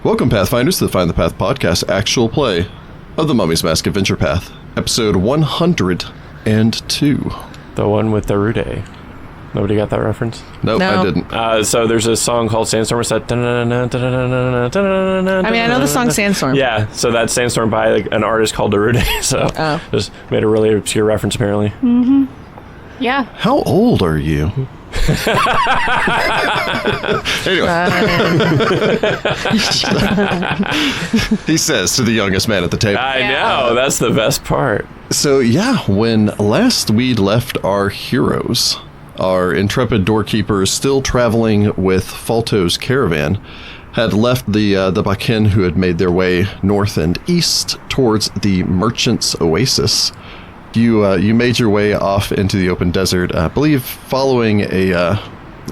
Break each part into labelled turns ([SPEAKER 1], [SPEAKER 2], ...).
[SPEAKER 1] Welcome, Pathfinders, to the Find the Path podcast actual play of the Mummy's Mask Adventure Path, episode 102.
[SPEAKER 2] The one with the Rude. Nobody got that reference?
[SPEAKER 1] Nope, I didn't.
[SPEAKER 2] So there's a song called Sandstorm. It's that.
[SPEAKER 3] I mean, I know the song Sandstorm.
[SPEAKER 2] Yeah, so that's Sandstorm by an artist called Rude. So just made a really obscure reference, apparently.
[SPEAKER 4] Mm-hmm. Yeah.
[SPEAKER 1] How old are you? Anyway. He says to the youngest man at the table.
[SPEAKER 2] I know, that's the best part.
[SPEAKER 1] So yeah, when last we left our heroes, our intrepid doorkeepers still traveling with Falto's caravan had left the Bakin who had made their way north and east towards the Merchant's Oasis. You made your way off into the open desert, I believe following a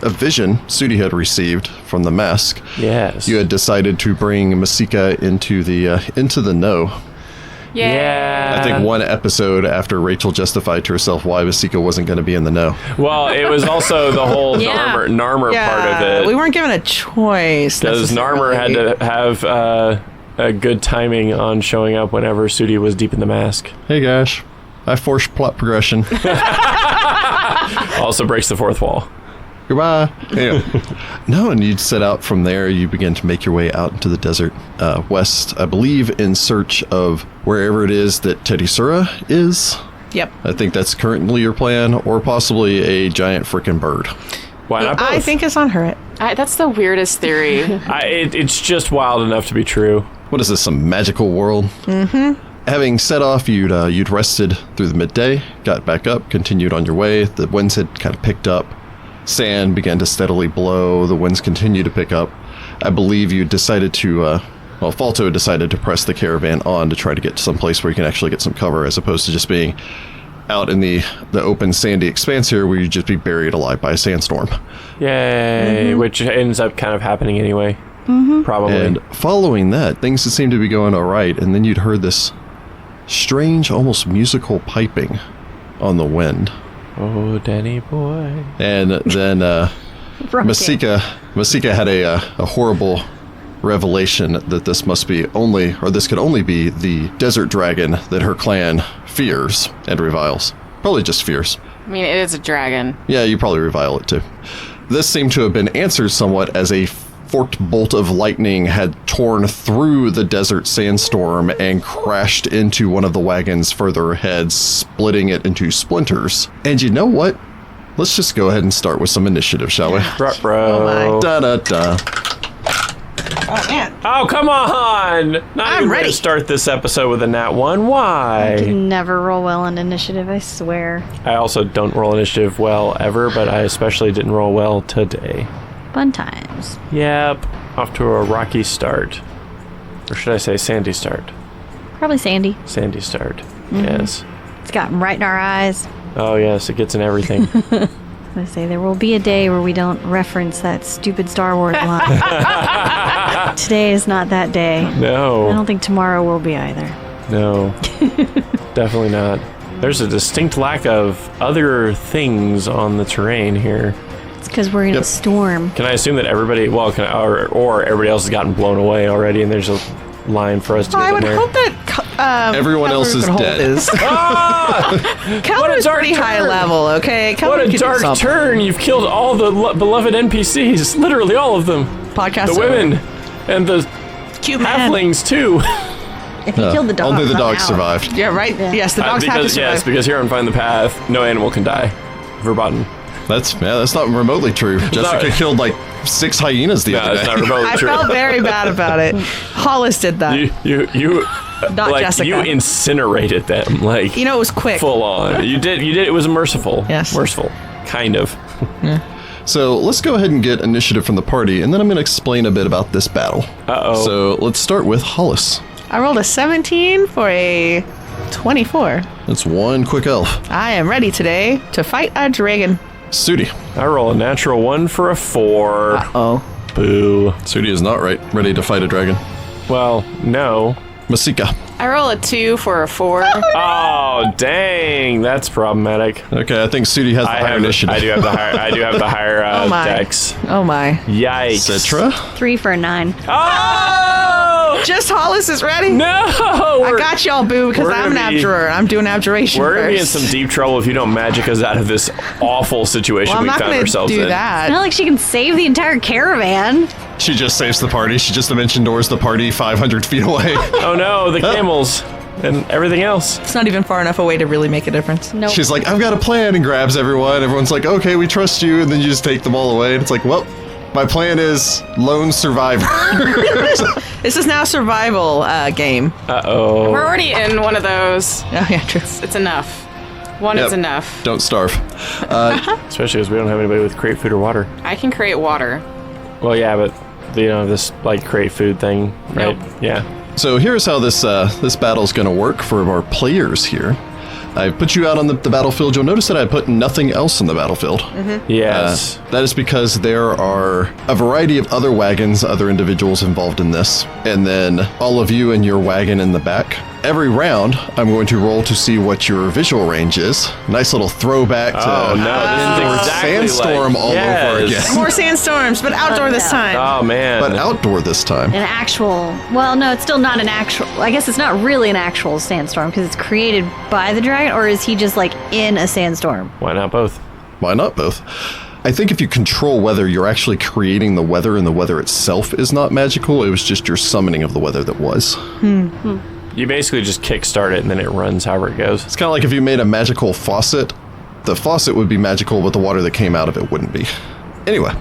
[SPEAKER 1] vision Sudi had received from the mask.
[SPEAKER 2] Yes.
[SPEAKER 1] You had decided to bring Masika into the know.
[SPEAKER 2] Yeah.
[SPEAKER 1] I think one episode after Rachel justified to herself why Masika wasn't going to be in the know.
[SPEAKER 2] Well, it was also the whole Narmer part of it.
[SPEAKER 3] We weren't given a choice.
[SPEAKER 2] Because Narmer had to have a good timing on showing up whenever Sudi was deep in the mask.
[SPEAKER 1] Hey, gosh. I forced plot progression.
[SPEAKER 2] Also breaks the fourth wall.
[SPEAKER 1] Goodbye. Yeah. No, and you'd set out from there. You begin to make your way out into the desert west, I believe, in search of wherever it is that Tedisura is.
[SPEAKER 3] Yep.
[SPEAKER 1] I think that's currently your plan, or possibly a giant frickin' bird.
[SPEAKER 2] Why not both?
[SPEAKER 3] I think it's on her.
[SPEAKER 4] That's the weirdest theory.
[SPEAKER 2] It's just wild enough to be true.
[SPEAKER 1] What is this, some magical world? Mm-hmm. Having set off, you'd rested through the midday, got back up, continued on your way. The winds had kind of picked up. Sand began to steadily blow. The winds continued to pick up. I believe you decided to, Falto had decided to press the caravan on to try to get to some place where you can actually get some cover, as opposed to just being out in the open sandy expanse here where you'd just be buried alive by a sandstorm.
[SPEAKER 2] Yay, which ends up kind of happening anyway. Mm-hmm. Probably.
[SPEAKER 1] And following that, things seemed to be going all right, and then you'd heard this strange, almost musical piping on the wind.
[SPEAKER 2] Oh, Danny boy.
[SPEAKER 1] And then Masika had a horrible revelation that this could only be the desert dragon that her clan fears and reviles. Probably just fears.
[SPEAKER 4] I mean, it is a dragon.
[SPEAKER 1] Yeah, you probably revile it too. This seemed to have been answered somewhat as a forked bolt of lightning had torn through the desert sandstorm and crashed into one of the wagons further ahead, splitting it into splinters. And you know what? Let's just go ahead and start with some initiative, shall we?
[SPEAKER 2] Bro.
[SPEAKER 3] Oh my.
[SPEAKER 1] Da-da-da.
[SPEAKER 3] Oh, man.
[SPEAKER 2] Oh, come on!
[SPEAKER 3] I'm ready
[SPEAKER 2] to start this episode with a nat 1. Why?
[SPEAKER 5] I can never roll well on initiative, I swear.
[SPEAKER 2] I also don't roll initiative well ever, but I especially didn't roll well today.
[SPEAKER 5] Fun times.
[SPEAKER 2] Yep. Off to a rocky start. Or should I say sandy start?
[SPEAKER 5] Probably Sandy.
[SPEAKER 2] Sandy start.
[SPEAKER 5] Mm-hmm.
[SPEAKER 2] Yes.
[SPEAKER 5] It's gotten right in our eyes.
[SPEAKER 2] Oh, yes. It gets in everything.
[SPEAKER 5] I say there will be a day where we don't reference that stupid Star Wars line. Today is not that day.
[SPEAKER 2] No.
[SPEAKER 5] I don't think tomorrow will be either.
[SPEAKER 2] No. Definitely not. There's a distinct lack of other things on the terrain here.
[SPEAKER 5] It's because we're in a storm.
[SPEAKER 2] Can I assume that everybody, or everybody else has gotten blown away already, and there's a line for us to get in there?
[SPEAKER 3] I would hope that
[SPEAKER 1] everyone else is dead.
[SPEAKER 3] Keller is pretty high level, okay?
[SPEAKER 2] What a dark turn! You've killed all the beloved NPCs, literally all of them.
[SPEAKER 3] Podcast
[SPEAKER 2] the women and the
[SPEAKER 3] cute
[SPEAKER 2] halflings too.
[SPEAKER 5] If you killed the dog,
[SPEAKER 1] only the dogs survived.
[SPEAKER 3] Yeah, right. Yeah. Yes, the dogs have to survive.
[SPEAKER 2] Yes, because here on Find the Path, no animal can die. Verboten.
[SPEAKER 1] That's not remotely true. Jessica killed like 6 hyenas the other day.
[SPEAKER 2] That's not remotely true.
[SPEAKER 3] I felt very bad about it. Hollis did that.
[SPEAKER 2] You
[SPEAKER 3] Not
[SPEAKER 2] like
[SPEAKER 3] Jessica.
[SPEAKER 2] you incinerated them, like
[SPEAKER 3] it was quick.
[SPEAKER 2] Full on. You did. It was merciful.
[SPEAKER 3] Yes.
[SPEAKER 2] Merciful, kind of.
[SPEAKER 3] Yeah.
[SPEAKER 1] So let's go ahead and get initiative from the party, and then I'm going to explain a bit about this battle.
[SPEAKER 2] Uh-oh.
[SPEAKER 1] So let's start with Hollis.
[SPEAKER 3] I rolled a 17 for a 24.
[SPEAKER 1] That's one quick elf.
[SPEAKER 3] I am ready today to fight a dragon.
[SPEAKER 1] Sudi.
[SPEAKER 2] I roll a natural 1 for a 4.
[SPEAKER 3] Uh-oh.
[SPEAKER 2] Boo.
[SPEAKER 1] Sudi is not ready to fight a dragon.
[SPEAKER 2] Well, no.
[SPEAKER 1] Masika.
[SPEAKER 4] I roll a 2 for a 4.
[SPEAKER 2] Oh, dang. That's problematic.
[SPEAKER 1] Okay, I think Sudi has the higher initiative.
[SPEAKER 2] I do have the higher
[SPEAKER 3] Oh my.
[SPEAKER 2] dex.
[SPEAKER 3] Oh my.
[SPEAKER 2] Yikes.
[SPEAKER 1] Citra?
[SPEAKER 5] 3 for a 9.
[SPEAKER 2] Oh!
[SPEAKER 3] Just Hollis is ready.
[SPEAKER 2] No!
[SPEAKER 3] I got y'all, boo, because
[SPEAKER 2] we're
[SPEAKER 3] I'm an
[SPEAKER 2] gonna be-
[SPEAKER 3] abjurer. I'm doing abjuration
[SPEAKER 2] We're going to be in
[SPEAKER 3] first.
[SPEAKER 2] some deep trouble if you don't magic us out of this awful situation
[SPEAKER 3] Well, I'm
[SPEAKER 2] we
[SPEAKER 3] not
[SPEAKER 2] found
[SPEAKER 3] going
[SPEAKER 2] ourselves
[SPEAKER 3] to do
[SPEAKER 2] in.
[SPEAKER 3] that.
[SPEAKER 5] It's not like she can save the entire caravan.
[SPEAKER 1] She just saves the party. She just dimension doors the party 500 feet away.
[SPEAKER 2] Oh no, the camels and everything else.
[SPEAKER 3] It's not even far enough away to really make a difference.
[SPEAKER 5] Nope.
[SPEAKER 1] She's like, I've got a plan, and grabs everyone. Everyone's like, okay, we trust you. And then you just take them all away. And it's like, well, my plan is lone survivor.
[SPEAKER 3] This is now a survival game.
[SPEAKER 2] Uh-oh.
[SPEAKER 4] We're already in one of those.
[SPEAKER 3] Oh, yeah, true.
[SPEAKER 4] It's enough. One
[SPEAKER 1] Yep.
[SPEAKER 4] is enough.
[SPEAKER 1] Don't starve.
[SPEAKER 2] Especially as we don't have anybody with create food or water.
[SPEAKER 4] I can create water.
[SPEAKER 2] Well, yeah, but this like create food thing, right?
[SPEAKER 4] Nope.
[SPEAKER 2] Yeah.
[SPEAKER 1] So here's how this battle's going to work for our players here. I put you out on the battlefield. You'll notice that I put nothing else on the battlefield.
[SPEAKER 2] Yes.
[SPEAKER 1] That is because there are a variety of other wagons, other individuals involved in this, and then all of you in your wagon in the back. Every round, I'm going to roll to see what your visual range is. Nice little throwback to
[SPEAKER 2] Oh, no, this is exactly
[SPEAKER 1] Sandstorm
[SPEAKER 2] like-
[SPEAKER 1] all over
[SPEAKER 2] yes.
[SPEAKER 1] again.
[SPEAKER 3] More sandstorms, but outdoor this time.
[SPEAKER 2] Oh man.
[SPEAKER 1] But outdoor this time.
[SPEAKER 5] An actual. Well, no, it's still not an actual. I guess it's not really an actual sandstorm because it's created by the dragon, or is he just like in a sandstorm?
[SPEAKER 2] Why not both?
[SPEAKER 1] Why not both? I think if you control weather, you're actually creating the weather, and the weather itself is not magical. It was just your summoning of the weather that was.
[SPEAKER 2] You basically just kickstart it and then it runs however it goes.
[SPEAKER 1] It's kind of like if you made a magical faucet. The faucet would be magical, but the water that came out of it wouldn't be. Anyway,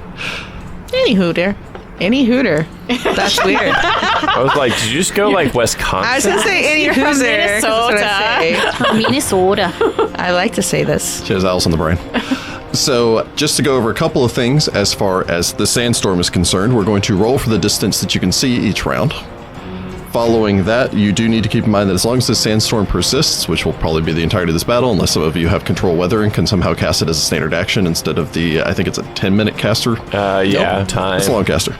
[SPEAKER 3] Any hooter. That's weird.
[SPEAKER 2] I was like, did you just go like Wisconsin?
[SPEAKER 3] I was going to say any hooter.
[SPEAKER 4] from
[SPEAKER 3] That's what I say.
[SPEAKER 5] Minnesota.
[SPEAKER 3] I like to say this.
[SPEAKER 1] she has owls on the brain. So, just to go over a couple of things as far as the sandstorm is concerned, we're going to roll for the distance that you can see each round. Following that, you do need to keep in mind that as long as the sandstorm persists, which will probably be the entirety of this battle, unless some of you have control weather and can somehow cast it as a standard action instead of the, I think it's a 10-minute caster.
[SPEAKER 2] Yeah, time.
[SPEAKER 1] It's a long caster.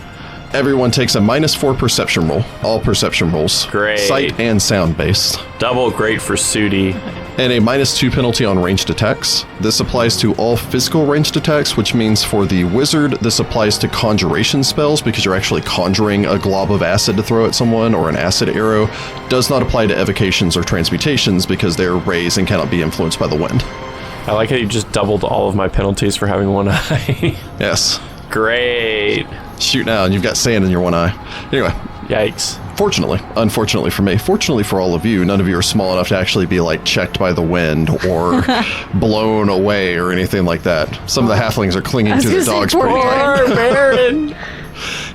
[SPEAKER 1] Everyone takes a -4 perception roll. All perception rolls.
[SPEAKER 2] Great.
[SPEAKER 1] Sight and sound based.
[SPEAKER 2] Double great for Sudi.
[SPEAKER 1] And a -2 penalty on ranged attacks. This applies to all physical ranged attacks, which means for the wizard, this applies to conjuration spells because you're actually conjuring a glob of acid to throw at someone or an acid arrow. Does not apply to evocations or transmutations because they're rays and cannot be influenced by the wind.
[SPEAKER 2] I like how you just doubled all of my penalties for having one eye.
[SPEAKER 1] Yes.
[SPEAKER 2] Great.
[SPEAKER 1] Shoot now, and you've got sand in your one eye. Anyway,
[SPEAKER 2] Yikes.
[SPEAKER 1] fortunately, unfortunately for me, fortunately for all of you, none of you are small enough to actually be like checked by the wind or blown away or anything like that. Some of the halflings are clinging to their dogs pretty tight.
[SPEAKER 2] Baron.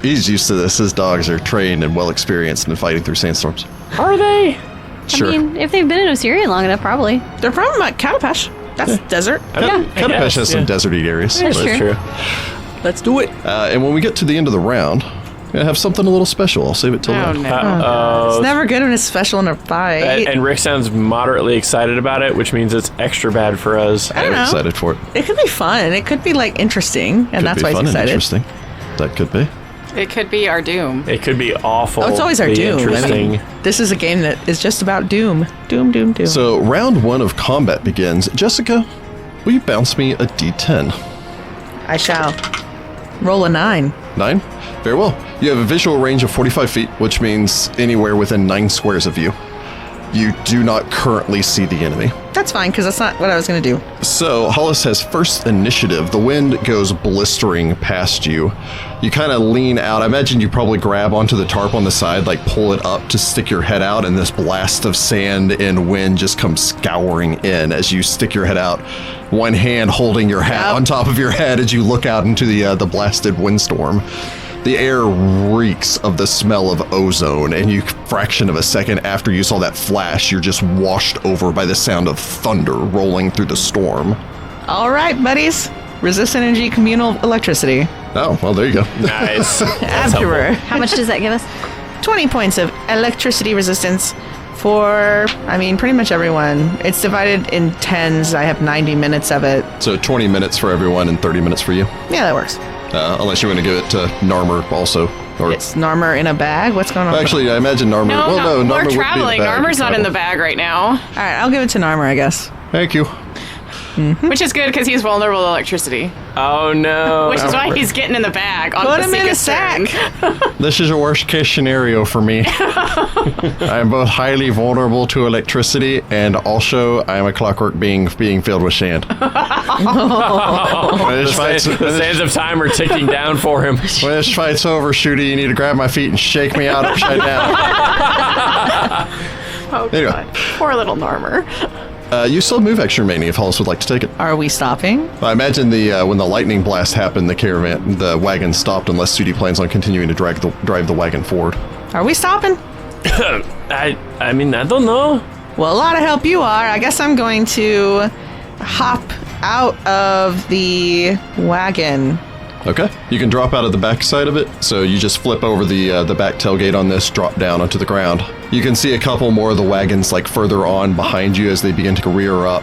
[SPEAKER 1] He's used to this. His dogs are trained and well experienced in fighting through sandstorms.
[SPEAKER 2] Are they?
[SPEAKER 1] Sure.
[SPEAKER 5] I mean, if they've been in Osirian long enough, probably.
[SPEAKER 3] They're from Catapesh. That's desert.
[SPEAKER 1] Katapesh has some deserty areas.
[SPEAKER 5] That's
[SPEAKER 2] That's
[SPEAKER 5] true.
[SPEAKER 2] true.
[SPEAKER 3] Let's do it.
[SPEAKER 1] And when we get to the end of the round, we're going to have something a little special. I'll save it till
[SPEAKER 4] Oh
[SPEAKER 1] then.
[SPEAKER 4] no.
[SPEAKER 3] It's never good when it's special in a fight.
[SPEAKER 2] And Rick sounds moderately excited about it, which means it's extra bad for us.
[SPEAKER 3] I don't
[SPEAKER 1] I'm
[SPEAKER 3] know.
[SPEAKER 1] excited for it.
[SPEAKER 3] It could be fun. It could be like interesting, and
[SPEAKER 1] Could
[SPEAKER 3] that's
[SPEAKER 1] be
[SPEAKER 3] why he's
[SPEAKER 1] fun and
[SPEAKER 3] excited.
[SPEAKER 1] interesting. That could be.
[SPEAKER 4] It could be our doom.
[SPEAKER 2] It could be awful.
[SPEAKER 3] Oh, it's always our doom.
[SPEAKER 2] Interesting.
[SPEAKER 3] I mean, this is a game that is just about doom. Doom, doom, doom.
[SPEAKER 1] So round 1 of combat begins. Jessica, will you bounce me a d10?
[SPEAKER 3] I shall. Roll a 9.
[SPEAKER 1] 9? Very well. You have a visual range of 45 feet, which means anywhere within 9 squares of you. You do not currently see the enemy.
[SPEAKER 3] That's fine, because that's not what I was going to do.
[SPEAKER 1] So Hollis has first initiative. The wind goes blistering past you. You kind of lean out. I imagine you probably grab onto the tarp on the side, like pull it up to stick your head out, and this blast of sand and wind just comes scouring in as you stick your head out. One hand holding your hat on top of your head as you look out into the blasted windstorm. The air reeks of the smell of ozone, and you, fraction of a second after you saw that flash, you're just washed over by the sound of thunder rolling through the storm.
[SPEAKER 3] All right, buddies. Resist energy, communal electricity.
[SPEAKER 1] Oh, well, there you go.
[SPEAKER 2] Nice. That's
[SPEAKER 3] Abjurer.
[SPEAKER 5] How much does that give us?
[SPEAKER 3] 20 points of electricity resistance for, I mean, pretty much everyone. It's divided in 10s. I have 90 minutes of it.
[SPEAKER 1] So 20 minutes for everyone and 30 minutes for you.
[SPEAKER 3] Yeah, that works.
[SPEAKER 1] Unless you want to give it to Narmer also. Or
[SPEAKER 3] It's Narmer in a bag? What's going on?
[SPEAKER 1] actually, I imagine Narmer.
[SPEAKER 4] No,
[SPEAKER 1] Narmer
[SPEAKER 4] we're
[SPEAKER 1] would be in the
[SPEAKER 4] traveling.
[SPEAKER 1] bag.
[SPEAKER 4] Armor's not in the bag right now,
[SPEAKER 3] All right, I'll give it to Narmer, I guess.
[SPEAKER 1] Thank you.
[SPEAKER 4] which is good because he's vulnerable to electricity,
[SPEAKER 2] Oh no.
[SPEAKER 4] which is why he's getting in the bag on
[SPEAKER 3] Put
[SPEAKER 4] the
[SPEAKER 3] him in a
[SPEAKER 4] sickest
[SPEAKER 3] sack.
[SPEAKER 4] turn.
[SPEAKER 1] This is a worst case scenario for me. I am both highly vulnerable to electricity and also I am a clockwork being filled with sand. When this fight's,
[SPEAKER 2] The sands of time are ticking down for him.
[SPEAKER 1] when this fight's over, Sudi, you need to grab my feet and shake me out upside down.
[SPEAKER 4] Oh
[SPEAKER 1] There you go.
[SPEAKER 4] god, poor little Narmer.
[SPEAKER 1] You still have move action remaining if Hollis would like to take it.
[SPEAKER 3] Are we stopping?
[SPEAKER 1] I imagine when the lightning blast happened, the wagon stopped unless Sudi plans on continuing to drive the wagon forward.
[SPEAKER 3] Are we stopping?
[SPEAKER 2] I mean, I don't know.
[SPEAKER 3] Well, a lot of help you are. I guess I'm going to hop out of the wagon.
[SPEAKER 1] Okay. You can drop out of the back side of it, so you just flip over the back tailgate on this, drop down onto the ground. You can see a couple more of the wagons like further on behind you as they begin to rear up,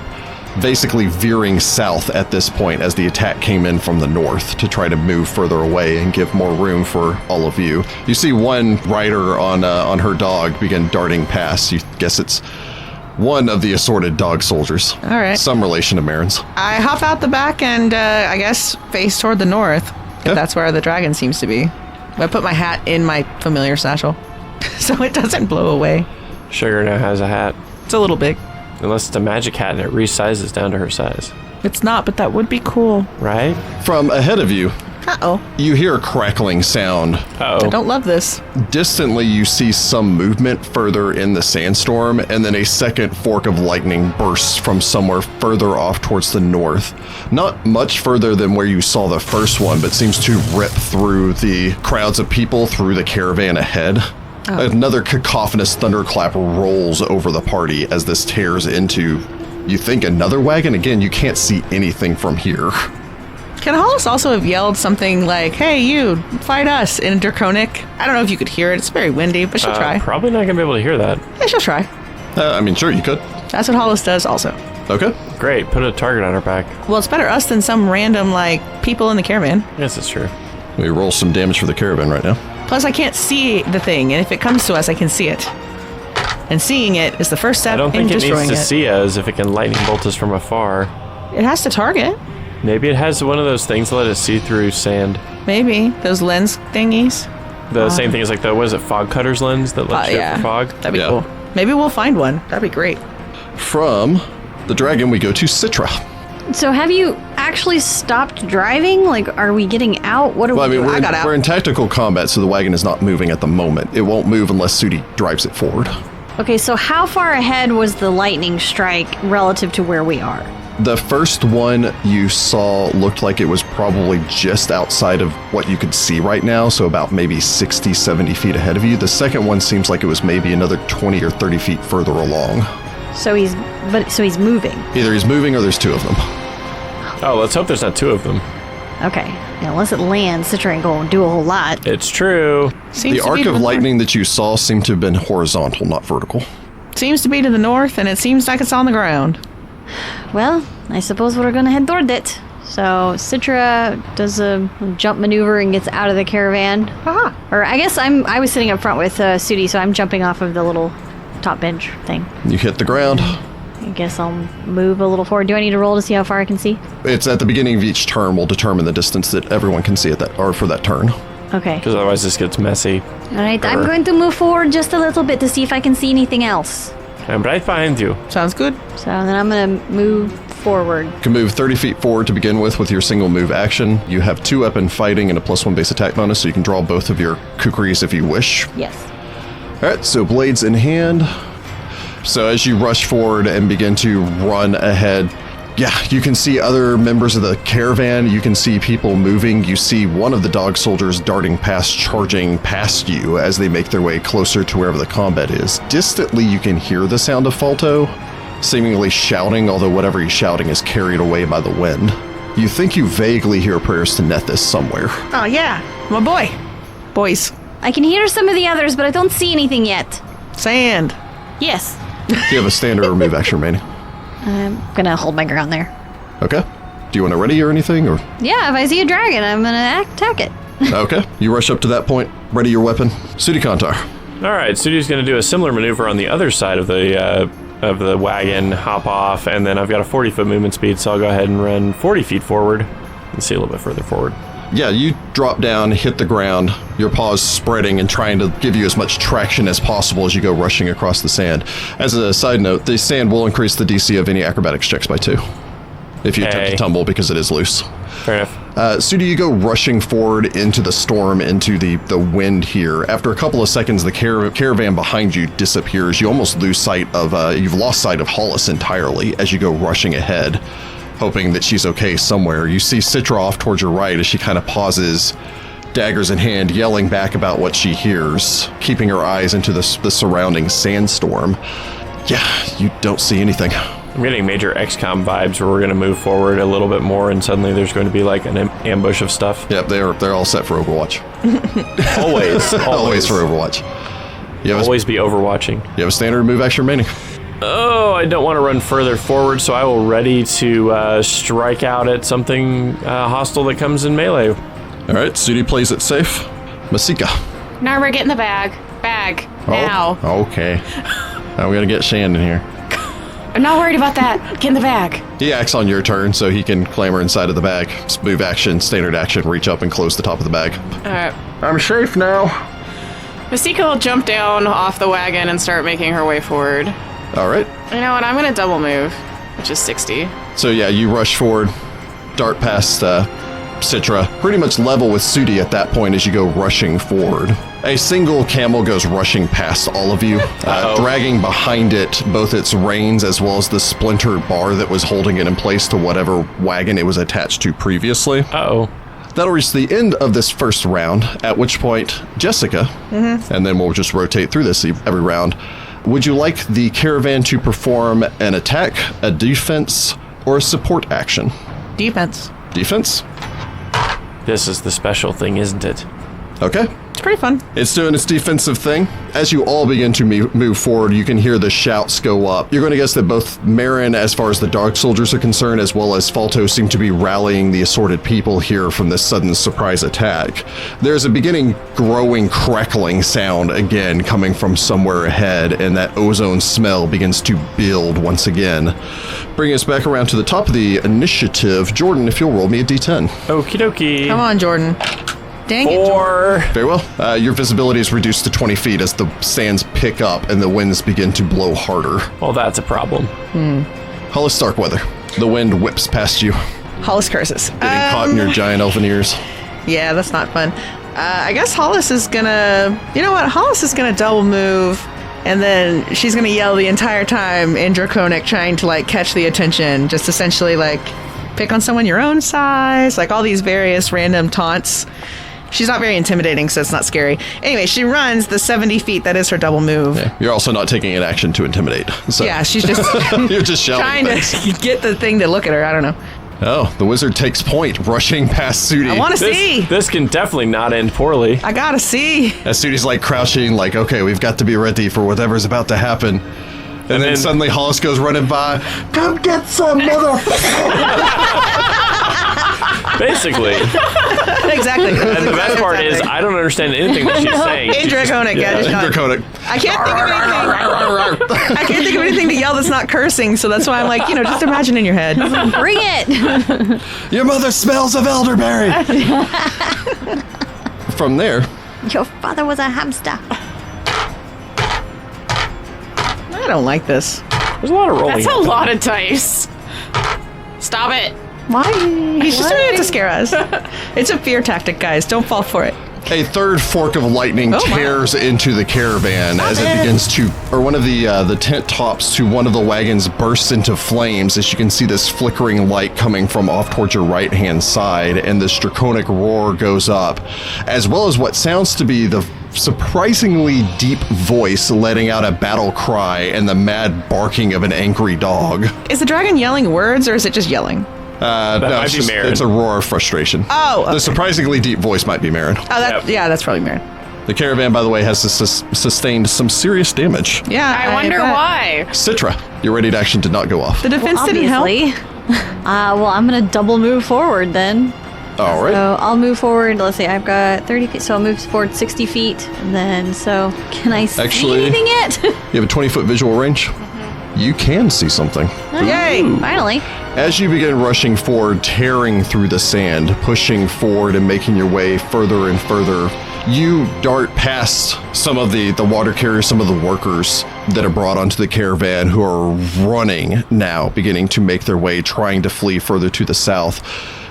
[SPEAKER 1] basically veering south at this point as the attack came in from the north to try to move further away and give more room for all of you. You see one rider on her dog begin darting past. You guess it's one of the assorted dog soldiers.
[SPEAKER 3] All right.
[SPEAKER 1] Some relation to Marin's.
[SPEAKER 3] I hop out the back and I guess face toward the north.
[SPEAKER 1] Okay.
[SPEAKER 3] If that's where the dragon seems to be. I put my hat in my familiar satchel so it doesn't blow away.
[SPEAKER 2] Sugar now has a hat.
[SPEAKER 3] It's a little big.
[SPEAKER 2] Unless it's a magic hat and it resizes down to her size.
[SPEAKER 3] It's not, but that would be cool.
[SPEAKER 2] Right?
[SPEAKER 1] From ahead of you,
[SPEAKER 3] Uh-oh.
[SPEAKER 1] you hear a crackling sound.
[SPEAKER 2] Uh-oh.
[SPEAKER 3] I don't love this.
[SPEAKER 1] Distantly, you see some movement further in the sandstorm, and then a second fork of lightning bursts from somewhere further off towards the north. Not much further than where you saw the first one, but seems to rip through the crowds of people through the caravan ahead. Another cacophonous thunderclap rolls over the party as this tears into, you think, another wagon? Again, you can't see anything from here.
[SPEAKER 3] Can Hollis also have yelled something like, hey, you, fight us, in Draconic? I don't know if you could hear it. It's very windy, but she'll try.
[SPEAKER 2] Probably not going to be able to hear that.
[SPEAKER 3] Yeah, she'll try.
[SPEAKER 1] I mean, sure, you could.
[SPEAKER 3] That's what Hollis does also.
[SPEAKER 1] Okay.
[SPEAKER 2] Great. Put a target on her back.
[SPEAKER 3] Well, it's better us than some random, people in the caravan.
[SPEAKER 2] Yes, it's true.
[SPEAKER 1] We roll some damage for the caravan right now.
[SPEAKER 3] Plus, I can't see the thing, and if it comes to us, I can see it. And seeing it is the first step
[SPEAKER 2] I don't
[SPEAKER 3] in
[SPEAKER 2] think it needs
[SPEAKER 3] destroying
[SPEAKER 2] to
[SPEAKER 3] it.
[SPEAKER 2] see us if it can lightning bolt us from afar.
[SPEAKER 3] It has to target.
[SPEAKER 2] Maybe it has one of those things that let us see through sand.
[SPEAKER 3] Maybe. Those lens thingies.
[SPEAKER 2] The same thing as like the, what is it, fog cutter's lens that lets you for fog?
[SPEAKER 3] That'd be
[SPEAKER 1] Yeah.
[SPEAKER 3] cool. Maybe we'll find one. That'd be great.
[SPEAKER 1] From the dragon, we go to Sitra.
[SPEAKER 5] So have you actually stopped driving? Like, are we getting out? What are
[SPEAKER 1] Well, I
[SPEAKER 5] we
[SPEAKER 1] mean,
[SPEAKER 5] doing?
[SPEAKER 1] we're in tactical combat, so the wagon is not moving at the moment. It won't move unless Sudi drives it forward.
[SPEAKER 5] Okay, so how far ahead was the lightning strike relative to where we are?
[SPEAKER 1] The first one you saw looked like it was probably just outside of what you could see right now, so about maybe 60, 70 feet ahead of you. The second one seems like it was maybe another 20 or 30 feet further along.
[SPEAKER 5] So he's moving.
[SPEAKER 1] Either he's moving or there's two of them.
[SPEAKER 2] Oh, let's hope there's not two of them.
[SPEAKER 5] Okay. Yeah, unless it lands, Sitra ain't gonna do a whole lot.
[SPEAKER 2] It's true.
[SPEAKER 3] Seems
[SPEAKER 1] The
[SPEAKER 3] to be
[SPEAKER 1] arc
[SPEAKER 3] to
[SPEAKER 1] of
[SPEAKER 3] the
[SPEAKER 1] lightning that you saw seemed to have been horizontal, not vertical.
[SPEAKER 3] Seems to be to the north, and it seems like it's on the ground.
[SPEAKER 5] Well, I suppose we're gonna head toward it. So Sitra does a jump maneuver and gets out of the caravan.
[SPEAKER 3] Aha.
[SPEAKER 5] Or I guess I was sitting up front with Sudi, so I'm jumping off of the little top bench thing.
[SPEAKER 1] You hit the ground.
[SPEAKER 5] I guess I'll move a little forward. Do I need to roll to see how far I can see?
[SPEAKER 1] It's at the beginning of each turn will determine the distance that everyone can see at that, or for that turn.
[SPEAKER 5] Okay.
[SPEAKER 2] Because otherwise this gets messy.
[SPEAKER 5] All right, I'm going to move forward just a little bit to see if I can see anything else.
[SPEAKER 2] I'm right behind you.
[SPEAKER 3] Sounds good.
[SPEAKER 5] So then I'm going to move forward.
[SPEAKER 1] You can move 30 feet forward to begin with your single move action. You have 2 weapon fighting and a +1 base attack bonus, so you can draw both of your kukris if you wish.
[SPEAKER 5] Yes.
[SPEAKER 1] All right, so blades in hand. So as you rush forward and begin to run ahead, yeah, you can see other members of the caravan. You can see people moving. You see one of the dog soldiers darting past, charging past you as they make their way closer to wherever the combat is. Distantly, you can hear the sound of Falto, seemingly shouting, although whatever he's shouting is carried away by the wind. You think you vaguely hear prayers to Nethys somewhere.
[SPEAKER 3] Oh, yeah. My boy. Boys.
[SPEAKER 5] I can hear some of the others, but I don't see anything yet.
[SPEAKER 3] Sand.
[SPEAKER 5] Yes.
[SPEAKER 1] You have a standard or move action remaining.
[SPEAKER 5] I'm going to hold my ground there.
[SPEAKER 1] Okay. Do you want to ready or anything? Or
[SPEAKER 5] Yeah, if I see a dragon, I'm gonna attack it.
[SPEAKER 1] okay, you rush up to that point, ready your weapon. Sudi Kontar.
[SPEAKER 2] All right, Sudi's going to do a similar maneuver on the other side of the wagon, hop off, and then I've got a 40-foot movement speed, so I'll go ahead and run 40 feet forward and see a little bit further forward.
[SPEAKER 1] Yeah, you drop down, hit the ground, your paws spreading and trying to give you as much traction as possible as you go rushing across the sand. As a side note, the sand will increase the DC of any acrobatics checks by 2 if you attempt to tumble because it is loose.
[SPEAKER 2] Fair enough.
[SPEAKER 1] Sudi, you go rushing forward into the storm, into the wind here. After a couple of seconds, the caravan behind you disappears. You almost lose sight of, you've lost sight of Hollis entirely as you go rushing ahead, hoping that she's okay somewhere. You see Sitra off towards your right as she kind of pauses, daggers in hand, yelling back about what she hears, keeping her eyes into the surrounding sandstorm. Yeah, you don't see anything.
[SPEAKER 2] I'm getting major XCOM vibes where we're going to move forward a little bit more and suddenly there's going to be like an ambush of stuff.
[SPEAKER 1] Yep, they're all set for Overwatch.
[SPEAKER 2] Always
[SPEAKER 1] for Overwatch.
[SPEAKER 2] Always be overwatching.
[SPEAKER 1] You have a standard move action remaining.
[SPEAKER 2] Oh, I don't want to run further forward, so I will ready to strike out at something hostile that comes in melee.
[SPEAKER 1] All right, Sudi plays it safe. Masika.
[SPEAKER 4] Narmer, get in the bag. Now.
[SPEAKER 1] Oh, okay. Now we gotta get Shannon here.
[SPEAKER 4] I'm not worried about that. Get in the bag.
[SPEAKER 1] He acts on your turn, so he can clamber inside of the bag. Move action, standard action, reach up and close the top of the bag.
[SPEAKER 4] Alright.
[SPEAKER 1] I'm safe now.
[SPEAKER 4] Masika will jump down off the wagon and start making her way forward.
[SPEAKER 1] All right.
[SPEAKER 4] You know what? I'm going to double move, which is 60.
[SPEAKER 1] So yeah, you rush forward, dart past Sitra, pretty much level with Sudi at that point as you go rushing forward. A single camel goes rushing past all of you, dragging behind it both its reins as well as the splintered bar that was holding it in place to whatever wagon it was attached to previously.
[SPEAKER 2] Uh-oh.
[SPEAKER 1] That'll reach the end of this first round, at which point, Jessica, and then we'll just rotate through this every round. Would you like the caravan to perform an attack, a defense, or a support action?
[SPEAKER 3] Defense.
[SPEAKER 1] Defense?
[SPEAKER 2] This is the special thing, isn't it?
[SPEAKER 1] Okay.
[SPEAKER 3] It's pretty fun.
[SPEAKER 1] It's doing its defensive thing. As you all begin to move forward, you can hear the shouts go up. You're going to guess that both Marin, as far as the Dark Soldiers are concerned, as well as Falto, seem to be rallying the assorted people here from this sudden surprise attack. There's a beginning growing crackling sound again coming from somewhere ahead, and that ozone smell begins to build once again. Bringing us back around to the top of the initiative. Jordan, if you'll roll me a d10.
[SPEAKER 2] Okie dokie.
[SPEAKER 3] Come on, Jordan. Dang it, Jordan.
[SPEAKER 2] 4.
[SPEAKER 1] Very well. Your visibility is reduced to 20 feet as the sands pick up and the winds begin to blow harder.
[SPEAKER 2] Well, that's a problem.
[SPEAKER 1] Hollis Starkweather. The wind whips past you,
[SPEAKER 3] Hollis curses.
[SPEAKER 1] getting caught in your giant elfin ears.
[SPEAKER 3] Yeah, that's not fun. I guess Hollis is gonna... You know what? Hollis is gonna double move, and then she's gonna yell the entire time in Draconic, trying to, like, catch the attention. Just essentially, like, pick on someone your own size. Like, all these various random taunts. She's not very intimidating, so it's not scary. Anyway, she runs the 70 feet. That is her double move.
[SPEAKER 1] Yeah, you're also not taking an action to intimidate. So
[SPEAKER 3] Yeah, she's just
[SPEAKER 1] you're just shouting
[SPEAKER 3] trying
[SPEAKER 1] things.
[SPEAKER 3] to get the thing to look at her. I don't know.
[SPEAKER 1] Oh, the wizard takes point, rushing past Sudi.
[SPEAKER 3] I want to see.
[SPEAKER 2] This can definitely not end poorly.
[SPEAKER 3] I gotta see.
[SPEAKER 1] As Sudi's like crouching, like, okay, we've got to be ready for whatever's about to happen. And then suddenly Hollis goes running by. Come get some, motherfucker!
[SPEAKER 2] Basically.
[SPEAKER 3] Exactly.
[SPEAKER 2] And the best part is, I don't understand anything that she's saying.
[SPEAKER 3] In Draconic, yeah. Just
[SPEAKER 1] Draconic.
[SPEAKER 3] I can't think of anything. I can't think of anything to yell that's not cursing, so that's why I'm like, just imagine in your head.
[SPEAKER 5] Bring it!
[SPEAKER 1] Your mother smells of elderberry. From there,
[SPEAKER 5] Your father was a hamster.
[SPEAKER 3] I don't like this.
[SPEAKER 2] There's a lot of rolling.
[SPEAKER 4] That's a lot of dice. Stop it.
[SPEAKER 5] Why?
[SPEAKER 3] He's just doing it to scare us. It's a fear tactic, guys. Don't fall for it.
[SPEAKER 1] a third fork of lightning
[SPEAKER 3] wow.
[SPEAKER 1] tears into the caravan as it begins to, or one of the tent tops to one of the wagons bursts into flames as you can see this flickering light coming from off towards your right-hand side, and this draconic roar goes up, as well as what sounds to be the surprisingly deep voice letting out a battle cry and the mad barking of an angry dog.
[SPEAKER 3] Is the dragon yelling words, or is it just yelling?
[SPEAKER 2] That might
[SPEAKER 1] it's,
[SPEAKER 2] be Marin.
[SPEAKER 1] it's a roar of frustration.
[SPEAKER 3] Oh, okay.
[SPEAKER 1] The surprisingly deep voice might be Marin.
[SPEAKER 3] Oh, that's probably Marin.
[SPEAKER 1] The caravan, by the way, has sustained some serious damage.
[SPEAKER 3] Yeah,
[SPEAKER 4] I wonder
[SPEAKER 3] bet.
[SPEAKER 4] why.
[SPEAKER 1] Sitra, your ready to action did not go off.
[SPEAKER 3] The defense didn't help.
[SPEAKER 5] Well, I'm going to double move forward then.
[SPEAKER 1] All right.
[SPEAKER 5] So I'll move forward. Let's see, I've got 30 feet, so I'll move forward 60 feet. And then, so can I see anything yet?
[SPEAKER 1] You have a 20-foot visual range. You can see something.
[SPEAKER 3] Yay!
[SPEAKER 5] Finally.
[SPEAKER 1] As you begin rushing forward, tearing through the sand, pushing forward and making your way further and further, you dart past some of the water carriers, some of the workers that are brought onto the caravan who are running now, beginning to make their way, trying to flee further to the south.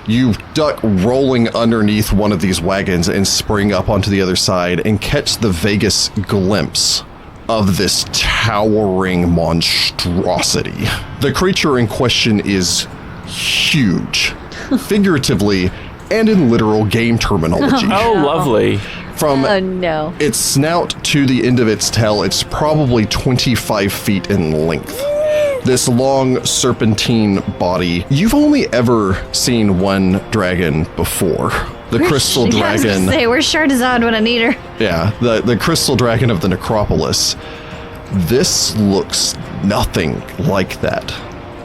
[SPEAKER 1] You duck rolling underneath one of these wagons and spring up onto the other side and catch the vaguest glimpse of this towering monstrosity. The creature in question is huge, figuratively and in literal game terminology.
[SPEAKER 2] Oh, lovely.
[SPEAKER 1] From
[SPEAKER 5] Oh, no.
[SPEAKER 1] its snout to the end of its tail, it's probably 25 feet in length. This long serpentine body. You've only ever seen one dragon before. The crystal
[SPEAKER 5] Yeah, I was
[SPEAKER 1] dragon.
[SPEAKER 5] gonna say, where's Shardazad when I need her?
[SPEAKER 1] Yeah, the crystal dragon of the necropolis. This looks nothing like that.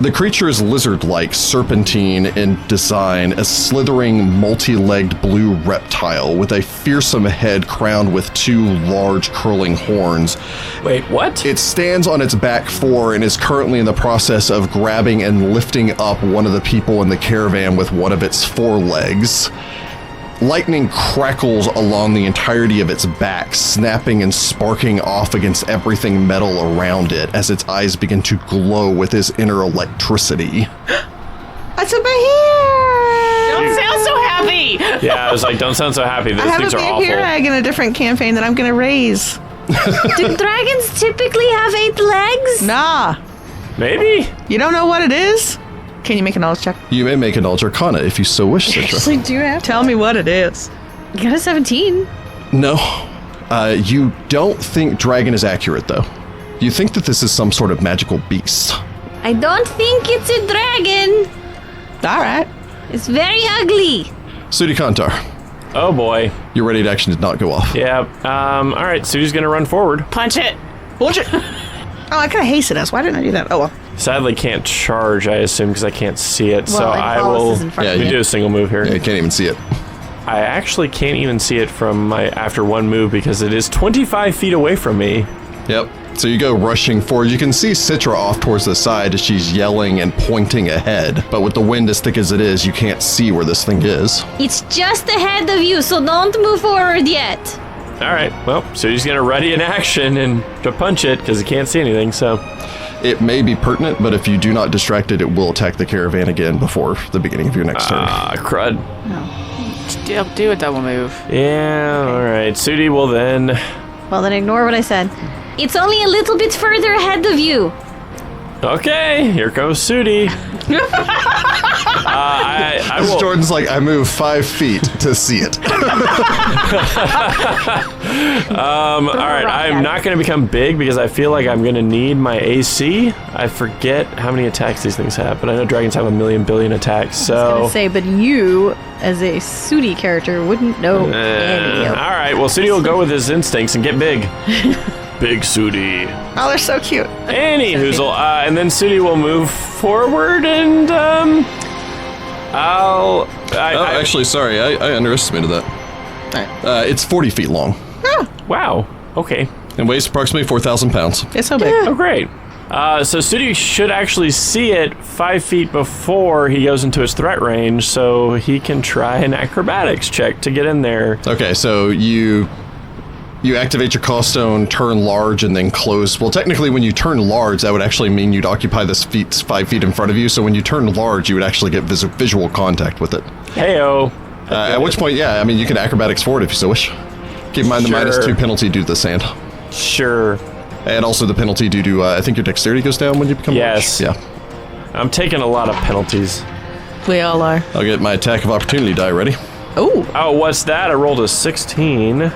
[SPEAKER 1] The creature is lizard-like, serpentine in design, a slithering, multi-legged blue reptile with a fearsome head crowned with 2 large curling horns.
[SPEAKER 2] Wait, what?
[SPEAKER 1] It stands on its back 4 and is currently in the process of grabbing and lifting up one of the people in the caravan with one of its 4 legs. Lightning crackles along the entirety of its back, snapping and sparking off against everything metal around it as its eyes begin to glow with this inner electricity.
[SPEAKER 3] That's a here!
[SPEAKER 4] Don't sound so happy.
[SPEAKER 2] Yeah, I was like, don't sound so happy. Those
[SPEAKER 3] I have
[SPEAKER 2] things
[SPEAKER 3] a
[SPEAKER 2] are awful.
[SPEAKER 3] vampire egg in a different campaign that I'm going to raise.
[SPEAKER 5] Do dragons typically have 8 legs?
[SPEAKER 3] Nah.
[SPEAKER 2] Maybe?
[SPEAKER 3] You don't know what it is? Can you make a knowledge check?
[SPEAKER 1] You may make an Knowledge Arcana if you so wish, Sitra.
[SPEAKER 5] Actually, do you have?
[SPEAKER 3] Tell me what it is.
[SPEAKER 5] You got a 17.
[SPEAKER 1] No. You don't think dragon is accurate, though. You think that this is some sort of magical beast.
[SPEAKER 5] I don't think it's a dragon.
[SPEAKER 3] All right.
[SPEAKER 5] It's very ugly.
[SPEAKER 1] Sudi Kontar,
[SPEAKER 2] Oh boy.
[SPEAKER 1] your ready to action did not go off.
[SPEAKER 2] Yeah. All right, Sudi's gonna run forward.
[SPEAKER 4] Punch it.
[SPEAKER 3] Watch it. Oh, I could have hastened us. Why didn't I do that? Oh, well.
[SPEAKER 2] Sadly, can't charge, I assume, because I can't see it.
[SPEAKER 5] Well,
[SPEAKER 2] so
[SPEAKER 5] and
[SPEAKER 2] I
[SPEAKER 5] Hollis
[SPEAKER 2] will
[SPEAKER 5] is in front
[SPEAKER 1] of
[SPEAKER 2] we
[SPEAKER 1] you.
[SPEAKER 2] do a single move here.
[SPEAKER 1] Yeah, you can't even see it.
[SPEAKER 2] I actually can't even see it from my after one move because it is 25 feet away from me.
[SPEAKER 1] Yep. So you go rushing forward. You can see Sitra off towards the side as she's yelling and pointing ahead. But with the wind as thick as it is, you can't see where this thing is.
[SPEAKER 5] It's just ahead of you, so don't move forward yet.
[SPEAKER 2] All right. Well, Sudi's gonna ready in action and to punch it because he can't see anything. So
[SPEAKER 1] It may be pertinent, but if you do not distract it, it will attack the caravan again before the beginning of your next turn.
[SPEAKER 2] crud.
[SPEAKER 4] Do a double move.
[SPEAKER 2] Yeah. All right. Sudi will then.
[SPEAKER 5] Well, then ignore what I said. It's only a little bit further ahead of you.
[SPEAKER 2] Okay. Here goes Sudi. I will.
[SPEAKER 1] Jordan's like, I move 5 feet to see it.
[SPEAKER 2] All right, I'm not going to become big because I feel like I'm going to need my AC. I forget how many attacks these things have, but I know dragons have 1 billion attacks,
[SPEAKER 5] I was
[SPEAKER 2] so...
[SPEAKER 5] gonna say, but you, as a Sudi character, wouldn't know any of
[SPEAKER 2] all right, well, Sudi will go with his instincts and get big. Big Sudi.
[SPEAKER 3] Oh, they're so cute.
[SPEAKER 2] Any hoozle. And then Sudi will move forward and,
[SPEAKER 1] Actually, sorry, I underestimated that. It's 40 feet long
[SPEAKER 2] Wow, okay.
[SPEAKER 1] and weighs approximately 4,000 pounds.
[SPEAKER 3] It's so big.
[SPEAKER 2] Oh, great. So Sudi should actually see it 5 feet before he goes into his threat range, so he can try an acrobatics check to get in there.
[SPEAKER 1] Okay, so you activate your call stone, turn large, and then close. Well, technically, when you turn large, that would actually mean you'd occupy this 5 feet in front of you. So when you turn large, you would actually get visual contact with it.
[SPEAKER 2] Heyo.
[SPEAKER 1] At which point, yeah, I mean, you can acrobatics forward if you so wish. Keep in mind the
[SPEAKER 2] Sure.
[SPEAKER 1] -2 penalty due to the sand.
[SPEAKER 2] Sure.
[SPEAKER 1] And also the penalty due to, I think your dexterity goes down when you become
[SPEAKER 2] Yes.
[SPEAKER 1] large. Yeah.
[SPEAKER 2] I'm taking a lot of penalties.
[SPEAKER 3] We all are.
[SPEAKER 1] I'll get my attack of opportunity die ready.
[SPEAKER 3] Oh,
[SPEAKER 2] Oh, what's that? I rolled a 16,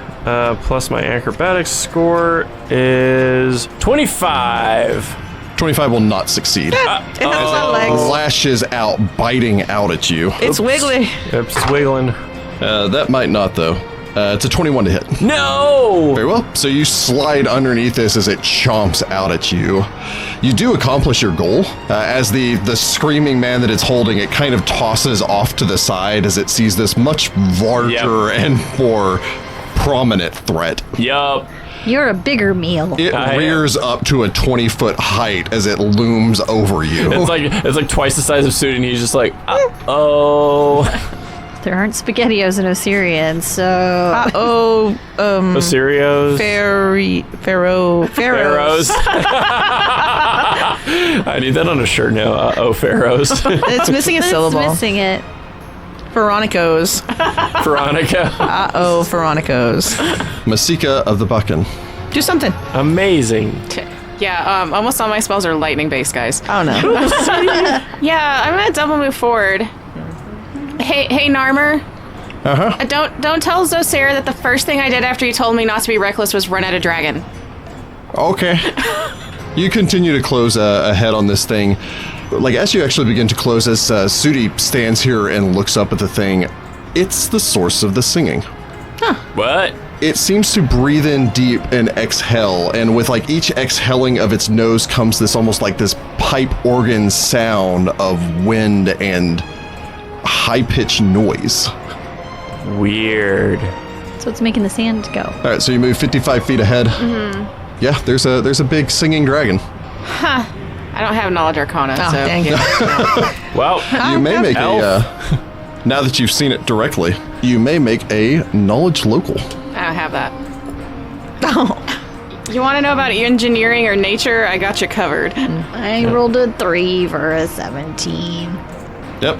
[SPEAKER 2] plus my acrobatics score is 25.
[SPEAKER 1] 25 will not succeed.
[SPEAKER 3] it has no legs.
[SPEAKER 1] Lashes out, biting out at you.
[SPEAKER 3] It's wiggly.
[SPEAKER 2] It's wiggling.
[SPEAKER 1] That might not, though. It's a 21 to hit.
[SPEAKER 2] No!
[SPEAKER 1] Very well. So you slide underneath this as it chomps out at you. You do accomplish your goal. As the screaming man that it's holding, it kind of tosses off to the side as it sees this much larger and more prominent threat.
[SPEAKER 2] Yup.
[SPEAKER 5] You're a bigger meal.
[SPEAKER 1] It rears up to a 20-foot height as it looms over you.
[SPEAKER 2] It's like twice the size of Sudi, and he's just like, uh-oh.
[SPEAKER 5] There aren't SpaghettiOs in Osirian, so...
[SPEAKER 2] Osirios?
[SPEAKER 3] Pharaohs.
[SPEAKER 2] I need that on a shirt now. Uh-oh, Pharaohs.
[SPEAKER 3] It's missing a syllable.
[SPEAKER 5] It's missing it.
[SPEAKER 3] Veronicos.
[SPEAKER 2] Veronica.
[SPEAKER 3] Uh-oh, Veronicos.
[SPEAKER 1] Masika of the Buchan.
[SPEAKER 3] Do something.
[SPEAKER 2] Amazing.
[SPEAKER 4] Yeah, almost all my spells are lightning-based, guys.
[SPEAKER 3] Oh, no.
[SPEAKER 4] Yeah, I'm gonna double move forward. Hey, Narmer.
[SPEAKER 1] Uh-huh.
[SPEAKER 4] Don't tell Zosera that the first thing I did after you told me not to be reckless was run at a dragon.
[SPEAKER 1] Okay. You continue to close ahead on this thing. Like, as you actually begin to close, as Sudi stands here and looks up at the thing, it's the source of the singing.
[SPEAKER 2] What?
[SPEAKER 1] It seems to breathe in deep and exhale, and with like each exhaling of its nose comes this almost like this pipe organ sound of wind and high-pitched noise.
[SPEAKER 2] Weird.
[SPEAKER 5] So it's making the sand go.
[SPEAKER 1] All right, so you move 55 feet ahead.
[SPEAKER 4] Mm-hmm.
[SPEAKER 1] Yeah, there's a big singing dragon.
[SPEAKER 4] Huh. I don't have knowledge arcana,
[SPEAKER 3] Oh,
[SPEAKER 4] so...
[SPEAKER 3] dang it.
[SPEAKER 2] Well,
[SPEAKER 1] You may make
[SPEAKER 2] Elf.
[SPEAKER 1] now that you've seen it directly, you may make a knowledge local.
[SPEAKER 4] I don't have that.
[SPEAKER 3] Oh.
[SPEAKER 4] You want to know about engineering or nature? I got you covered.
[SPEAKER 5] I rolled a 3 for a 17.
[SPEAKER 1] Yep,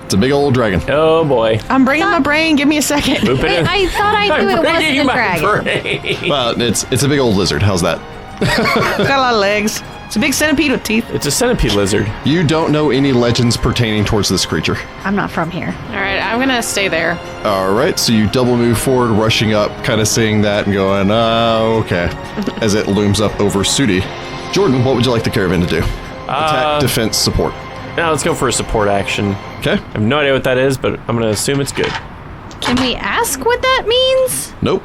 [SPEAKER 1] it's a big old dragon.
[SPEAKER 2] oh boy.
[SPEAKER 3] I'm bringing my brain. Give me a second.
[SPEAKER 2] Loop it in.
[SPEAKER 5] I thought I knew it wasn't a dragon.
[SPEAKER 2] brain.
[SPEAKER 1] Well, it's a big old lizard. How's that?
[SPEAKER 3] Got a lot of legs. It's a big centipede with teeth.
[SPEAKER 2] It's a centipede lizard.
[SPEAKER 1] You don't know any legends pertaining towards this creature.
[SPEAKER 5] I'm not from here.
[SPEAKER 4] All right, I'm going to stay there.
[SPEAKER 1] All right, so you double move forward, rushing up, kind of seeing that and going, okay, as it looms up over Sudi. Jordan, what would you like the caravan to do? Attack, defense, support.
[SPEAKER 2] Now let's go for a support action.
[SPEAKER 1] Okay.
[SPEAKER 2] I have no idea what that is, but I'm going to assume it's good.
[SPEAKER 5] Can we ask what that means?
[SPEAKER 1] Nope.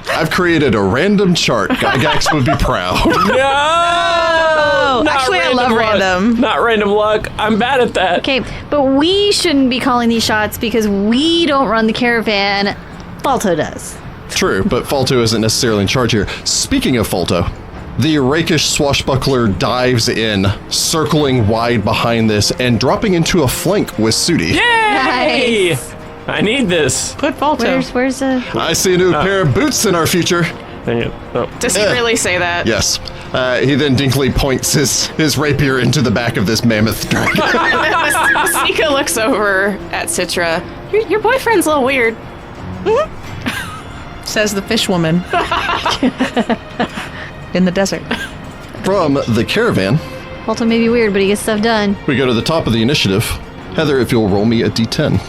[SPEAKER 1] I've created a random chart. Gygax would be proud.
[SPEAKER 2] No! Not
[SPEAKER 3] Actually, I love
[SPEAKER 2] luck.
[SPEAKER 3] random.
[SPEAKER 2] Not random luck. I'm bad at that.
[SPEAKER 5] Okay, but we shouldn't be calling these shots because we don't run the caravan. Falto does.
[SPEAKER 1] True, but Falto isn't necessarily in charge here. Speaking of Falto, the rakish swashbuckler dives in, circling wide behind this and dropping into a flank with Sudi.
[SPEAKER 2] Yay!
[SPEAKER 5] Nice.
[SPEAKER 2] I need this.
[SPEAKER 3] Put Falto.
[SPEAKER 5] Where's the...
[SPEAKER 1] I see a new pair of boots in our future.
[SPEAKER 2] Dang it. Oh.
[SPEAKER 4] Does he really say that?
[SPEAKER 1] Yes. He then dinkily points his rapier into the back of this mammoth dragon.
[SPEAKER 4] Masika looks over at Sitra. Your boyfriend's a little weird.
[SPEAKER 3] Says the fish woman. In the desert.
[SPEAKER 1] From the caravan,
[SPEAKER 5] Falto may be weird, but he gets stuff done.
[SPEAKER 1] we go to the top of the initiative. Heather, if you'll roll me a d10.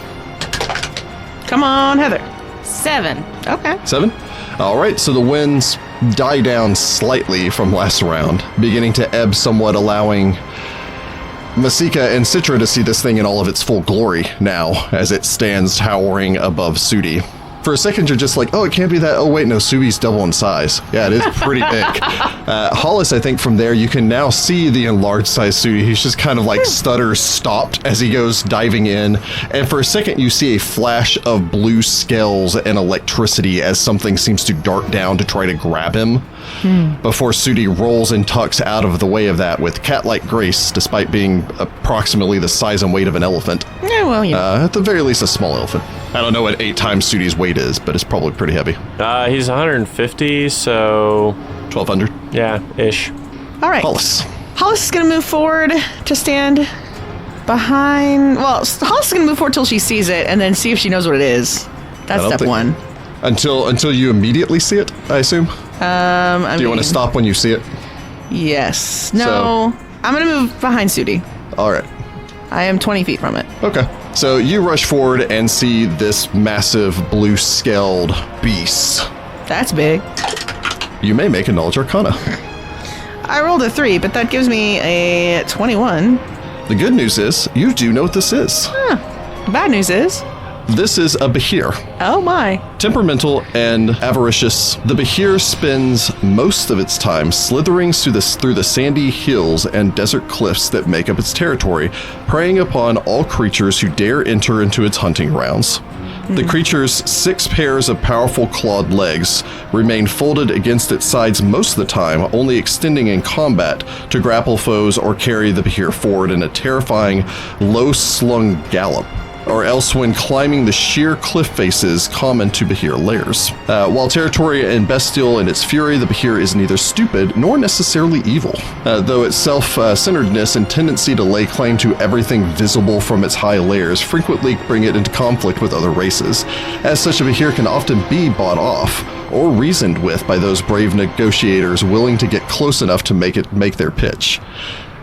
[SPEAKER 3] Come on, Heather.
[SPEAKER 4] 7.
[SPEAKER 3] Okay.
[SPEAKER 1] 7? All right, so the winds die down slightly from last round, beginning to ebb somewhat, allowing Masika and Sitra to see this thing in all of its full glory now, as it stands towering above Sudi. For a second, you're just like, oh, it can't be that. Oh, wait, no, Subi's double in size. Yeah, it is pretty big. Hollis, I think from there, you can now see the enlarged size Sudi. He's just kind of like stutters stopped as he goes diving in. And for a second, you see a flash of blue scales and electricity as something seems to dart down to try to grab him. Before Sudi rolls and tucks out of the way of that with cat-like grace, despite being approximately the size and weight of an elephant.
[SPEAKER 3] Yeah, well, you know.
[SPEAKER 1] At the very least, a small elephant. I don't know what 8 times Sudi's weight is, but it's probably pretty heavy.
[SPEAKER 2] He's 150, so
[SPEAKER 1] 1,200.
[SPEAKER 2] yeah, ish.
[SPEAKER 3] All right.
[SPEAKER 1] Hollis.
[SPEAKER 3] Hollis is going to move forward to stand behind... Well, Hollis is going to move forward till she sees it and then see if she knows what it is. That's
[SPEAKER 1] don't
[SPEAKER 3] step
[SPEAKER 1] think-
[SPEAKER 3] one.
[SPEAKER 1] Until you immediately see it, I assume? Do you want to stop when you see it?
[SPEAKER 3] Yes. No. I'm going to move behind Sudi.
[SPEAKER 1] All right.
[SPEAKER 3] I am 20 feet from it.
[SPEAKER 1] Okay. So you rush forward and see this massive blue-scaled beast.
[SPEAKER 3] That's big.
[SPEAKER 1] You may make a knowledge arcana.
[SPEAKER 3] I rolled a 3, but that gives me a 21.
[SPEAKER 1] The good news is, you do know what this is.
[SPEAKER 3] The bad news is...
[SPEAKER 1] This is a Behir.
[SPEAKER 3] Oh my.
[SPEAKER 1] Temperamental and avaricious, the Behir spends most of its time slithering through the sandy hills and desert cliffs that make up its territory, preying upon all creatures who dare enter into its hunting grounds. The creature's 6 pairs of powerful clawed legs remain folded against its sides most of the time, only extending in combat to grapple foes or carry the Behir forward in a terrifying, low-slung gallop, or else when climbing the sheer cliff faces common to Behir lairs. While territorial and bestial in its fury, the Behir is neither stupid nor necessarily evil, though its self-centeredness and tendency to lay claim to everything visible from its high layers frequently bring it into conflict with other races. As such, a Behir can often be bought off or reasoned with by those brave negotiators willing to get close enough to make their pitch.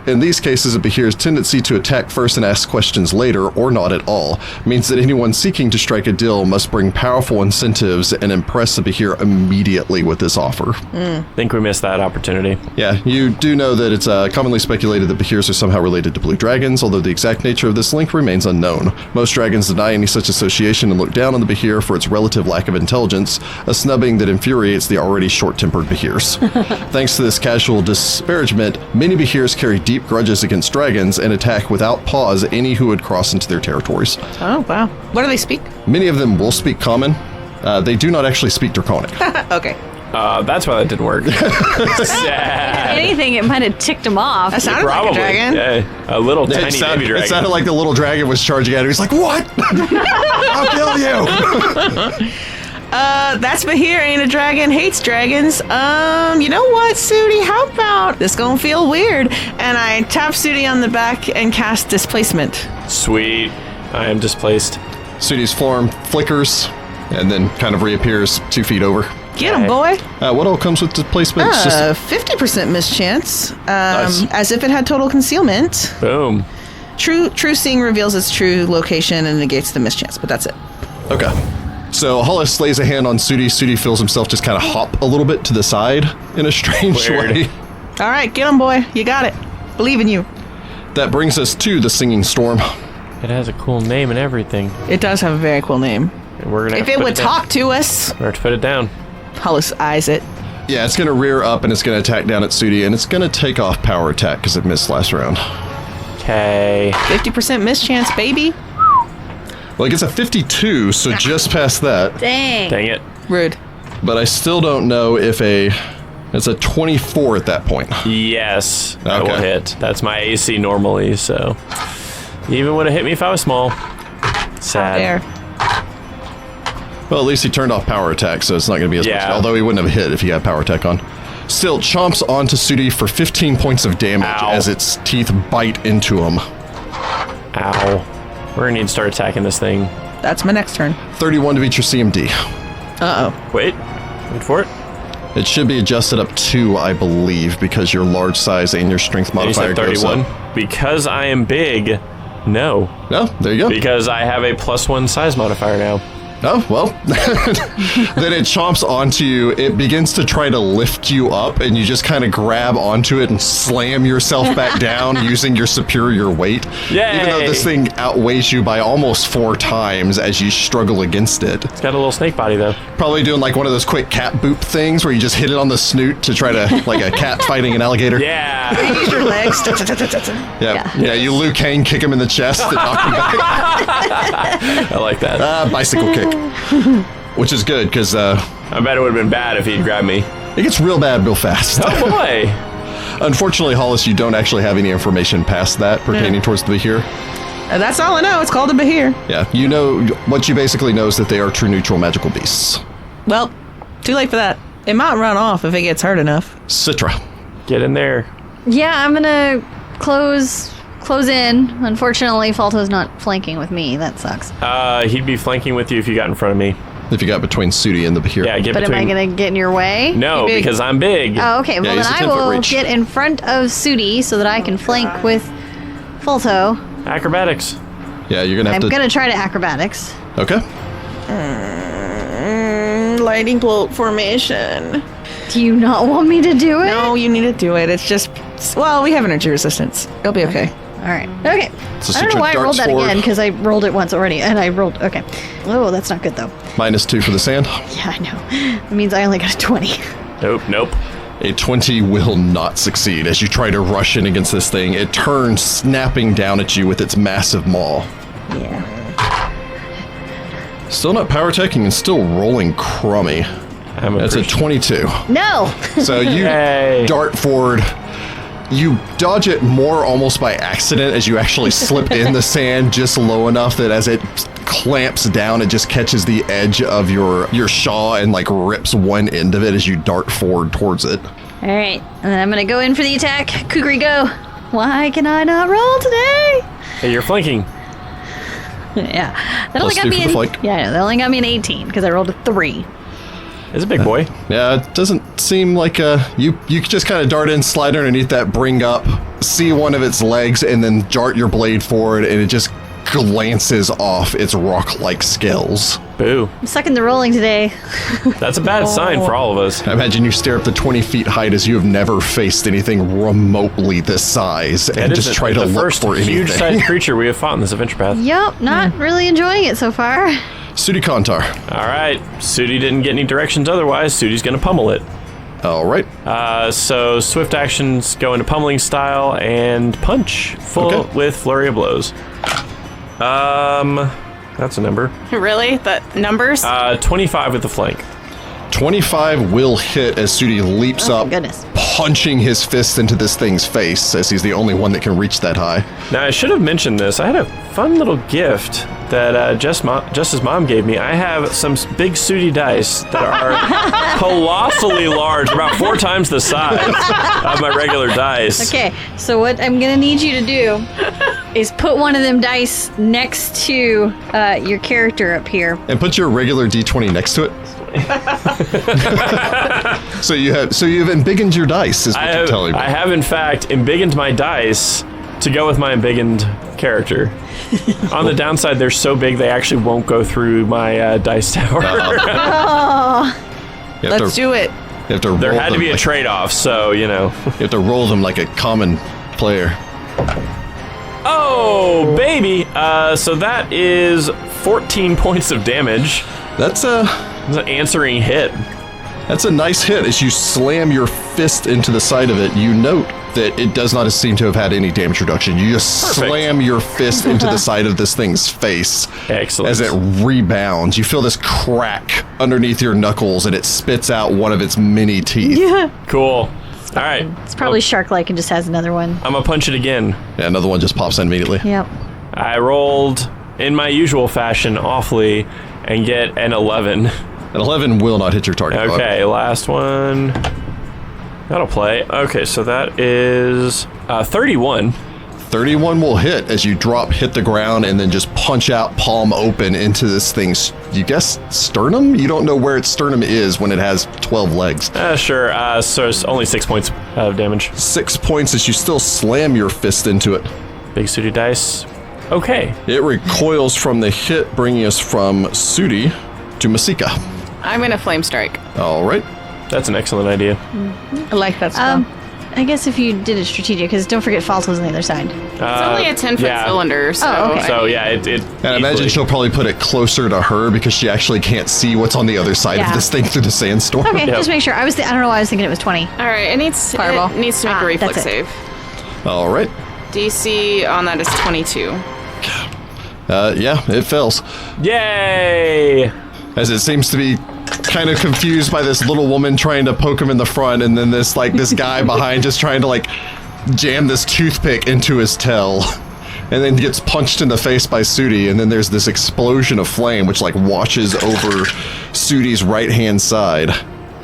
[SPEAKER 1] In these cases, a Behir's tendency to attack first and ask questions later, or not at all, means that anyone seeking to strike a deal must bring powerful incentives and impress a Behir immediately with this offer.
[SPEAKER 2] Think we missed that opportunity.
[SPEAKER 1] Yeah, you do know that it's commonly speculated that Behirs are somehow related to blue dragons, although the exact nature of this link remains unknown. Most dragons deny any such association and look down on the Behir for its relative lack of intelligence, a snubbing that infuriates the already short-tempered Behirs. Thanks to this casual disparagement, many Behirs carry deep grudges against dragons and attack without pause any who would cross into their territories.
[SPEAKER 3] Oh, wow. What do they speak?
[SPEAKER 1] Many of them will speak Common. They do not actually speak Draconic.
[SPEAKER 3] Okay.
[SPEAKER 2] That's why that didn't work. Sad.
[SPEAKER 5] Anything, it might have ticked him off.
[SPEAKER 3] That sounded like a dragon.
[SPEAKER 2] Yeah, a little tiny baby dragon.
[SPEAKER 1] It sounded like the little dragon was charging at him. He's like, what? I'll kill you.
[SPEAKER 3] That's Behir, ain't a dragon, hates dragons. You know what, Sudi? How about this gonna feel weird? And I tap Sudi on the back and cast Displacement.
[SPEAKER 2] Sweet. I am displaced.
[SPEAKER 1] Sudi's form flickers and then kind of reappears 2 feet over.
[SPEAKER 3] Get him, boy.
[SPEAKER 1] What all comes with displacement? It's just
[SPEAKER 3] 50% mischance.
[SPEAKER 1] Nice.
[SPEAKER 3] As if it had total concealment.
[SPEAKER 2] Boom.
[SPEAKER 3] True seeing reveals its true location and negates the mischance, but that's it.
[SPEAKER 1] okay. So Hollis lays a hand on Sudi. Sudi feels himself just kind of hop a little bit to the side in a strange
[SPEAKER 2] Weird.
[SPEAKER 1] way.
[SPEAKER 3] All right, get him, boy. You got it. Believe in you.
[SPEAKER 1] That brings us to the Singing Storm.
[SPEAKER 2] It has a cool name and everything.
[SPEAKER 3] It does have a very cool name.
[SPEAKER 2] And we're gonna
[SPEAKER 3] If it would talk to us,
[SPEAKER 2] we're to put it down.
[SPEAKER 3] Hollis eyes it.
[SPEAKER 1] Yeah, it's going to rear up and it's going to attack down at Sudi, and it's going to take off power attack because it missed last round.
[SPEAKER 2] Okay.
[SPEAKER 3] 50% mischance, baby.
[SPEAKER 1] Well, it gets a 52, so just past that.
[SPEAKER 5] Dang.
[SPEAKER 2] Dang it.
[SPEAKER 3] Rude.
[SPEAKER 1] But I still don't know if it's a 24 at that point.
[SPEAKER 2] Yes, that will
[SPEAKER 1] Okay.
[SPEAKER 2] hit. That's my AC normally, so you even would have hit me if I was small. Sad.
[SPEAKER 3] There.
[SPEAKER 1] Well, at least he turned off power attack, so it's not going to be as much.
[SPEAKER 2] Yeah.
[SPEAKER 1] Although he wouldn't have hit if he had power attack on. Still, chomps onto Sudi for 15 points of damage
[SPEAKER 2] Ow.
[SPEAKER 1] as its teeth bite into him.
[SPEAKER 2] Ow. We're gonna need to start attacking this thing.
[SPEAKER 3] That's my next turn.
[SPEAKER 1] 31 to beat your CMD.
[SPEAKER 3] Uh-oh.
[SPEAKER 2] Wait for it.
[SPEAKER 1] It should be adjusted up 2, I believe, because your large size and your strength
[SPEAKER 2] And you
[SPEAKER 1] modifier
[SPEAKER 2] said
[SPEAKER 1] goes
[SPEAKER 2] 31.
[SPEAKER 1] up.
[SPEAKER 2] Because I am big, no.
[SPEAKER 1] Oh, there you go.
[SPEAKER 2] Because I have a +1 size modifier now.
[SPEAKER 1] Oh, well, then it chomps onto you. It begins to try to lift you up, and you just kind of grab onto it and slam yourself back down using your superior weight.
[SPEAKER 2] Yay!
[SPEAKER 1] Even though this thing outweighs you by almost 4 times as you struggle against it.
[SPEAKER 2] It's got a little snake body, though.
[SPEAKER 1] Probably doing like one of those quick cat boop things where you just hit it on the snoot to try to, like a cat fighting an alligator.
[SPEAKER 2] Yeah!
[SPEAKER 3] Use your legs.
[SPEAKER 1] Yeah, you Liu Kang kick him in the chest and knock him back.
[SPEAKER 2] I like that.
[SPEAKER 1] Bicycle kick. Which is good, because
[SPEAKER 2] I bet it would have been bad if he'd grabbed me.
[SPEAKER 1] it gets real bad real fast.
[SPEAKER 2] Oh, boy!
[SPEAKER 1] Unfortunately, Hollis, you don't actually have any information past that pertaining towards the Behir.
[SPEAKER 3] That's all I know. It's called a Behir.
[SPEAKER 1] Yeah, you know, what you basically know is that they are true neutral magical beasts.
[SPEAKER 3] Well, too late for that. It might run off if it gets hurt enough.
[SPEAKER 1] Sitra.
[SPEAKER 2] Get in there.
[SPEAKER 5] Yeah, I'm gonna close in. Unfortunately, Falto's not flanking with me. That sucks.
[SPEAKER 2] He'd be flanking with you if you got in front of me.
[SPEAKER 1] If you got between Sudi and the Behir.
[SPEAKER 2] Yeah, get
[SPEAKER 5] But
[SPEAKER 2] between...
[SPEAKER 5] am I gonna get in your way?
[SPEAKER 2] No,
[SPEAKER 3] Big.
[SPEAKER 2] because I'm big.
[SPEAKER 5] Oh, okay. Well,
[SPEAKER 1] he's
[SPEAKER 5] then
[SPEAKER 1] a
[SPEAKER 5] I
[SPEAKER 1] 10-foot
[SPEAKER 5] will
[SPEAKER 1] reach.
[SPEAKER 5] get in front of Sudi so that I can flank with Falto.
[SPEAKER 2] Acrobatics.
[SPEAKER 1] Yeah, you're gonna have
[SPEAKER 5] I'm
[SPEAKER 1] to.
[SPEAKER 5] gonna try to acrobatics.
[SPEAKER 1] Okay.
[SPEAKER 3] Lightning bolt formation.
[SPEAKER 5] Do you not want me to do it?
[SPEAKER 3] No, you need to do it. It's just, well, we have energy resistance. It'll be okay.
[SPEAKER 5] All right. Okay.
[SPEAKER 1] So
[SPEAKER 5] I don't know
[SPEAKER 1] Sitra
[SPEAKER 5] why I rolled
[SPEAKER 1] darts
[SPEAKER 5] that
[SPEAKER 1] forward.
[SPEAKER 5] again, because I rolled it once already, and I rolled... Okay. Oh, that's not good, though.
[SPEAKER 1] -2 for the sand.
[SPEAKER 5] Yeah, I know. It means I only got a 20.
[SPEAKER 2] Nope.
[SPEAKER 1] A 20 will not succeed as you try to rush in against this thing. It turns, snapping down at you with its massive maw.
[SPEAKER 5] Yeah.
[SPEAKER 1] Still not power attacking and still rolling crummy. That's a 22.
[SPEAKER 5] No!
[SPEAKER 1] So you
[SPEAKER 2] Yay.
[SPEAKER 1] dart forward. You dodge it more almost by accident as you actually slip in the sand just low enough that as it clamps down, it just catches the edge of your shaw and like rips one end of it as you dart forward towards it.
[SPEAKER 5] All right. And then I'm going to go in for the attack. Kukri, go. Why can I not roll today?
[SPEAKER 2] Hey, you're flanking.
[SPEAKER 5] Yeah. That only got
[SPEAKER 1] +2
[SPEAKER 5] me
[SPEAKER 1] for the flank.
[SPEAKER 5] Yeah, I know. That only got me an 18 because I rolled a 3.
[SPEAKER 2] It's a big boy.
[SPEAKER 1] Yeah, it doesn't seem like you just kind of dart in, slide underneath that, bring up, see one of its legs, and then dart your blade forward, and it just glances off its rock-like scales.
[SPEAKER 2] Boo.
[SPEAKER 5] I'm sucking the rolling today.
[SPEAKER 2] That's a bad sign for all of us.
[SPEAKER 1] I imagine you stare up to 20 feet height as you have never faced anything remotely this size, and
[SPEAKER 2] That is
[SPEAKER 1] just try to
[SPEAKER 2] the
[SPEAKER 1] look
[SPEAKER 2] first
[SPEAKER 1] for anything.
[SPEAKER 2] huge-sized creature we have fought in this adventure path.
[SPEAKER 5] Yup, not really enjoying it so far.
[SPEAKER 1] Sudi Kontar.
[SPEAKER 2] All right. Sudi didn't get any directions otherwise. Sudi's going to pummel it.
[SPEAKER 1] All right.
[SPEAKER 2] So swift actions go into pummeling style and punch full
[SPEAKER 1] Okay.
[SPEAKER 2] with flurry of blows. That's a number.
[SPEAKER 4] Really? The numbers?
[SPEAKER 2] 25 with the flank.
[SPEAKER 1] 25 will hit as Sudi leaps
[SPEAKER 5] Oh,
[SPEAKER 1] up,
[SPEAKER 5] my goodness.
[SPEAKER 1] punching his fist into this thing's face, as he's the only one that can reach that high.
[SPEAKER 2] Now, I should have mentioned this. I had a fun little gift that Jess's mom gave me. I have some big Sudi dice that are colossally large, about 4 times the size of my regular dice.
[SPEAKER 5] Okay, so what I'm going to need you to do is put one of them dice next to your character up here.
[SPEAKER 1] And put your regular D20 next to it. So you've embiggened your dice, is what you're telling me.
[SPEAKER 2] I have, in fact, embiggened my dice to go with my embiggened character. On the downside, they're so big they actually won't go through my dice tower.
[SPEAKER 3] Let's do it.
[SPEAKER 1] You have to
[SPEAKER 2] There
[SPEAKER 1] roll
[SPEAKER 2] had to
[SPEAKER 1] them
[SPEAKER 2] be a
[SPEAKER 1] like-
[SPEAKER 2] trade-off, so, you know.
[SPEAKER 1] You have to roll them like a common player.
[SPEAKER 2] Oh, baby! So that is 14 points of damage.
[SPEAKER 1] That's
[SPEAKER 2] It's an answering hit.
[SPEAKER 1] a nice hit. As you slam your fist into the side of it, you note that it does not seem to have had any damage reduction. You just
[SPEAKER 2] Perfect.
[SPEAKER 1] slam your fist into the side of this thing's face.
[SPEAKER 2] Excellent.
[SPEAKER 1] As it rebounds, you feel this crack underneath your knuckles, and it spits out one of its many teeth.
[SPEAKER 5] Yeah.
[SPEAKER 2] Cool. All right.
[SPEAKER 5] It's probably shark-like and just has another one.
[SPEAKER 2] I'm gonna punch it again.
[SPEAKER 1] Yeah, another one just pops in immediately.
[SPEAKER 5] Yep.
[SPEAKER 2] I rolled in my usual fashion awfully and get an 11.
[SPEAKER 1] An 11 will not hit your target. however.
[SPEAKER 2] Okay, last one. That'll play. Okay, so that is 31.
[SPEAKER 1] 31 will hit as you hit the ground, and then just punch out palm open into this thing's, you guess, sternum? You don't know where its sternum is when it has 12 legs.
[SPEAKER 2] Sure. So it's only 6 points of damage.
[SPEAKER 1] 6 points as you still slam your fist into it.
[SPEAKER 2] Big Sudi dice. Okay.
[SPEAKER 1] It recoils from the hit, bringing us from Sudi to Masika.
[SPEAKER 4] I'm going to flame strike.
[SPEAKER 1] All right.
[SPEAKER 2] That's an excellent idea.
[SPEAKER 3] I like that spell.
[SPEAKER 5] I guess if you did it strategic, because don't forget Falto's on the other side.
[SPEAKER 4] It's only a 10-foot cylinder, so...
[SPEAKER 5] Oh, okay.
[SPEAKER 2] So, yeah, it
[SPEAKER 1] And I imagine she'll probably put it closer to her because she actually can't see what's on the other side
[SPEAKER 5] Yeah.
[SPEAKER 1] of this thing through the sandstorm.
[SPEAKER 5] Okay,
[SPEAKER 2] Yep.
[SPEAKER 5] just make sure. I don't know why I was thinking it was 20.
[SPEAKER 4] All right, it needs to
[SPEAKER 3] Fireball.
[SPEAKER 4] make a reflex
[SPEAKER 5] that's it.
[SPEAKER 4] save.
[SPEAKER 1] All right.
[SPEAKER 4] DC on that is 22.
[SPEAKER 1] Yeah, it fails.
[SPEAKER 2] Yay!
[SPEAKER 1] As it seems to be kind of confused by this little woman trying to poke him in the front, and then this guy behind just trying to jam this toothpick into his tail, and then gets punched in the face by Sudi, and then there's this explosion of flame which washes over Sudi's right hand side.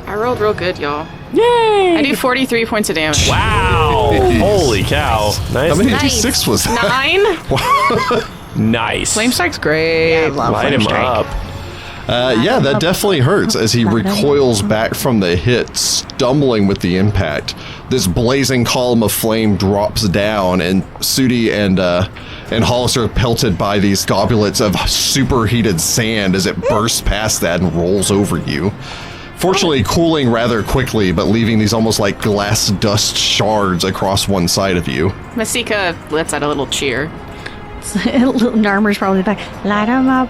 [SPEAKER 4] I rolled real good, y'all.
[SPEAKER 2] Yay!
[SPEAKER 4] I do 43 points of damage.
[SPEAKER 2] Wow! Holy cow! Nice.
[SPEAKER 1] How many
[SPEAKER 5] Nice.
[SPEAKER 1] D6 was that?
[SPEAKER 4] 9?
[SPEAKER 2] Nice.
[SPEAKER 3] Flame Strike's great.
[SPEAKER 5] I love
[SPEAKER 2] Light
[SPEAKER 5] Flame
[SPEAKER 2] him
[SPEAKER 5] Strike.
[SPEAKER 2] up.
[SPEAKER 1] Yeah, that definitely hurts as he recoils back from the hit, stumbling with the impact. This blazing column of flame drops down, and Sudi and Hollis are pelted by these goblets of superheated sand as it bursts past that and rolls over you. Fortunately, cooling rather quickly, but leaving these almost like glass dust shards across one side of you.
[SPEAKER 4] Masika lets out a little cheer.
[SPEAKER 5] Narmer's probably back. Light 'em up.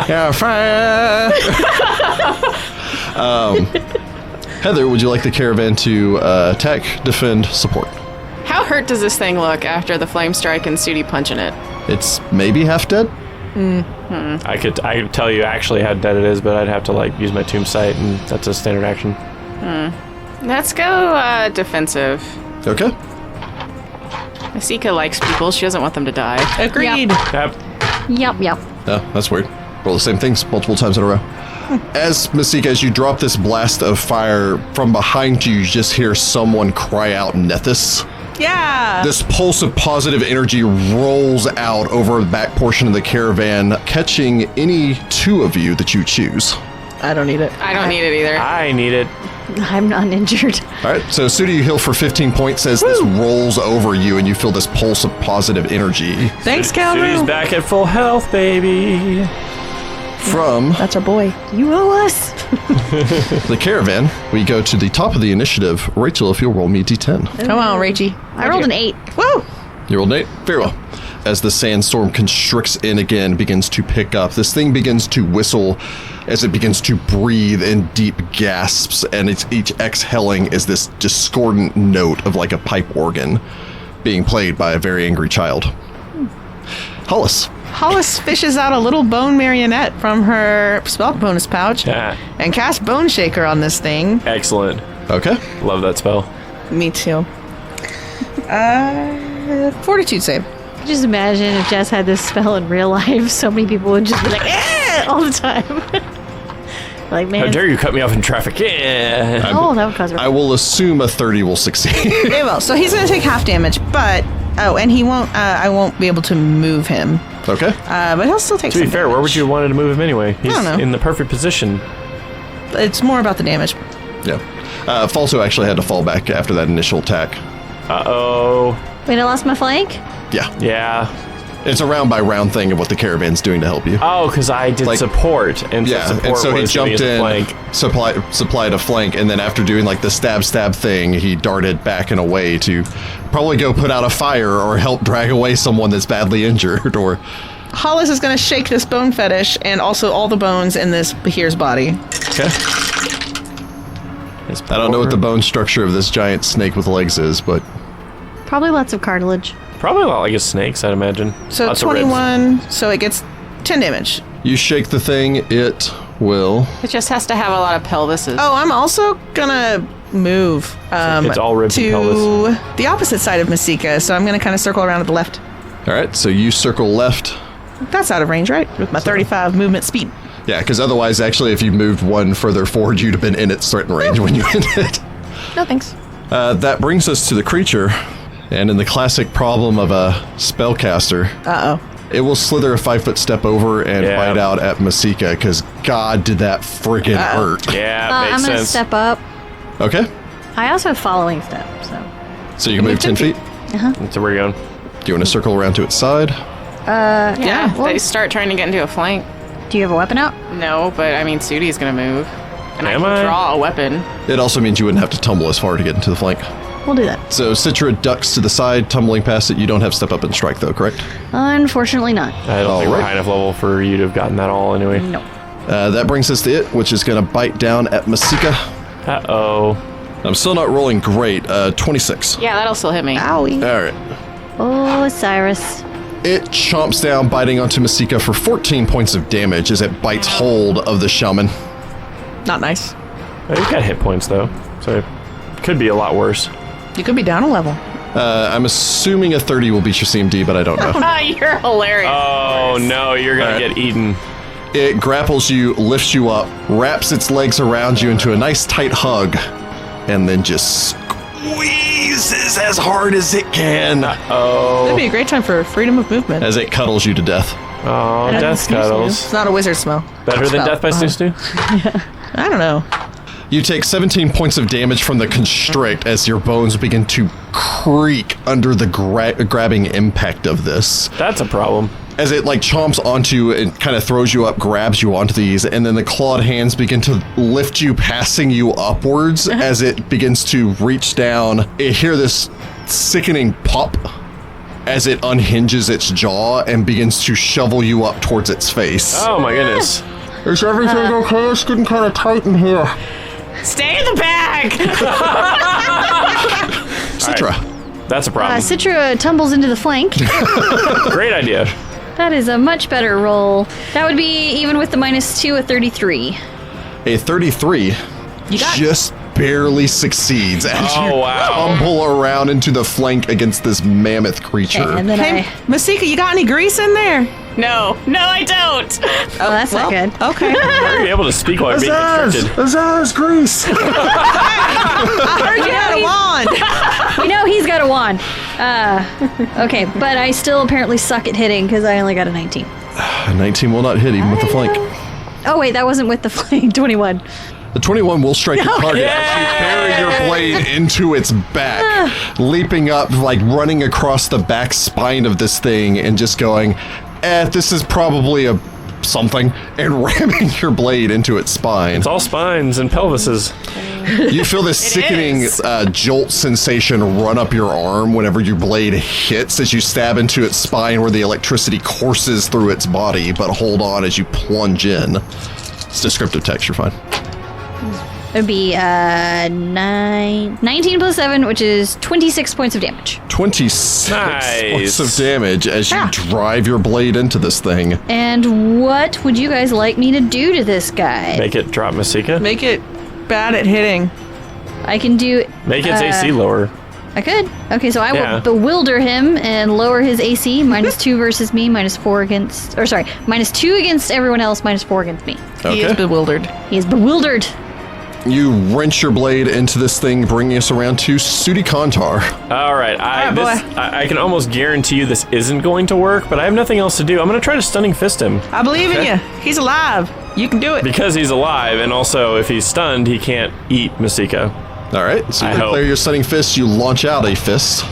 [SPEAKER 1] Yeah, fire! Heather, would you like the caravan to attack, defend, support?
[SPEAKER 4] How hurt does this thing look after the flame strike and Sudi punching it?
[SPEAKER 1] It's maybe half dead.
[SPEAKER 2] I could tell you actually how dead it is, but I'd have to like use my tomb sight, and that's a standard action.
[SPEAKER 4] Let's go defensive.
[SPEAKER 1] Okay.
[SPEAKER 4] Masika likes people. She doesn't want them to die.
[SPEAKER 3] Agreed.
[SPEAKER 2] Yep.
[SPEAKER 5] Yep.
[SPEAKER 1] Oh, that's weird. Roll the same things multiple times in a row. As Masika, as you drop this blast of fire from behind you, you just hear someone cry out, Nethys.
[SPEAKER 3] Yeah.
[SPEAKER 1] This pulse of positive energy rolls out over the back portion of the caravan, catching any two of you that you choose.
[SPEAKER 3] I don't need it.
[SPEAKER 4] I don't need it either.
[SPEAKER 2] I need it.
[SPEAKER 5] I'm not injured.
[SPEAKER 1] All right, so Sudi, you heal for 15 points as this rolls over you and you feel this pulse of positive energy.
[SPEAKER 3] Thanks,
[SPEAKER 2] Sudi's
[SPEAKER 3] Calvin.
[SPEAKER 2] back at full health, baby.
[SPEAKER 1] From
[SPEAKER 3] That's our boy.
[SPEAKER 5] You owe us.
[SPEAKER 1] the caravan, we go to the top of the initiative. Rachel, if you'll roll me D10.
[SPEAKER 3] Come on, Rachie.
[SPEAKER 5] I rolled an 8.
[SPEAKER 3] Woo!
[SPEAKER 1] You rolled an 8? Very well. As the sandstorm constricts in again, begins to pick up, this thing begins to whistle as it begins to breathe in deep gasps, and it's each exhaling is this discordant note of like a pipe organ being played by a very angry child. Hollis.
[SPEAKER 3] Hollis fishes out a little bone marionette from her spell bonus pouch
[SPEAKER 2] Yeah.
[SPEAKER 3] and casts Bone Shaker on this thing.
[SPEAKER 2] Excellent.
[SPEAKER 1] Okay.
[SPEAKER 2] Love that spell.
[SPEAKER 3] Me too. Fortitude save.
[SPEAKER 5] Just imagine if Jess had this spell in real life, so many people would just be like, eh! all the time. Like,
[SPEAKER 2] How
[SPEAKER 5] man.
[SPEAKER 2] dare you cut me off in traffic? Yeah.
[SPEAKER 5] Oh, that would cause a
[SPEAKER 1] I will assume a 30 will succeed.
[SPEAKER 3] They will. So he's going to take half damage, but... Oh, and he won't... I won't be able to move him.
[SPEAKER 1] Okay.
[SPEAKER 3] But he'll still take
[SPEAKER 2] To be
[SPEAKER 3] some
[SPEAKER 2] fair, where would you have wanted to move him anyway? He's
[SPEAKER 3] don't know.
[SPEAKER 2] in the perfect position.
[SPEAKER 3] It's more about the damage.
[SPEAKER 1] Yeah. Falso actually had to fall back after that initial attack.
[SPEAKER 2] Uh-oh.
[SPEAKER 5] Wait, I lost my flank?
[SPEAKER 1] Yeah.
[SPEAKER 2] Yeah.
[SPEAKER 1] It's a round by round thing of what the caravan's doing to help you.
[SPEAKER 2] Oh, because I did
[SPEAKER 1] Like-
[SPEAKER 2] support, and
[SPEAKER 1] Yeah,
[SPEAKER 2] support
[SPEAKER 1] and so he
[SPEAKER 2] was giving
[SPEAKER 1] jumped
[SPEAKER 2] us a
[SPEAKER 1] in,
[SPEAKER 2] flank.
[SPEAKER 1] supplied a flank, and then after doing like the stab thing, he darted back and away to probably go put out a fire or help drag away someone that's badly injured. Or
[SPEAKER 3] Hollis is going to shake this bone fetish and also all the bones in this Bahir's body.
[SPEAKER 1] okay, I don't know what the bone structure of this giant snake with legs is, but
[SPEAKER 5] Probably lots of cartilage.
[SPEAKER 2] Probably a lot like a snake's, I'd imagine.
[SPEAKER 3] So
[SPEAKER 2] Lots of ribs.
[SPEAKER 3] 21, so it gets 10 damage.
[SPEAKER 1] you shake the thing, it will.
[SPEAKER 4] It just has to have a lot of pelvises.
[SPEAKER 3] Oh, I'm also going to move
[SPEAKER 2] It's all ribs and
[SPEAKER 3] to
[SPEAKER 2] pelvis.
[SPEAKER 3] the opposite side of Masika, so I'm going to kind of circle around to the left.
[SPEAKER 1] All right, so you circle left.
[SPEAKER 3] That's out of range, right? With my 35 movement speed.
[SPEAKER 1] Yeah, because otherwise, actually, if you moved one further forward, you'd have been in its threatened range when you ended.
[SPEAKER 3] No, thanks.
[SPEAKER 1] That brings us to the creature, and in the classic problem of a spellcaster,
[SPEAKER 3] Uh-oh.
[SPEAKER 1] it will slither a 5-foot step over and
[SPEAKER 2] Yeah.
[SPEAKER 1] bite out at Masika, because God did that friggin' hurt.
[SPEAKER 2] Yeah,
[SPEAKER 5] I'm
[SPEAKER 2] makes
[SPEAKER 5] going to
[SPEAKER 2] sense.
[SPEAKER 5] step up.
[SPEAKER 1] Okay,
[SPEAKER 5] I also have following step, so.
[SPEAKER 1] so you can move 10 feet.
[SPEAKER 2] That's where we're going.
[SPEAKER 1] Do you want to circle around to its side?
[SPEAKER 4] yeah.
[SPEAKER 5] well-
[SPEAKER 4] They start trying to get into a flank.
[SPEAKER 5] Do you have a weapon out?
[SPEAKER 4] No, but I mean, Sudi's gonna move. And
[SPEAKER 2] Am
[SPEAKER 4] I
[SPEAKER 2] I?
[SPEAKER 4] can draw a weapon.
[SPEAKER 1] It also means you wouldn't have to tumble as far to get into the flank.
[SPEAKER 5] We'll do that.
[SPEAKER 1] So Sitra ducks to the side, tumbling past it. You don't have step up and strike, though, correct?
[SPEAKER 5] Unfortunately not.
[SPEAKER 2] I don't think we're
[SPEAKER 1] Alright.
[SPEAKER 2] high enough level for you to have gotten that all anyway.
[SPEAKER 5] No.
[SPEAKER 1] That brings us to it, which is going to bite down at Masika.
[SPEAKER 2] Uh-oh.
[SPEAKER 1] I'm still not rolling great. 26.
[SPEAKER 4] Yeah, that'll still hit me.
[SPEAKER 3] Owie.
[SPEAKER 1] All right.
[SPEAKER 5] Oh, Cyrus.
[SPEAKER 1] It chomps down, biting onto Masika for 14 points of damage as it bites hold of the shaman.
[SPEAKER 3] Not nice.
[SPEAKER 2] Oh, you've got hit points, though, so it could be a lot worse.
[SPEAKER 3] You could be down a level.
[SPEAKER 1] I'm assuming a 30 will beat your CMD, but I don't know.
[SPEAKER 4] You're hilarious.
[SPEAKER 2] Oh, no, you're going to
[SPEAKER 1] Alright.
[SPEAKER 2] get eaten.
[SPEAKER 1] It grapples you, lifts you up, wraps its legs around you into a nice tight hug, and then just squeezes as hard as it can
[SPEAKER 2] Oh.
[SPEAKER 3] That'd be a great time for freedom of movement.
[SPEAKER 1] as it cuddles you to death.
[SPEAKER 2] Oh,
[SPEAKER 5] Better than
[SPEAKER 2] death cuddles.
[SPEAKER 3] It's not a wizard smell.
[SPEAKER 2] Better than
[SPEAKER 3] Spell.
[SPEAKER 2] death by Snoo.
[SPEAKER 3] I don't know.
[SPEAKER 1] You take 17 points of damage from the constrict as your bones begin to creak under the grabbing impact of this.
[SPEAKER 2] That's a problem.
[SPEAKER 1] as it like chomps onto and kind of throws you up, grabs you onto these, and then the clawed hands begin to lift you, passing you upwards as it begins to reach down. You hear this sickening pop as it unhinges its jaw and begins to shovel you up towards its face.
[SPEAKER 2] Oh my goodness.
[SPEAKER 1] Is everything okay? It's getting kind of tight in here.
[SPEAKER 4] Stay in the bag!
[SPEAKER 1] Sitra.
[SPEAKER 2] Right. That's a problem.
[SPEAKER 5] Sitra tumbles into the flank.
[SPEAKER 2] Great idea.
[SPEAKER 5] That is a much better roll. That would be, even with the -2, a 33.
[SPEAKER 1] A 33 just barely succeeds as you tumble around into the flank against this mammoth creature.
[SPEAKER 5] And then
[SPEAKER 3] Hey, Masika, you got any grease in there?
[SPEAKER 4] No, I don't.
[SPEAKER 5] Oh, that's not good.
[SPEAKER 3] Okay.
[SPEAKER 2] Are you able to speak while you're being constricted?
[SPEAKER 1] Azaz, grease!
[SPEAKER 3] I heard you had a wand.
[SPEAKER 5] We know he's got a wand. Okay, but I still apparently suck at hitting because I only got a 19.
[SPEAKER 1] 19 will not hit even with the flank.
[SPEAKER 5] Oh, wait, that wasn't with the flank. 21.
[SPEAKER 1] The 21 will strike your target as you bury your blade into its back, leaping up, like running across the back spine of this thing and just going, this is probably a something, and ramming your blade into its spine.
[SPEAKER 2] It's all spines and pelvises.
[SPEAKER 1] You feel this sickening jolt sensation run up your arm whenever your blade hits as you stab into its spine where the electricity courses through its body, but hold on as you plunge in. It's descriptive text, you're fine.
[SPEAKER 5] It would be 19 plus 7, which is 26 points of damage.
[SPEAKER 1] 26
[SPEAKER 2] Nice.
[SPEAKER 1] points of damage as you drive your blade into this thing.
[SPEAKER 5] And what would you guys like me to do to this guy?
[SPEAKER 2] Make it drop Masika.
[SPEAKER 3] Make it bad at hitting.
[SPEAKER 5] I can do...
[SPEAKER 2] Make its AC lower.
[SPEAKER 5] I could. Okay, so I
[SPEAKER 2] Yeah.
[SPEAKER 5] will bewilder him and lower his AC. -2 versus me, -4 against... Or sorry, -2 against everyone else, -4 against me.
[SPEAKER 3] He is bewildered.
[SPEAKER 5] He is bewildered.
[SPEAKER 1] You wrench your blade into this thing, bringing us around to Sudi Kontar.
[SPEAKER 2] All right. I can almost guarantee you this isn't going to work, but I have nothing else to do. I'm going to try to stunning fist him.
[SPEAKER 3] I believe in you. He's alive. You can do it.
[SPEAKER 2] Because he's alive, and also if he's stunned, he can't eat Masika.
[SPEAKER 1] All right, so you
[SPEAKER 2] I hope.
[SPEAKER 1] declare your stunning fist, you launch out a fist.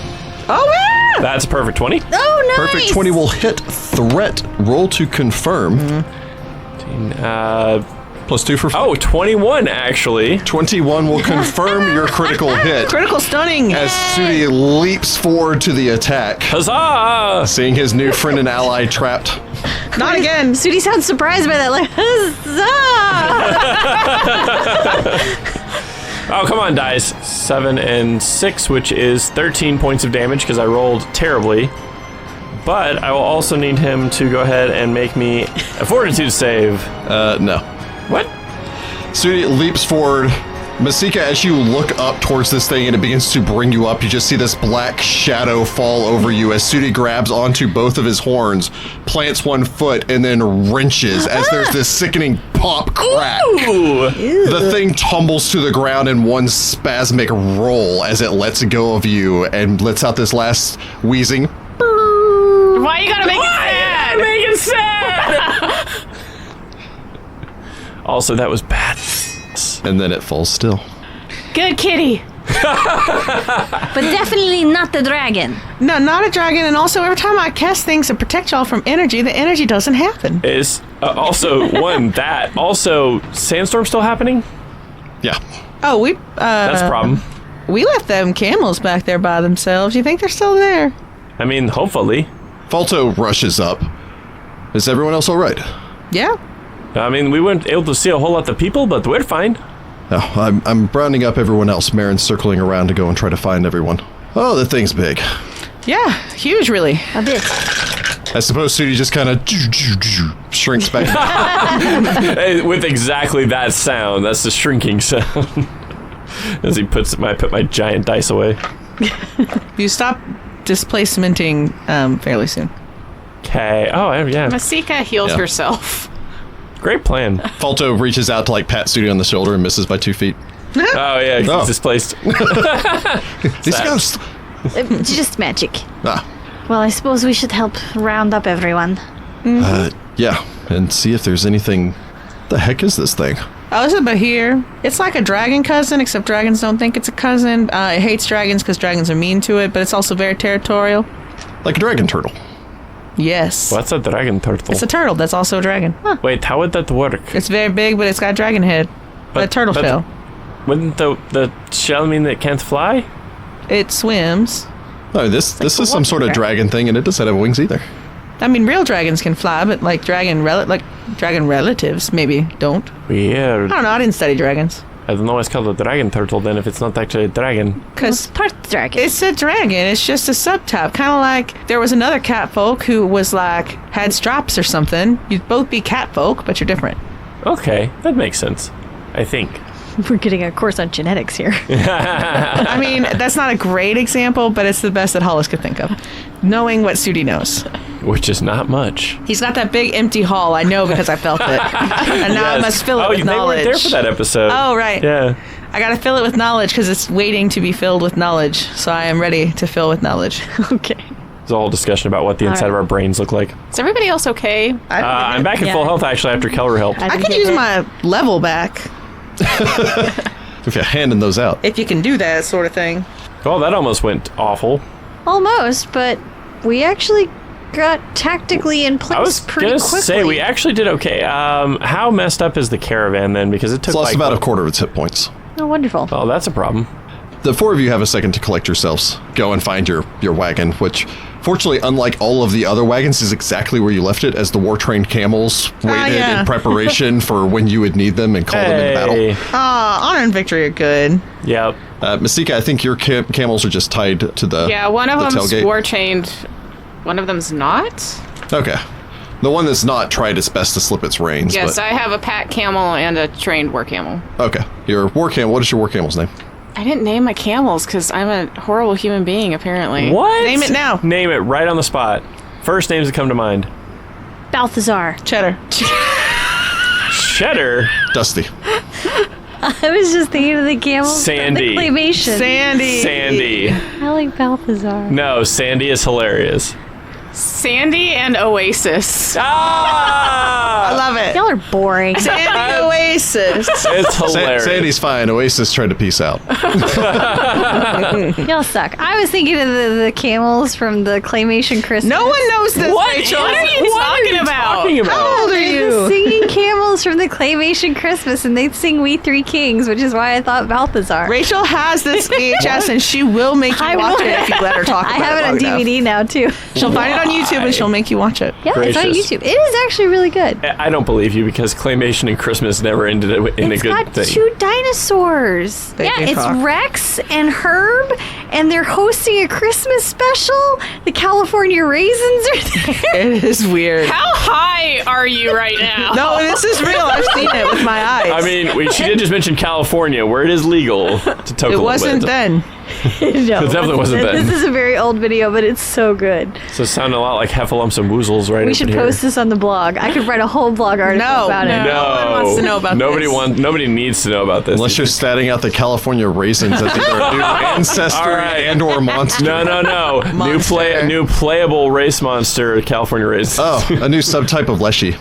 [SPEAKER 3] Oh, yeah!
[SPEAKER 2] That's a perfect 20.
[SPEAKER 5] Oh, nice!
[SPEAKER 1] Perfect 20 will hit. Threat, roll to confirm. +2 for...
[SPEAKER 2] Oh, 21, actually.
[SPEAKER 1] 21 will confirm your critical hit.
[SPEAKER 3] Critical stunning.
[SPEAKER 1] As Sudi leaps forward to the attack,
[SPEAKER 2] Huzzah!
[SPEAKER 1] seeing his new friend and ally trapped.
[SPEAKER 3] Not again.
[SPEAKER 5] Sudi sounds surprised by that, like, huzzah!
[SPEAKER 2] Oh, come on, dice. 7 and 6, which is 13 points of damage because I rolled terribly. But I will also need him to go ahead and make me a fortitude save.
[SPEAKER 1] No.
[SPEAKER 2] What?
[SPEAKER 1] Sudi leaps forward. Masika, as you look up towards this thing and it begins to bring you up, you just see this black shadow fall over you as Sudi grabs onto both of his horns, plants one foot, and then wrenches as there's this sickening pop crack.
[SPEAKER 2] Ooh.
[SPEAKER 1] The thing tumbles to the ground in one spasmic roll as it lets go of you and lets out this last wheezing.
[SPEAKER 4] Why you gotta make it sad?
[SPEAKER 2] Make it sad! Also, that was bad.
[SPEAKER 1] And then it falls still.
[SPEAKER 4] Good kitty.
[SPEAKER 5] But definitely not the dragon.
[SPEAKER 3] No, not a dragon. And also, every time I cast things to protect y'all from energy, the energy doesn't happen.
[SPEAKER 2] Is also that. Also, sandstorm still happening?
[SPEAKER 1] Yeah.
[SPEAKER 3] Oh,
[SPEAKER 2] That's a problem.
[SPEAKER 3] We left them camels back there by themselves. You think they're still there?
[SPEAKER 2] I mean, hopefully.
[SPEAKER 1] Falto rushes up. Is everyone else all right?
[SPEAKER 3] Yeah.
[SPEAKER 2] I mean, we weren't able to see a whole lot of people, but we're fine.
[SPEAKER 1] Oh, I'm rounding up everyone else. Marin's circling around to go and try to find everyone. Oh, the thing's big.
[SPEAKER 3] Yeah, huge, really.
[SPEAKER 5] A bit.
[SPEAKER 1] I suppose Sudi just kind of shrinks back.
[SPEAKER 2] With exactly that sound. That's the shrinking sound. As he put my giant dice away.
[SPEAKER 3] You stop displacementing fairly soon.
[SPEAKER 2] Okay. Oh, yeah.
[SPEAKER 4] Masika heals
[SPEAKER 1] Yeah.
[SPEAKER 4] herself.
[SPEAKER 2] Great plan.
[SPEAKER 1] Falto reaches out to like pat Sudi on the shoulder and misses by 2 feet.
[SPEAKER 2] Oh, yeah. He's
[SPEAKER 1] Oh.
[SPEAKER 2] displaced.
[SPEAKER 1] These ghosts.
[SPEAKER 5] It's just magic.
[SPEAKER 1] Ah,
[SPEAKER 5] Well, I suppose we should help round up everyone.
[SPEAKER 1] yeah, and see if there's anything. The heck is this thing?
[SPEAKER 3] Oh, this is Bahir. It's like a dragon cousin, except dragons don't think it's a cousin. It hates dragons because dragons are mean to it, but it's also very territorial.
[SPEAKER 1] Like a dragon turtle.
[SPEAKER 3] Yes.
[SPEAKER 2] What's a dragon turtle?
[SPEAKER 3] It's a turtle that's also a dragon.
[SPEAKER 2] Wait, how would that work?
[SPEAKER 3] It's very big, but it's got a dragon head. A turtle shell.
[SPEAKER 2] Wouldn't the shell mean that it can't fly?
[SPEAKER 3] It swims.
[SPEAKER 1] No, this is some sort of dragon thing, and it doesn't have wings either.
[SPEAKER 3] I mean, real dragons can fly, but like dragon relatives maybe don't.
[SPEAKER 2] Weird.
[SPEAKER 3] I don't know. I didn't study dragons.
[SPEAKER 2] I don't know why it's called a dragon turtle then if it's not actually a dragon.
[SPEAKER 3] Because
[SPEAKER 5] Part dragon.
[SPEAKER 3] it's a dragon. It's just a subtype. Kind of like there was another catfolk who was like had stripes or something. You'd both be catfolk, but you're different.
[SPEAKER 2] Okay, that makes sense. I think.
[SPEAKER 5] We're getting a course on genetics here.
[SPEAKER 3] I mean, that's not a great example, but it's the best that Hollis could think of. Knowing what Sudi knows.
[SPEAKER 2] Which is not much.
[SPEAKER 3] He's got that big empty hall. I know because I felt it. And now I must fill it with knowledge.
[SPEAKER 2] They weren't there for that episode.
[SPEAKER 3] Oh, right.
[SPEAKER 2] Yeah.
[SPEAKER 3] I got to fill it with knowledge because it's waiting to be filled with knowledge. So I am ready to fill with knowledge.
[SPEAKER 5] Okay.
[SPEAKER 2] There's a whole discussion about what the inside of our brains look like.
[SPEAKER 4] Is everybody else okay?
[SPEAKER 2] I'm back in
[SPEAKER 5] Yeah.
[SPEAKER 2] full health actually after Keller helped.
[SPEAKER 3] I could use my level back
[SPEAKER 1] If you're handing those out.
[SPEAKER 3] if you can do that sort of thing.
[SPEAKER 2] Well, that almost went awful.
[SPEAKER 5] Almost, but we actually got tactically in place
[SPEAKER 2] I was
[SPEAKER 5] pretty
[SPEAKER 2] gonna
[SPEAKER 5] quickly.
[SPEAKER 2] say we actually did okay. How messed up is the caravan then? Because it took
[SPEAKER 1] It's lost
[SPEAKER 2] like
[SPEAKER 1] about a
[SPEAKER 2] what-
[SPEAKER 1] quarter of its hit points.
[SPEAKER 5] Oh, wonderful.
[SPEAKER 2] Oh, that's a problem.
[SPEAKER 1] The four of you have a second to collect yourselves. Go and find your wagon, which, fortunately, unlike all of the other wagons, is exactly where you left it, as the war-trained camels waited
[SPEAKER 3] yeah.
[SPEAKER 1] in preparation for when you would need them and call them into battle.
[SPEAKER 2] Hey.
[SPEAKER 3] Honor and victory are good.
[SPEAKER 2] Yep.
[SPEAKER 1] Masika, I think your camels are just tied to the
[SPEAKER 4] Yeah, one of
[SPEAKER 1] the
[SPEAKER 4] them's
[SPEAKER 1] tailgate.
[SPEAKER 4] war chained. One of them's not.
[SPEAKER 1] Okay. The one that's not tried its best to slip its reins.
[SPEAKER 4] Yes,
[SPEAKER 1] but,
[SPEAKER 4] I have a pack camel and a trained war camel.
[SPEAKER 1] Okay. Your war camel, what is your war camel's name?
[SPEAKER 4] I didn't name my camels because I'm a horrible human being, apparently.
[SPEAKER 2] What?
[SPEAKER 3] Name it now.
[SPEAKER 2] Name it right on the spot. First names that come to mind.
[SPEAKER 5] Balthazar.
[SPEAKER 3] Cheddar.
[SPEAKER 2] Cheddar.
[SPEAKER 1] Dusty.
[SPEAKER 5] I was just thinking of the camels.
[SPEAKER 2] Sandy.
[SPEAKER 5] The claymation.
[SPEAKER 3] Sandy.
[SPEAKER 2] Sandy.
[SPEAKER 5] I like Balthazar.
[SPEAKER 2] No, Sandy is hilarious.
[SPEAKER 4] Sandy and Oasis.
[SPEAKER 3] I
[SPEAKER 2] Ah!
[SPEAKER 3] love it.
[SPEAKER 5] Y'all are boring.
[SPEAKER 3] Sandy Oasis.
[SPEAKER 2] It's hilarious.
[SPEAKER 1] Sandy's fine. Oasis tried to peace out.
[SPEAKER 5] Y'all suck. I was thinking of the camels from the claymation Christmas.
[SPEAKER 3] No one knows this,
[SPEAKER 2] What?
[SPEAKER 3] Rachel.
[SPEAKER 4] What are you talking about?
[SPEAKER 2] talking about?
[SPEAKER 3] How old are
[SPEAKER 5] They're the
[SPEAKER 3] you?
[SPEAKER 5] singing camels from the claymation Christmas, and they sing "We Three Kings," which is why I thought Balthazar.
[SPEAKER 3] Rachel has this VHS and she will make you
[SPEAKER 5] I
[SPEAKER 3] watch
[SPEAKER 5] will.
[SPEAKER 3] it if you let her talk about
[SPEAKER 5] I have it on
[SPEAKER 3] long enough.
[SPEAKER 5] DVD now too.
[SPEAKER 3] She'll find it on YouTube and she'll make you watch it.
[SPEAKER 5] Yeah, it's on
[SPEAKER 2] Gracious.
[SPEAKER 5] YouTube. It is actually really good.
[SPEAKER 2] I don't believe you because claymation and Christmas never ended in
[SPEAKER 5] It's
[SPEAKER 2] a good
[SPEAKER 5] got
[SPEAKER 2] thing.
[SPEAKER 5] 2 dinosaurs.
[SPEAKER 3] They
[SPEAKER 5] yeah,
[SPEAKER 3] can
[SPEAKER 5] it's
[SPEAKER 3] talk.
[SPEAKER 5] Rex and Herb, and they're hosting a Christmas special. The California raisins are there.
[SPEAKER 3] It is weird.
[SPEAKER 4] How high are you right now?
[SPEAKER 3] No, this is real. I've seen it with my eyes.
[SPEAKER 2] I mean, she did just mention California, where it is legal to toke a
[SPEAKER 3] it
[SPEAKER 2] little
[SPEAKER 3] wasn't
[SPEAKER 2] bit.
[SPEAKER 3] then.
[SPEAKER 5] No,
[SPEAKER 2] It definitely wasn't then.
[SPEAKER 5] This is a very old video, but it's so good.
[SPEAKER 2] So it sounded a lot like heffalumps and woozles right
[SPEAKER 5] We
[SPEAKER 2] up
[SPEAKER 5] should
[SPEAKER 2] in here.
[SPEAKER 5] post this on the blog. I could write a whole blog article
[SPEAKER 3] No,
[SPEAKER 5] about it.
[SPEAKER 3] no.
[SPEAKER 2] No
[SPEAKER 3] one wants to know about
[SPEAKER 2] nobody
[SPEAKER 3] this.
[SPEAKER 2] Nobody needs to know about this.
[SPEAKER 1] Unless you're statting out the California raisins as either a new ancestry
[SPEAKER 2] All right.
[SPEAKER 1] and or monster.
[SPEAKER 2] No.
[SPEAKER 3] Monster.
[SPEAKER 2] New playable race monster, California raisins.
[SPEAKER 1] Oh, a new subtype of Leshy.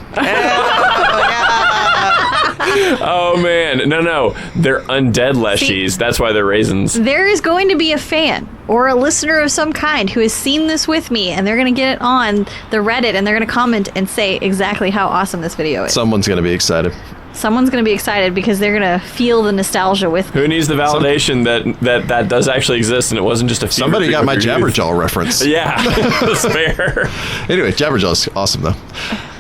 [SPEAKER 2] Oh man, no, they're undead leshies. That's why they're raisins.
[SPEAKER 5] There is going to be a fan or a listener of some kind who has seen this with me, and they're going to get it on the Reddit, and they're going to comment and say exactly how awesome this video is.
[SPEAKER 1] Someone's going to be excited.
[SPEAKER 5] Someone's going to be excited because they're going to feel the nostalgia with me.
[SPEAKER 2] Who needs the validation that does actually exist and it wasn't just a fever
[SPEAKER 1] Somebody
[SPEAKER 2] dream
[SPEAKER 1] got
[SPEAKER 2] of
[SPEAKER 1] my
[SPEAKER 2] your youth?
[SPEAKER 1] Jabberjaw reference.
[SPEAKER 2] Yeah, that's fair.
[SPEAKER 1] Anyway, Jabberjaw's awesome, though.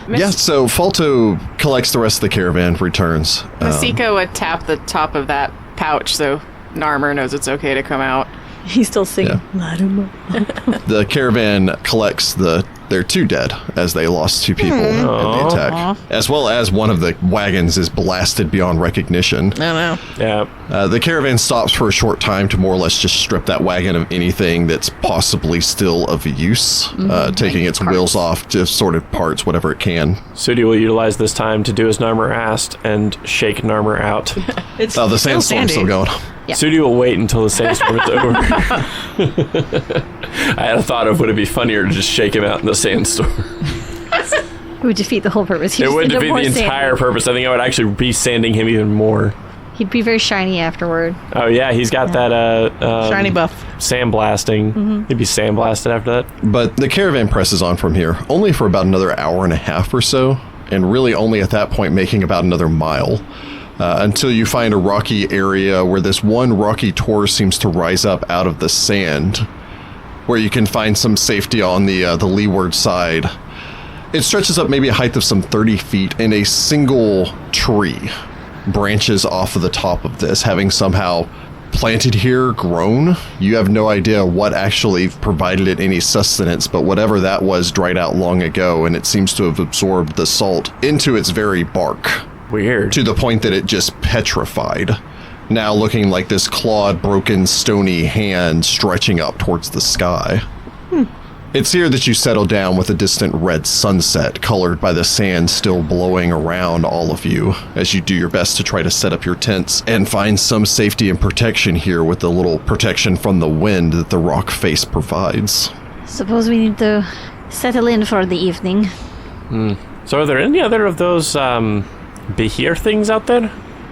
[SPEAKER 1] Yeah, so Falto collects the rest of the caravan, returns.
[SPEAKER 4] Masika would tap the top of that pouch so Narmer knows it's okay to come out.
[SPEAKER 5] He's still singing.
[SPEAKER 1] The caravan collects their 2 dead as they lost 2 people in the attack, as well as one of the wagons is blasted beyond recognition.
[SPEAKER 3] I don't know.
[SPEAKER 2] Yeah.
[SPEAKER 1] The caravan stops for a short time to more or less just strip that wagon of anything that's possibly still of use, taking its wheels off, just sort of parts, whatever it can.
[SPEAKER 2] Sudi will utilize this time to do as Narmer asked and shake Narmer out.
[SPEAKER 3] It's
[SPEAKER 1] Oh, the
[SPEAKER 3] still
[SPEAKER 1] sandstorm's
[SPEAKER 3] Sandy.
[SPEAKER 1] still going.
[SPEAKER 5] Yeah.
[SPEAKER 2] Sudi will wait until the sandstorm is over. I had a thought of would it be funnier to just shake him out in the sandstorm?
[SPEAKER 5] It would defeat the whole purpose.
[SPEAKER 2] It would defeat the entire purpose. I think I would actually be sanding him even more.
[SPEAKER 5] He'd be very shiny afterward.
[SPEAKER 2] Oh, yeah, he's got that...
[SPEAKER 3] Shiny buff.
[SPEAKER 2] Sandblasting. He'd be sandblasted after that.
[SPEAKER 1] But the caravan presses on from here, only for about another hour and a half or so, and really only at that point making about another mile, until you find a rocky area where this one rocky tor seems to rise up out of the sand, where you can find some safety on the leeward side. It stretches up maybe a height of some 30 feet, and a single tree branches off of the top of this, having somehow planted here, grown. You have no idea what actually provided it any sustenance, but whatever that was dried out long ago, and it seems to have absorbed the salt into its very bark.
[SPEAKER 2] Weird.
[SPEAKER 1] To the point that it just petrified, now looking like this clawed, broken, stony hand stretching up towards the sky. It's here that you settle down with a distant red sunset colored by the sand still blowing around all of you as you do your best to try to set up your tents and find some safety and protection here with the little protection from the wind that the rock face provides.
[SPEAKER 5] Suppose we need to settle in for the evening.
[SPEAKER 2] So are there any other of those Behir things out there?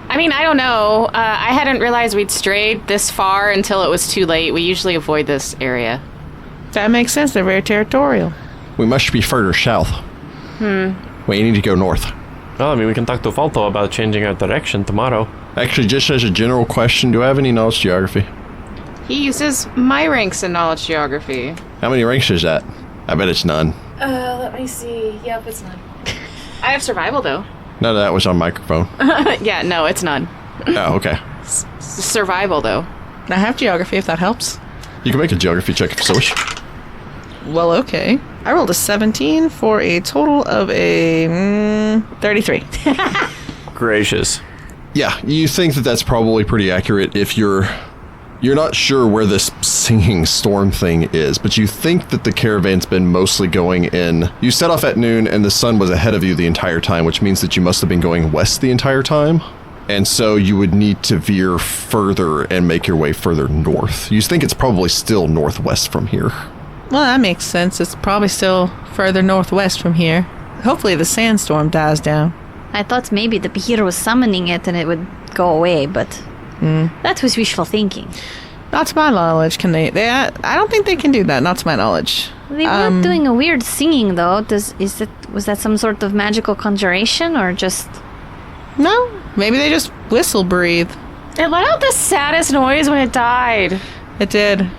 [SPEAKER 4] I mean, I don't know. I hadn't realized we'd strayed this far until it was too late. We usually avoid this area.
[SPEAKER 3] That makes sense. They're very territorial.
[SPEAKER 1] We must be further south. We need to go north.
[SPEAKER 2] Well, I mean, we can talk to Falto about changing our direction tomorrow.
[SPEAKER 1] Actually, just as a general question, do I have any knowledge geography?
[SPEAKER 4] He uses my ranks in knowledge geography.
[SPEAKER 1] How many ranks is that? I bet it's none.
[SPEAKER 4] Let me see. Yep, it's none. I have survival, though.
[SPEAKER 1] None of that was on microphone.
[SPEAKER 4] Yeah, no, it's none.
[SPEAKER 1] Oh, okay.
[SPEAKER 4] Survival, though.
[SPEAKER 3] I have geography if that helps.
[SPEAKER 1] You can make a geography check if you so wish.
[SPEAKER 3] Well, okay. I rolled a 17 for a total of a 33.
[SPEAKER 2] Gracious.
[SPEAKER 1] Yeah, you think that that's probably pretty accurate if you're not sure where this singing storm thing is, but you think that the caravan's been mostly going in. You set off at noon and the sun was ahead of you the entire time, which means that you must have been going west the entire time. And so you would need to veer further and make your way further north. You think it's probably still northwest from here.
[SPEAKER 3] Well, that makes sense. It's probably still further northwest from here. Hopefully the sandstorm dies down.
[SPEAKER 5] I thought maybe the Behir was summoning it and it would go away, but that was wishful thinking.
[SPEAKER 3] Not to my knowledge, can they? I don't think they can do that. Not to my knowledge.
[SPEAKER 5] They were doing a weird singing, though. Was that some sort of magical conjuration, or just?
[SPEAKER 3] No, maybe they just whistle breathe.
[SPEAKER 4] It let out the saddest noise when it died.
[SPEAKER 3] It did.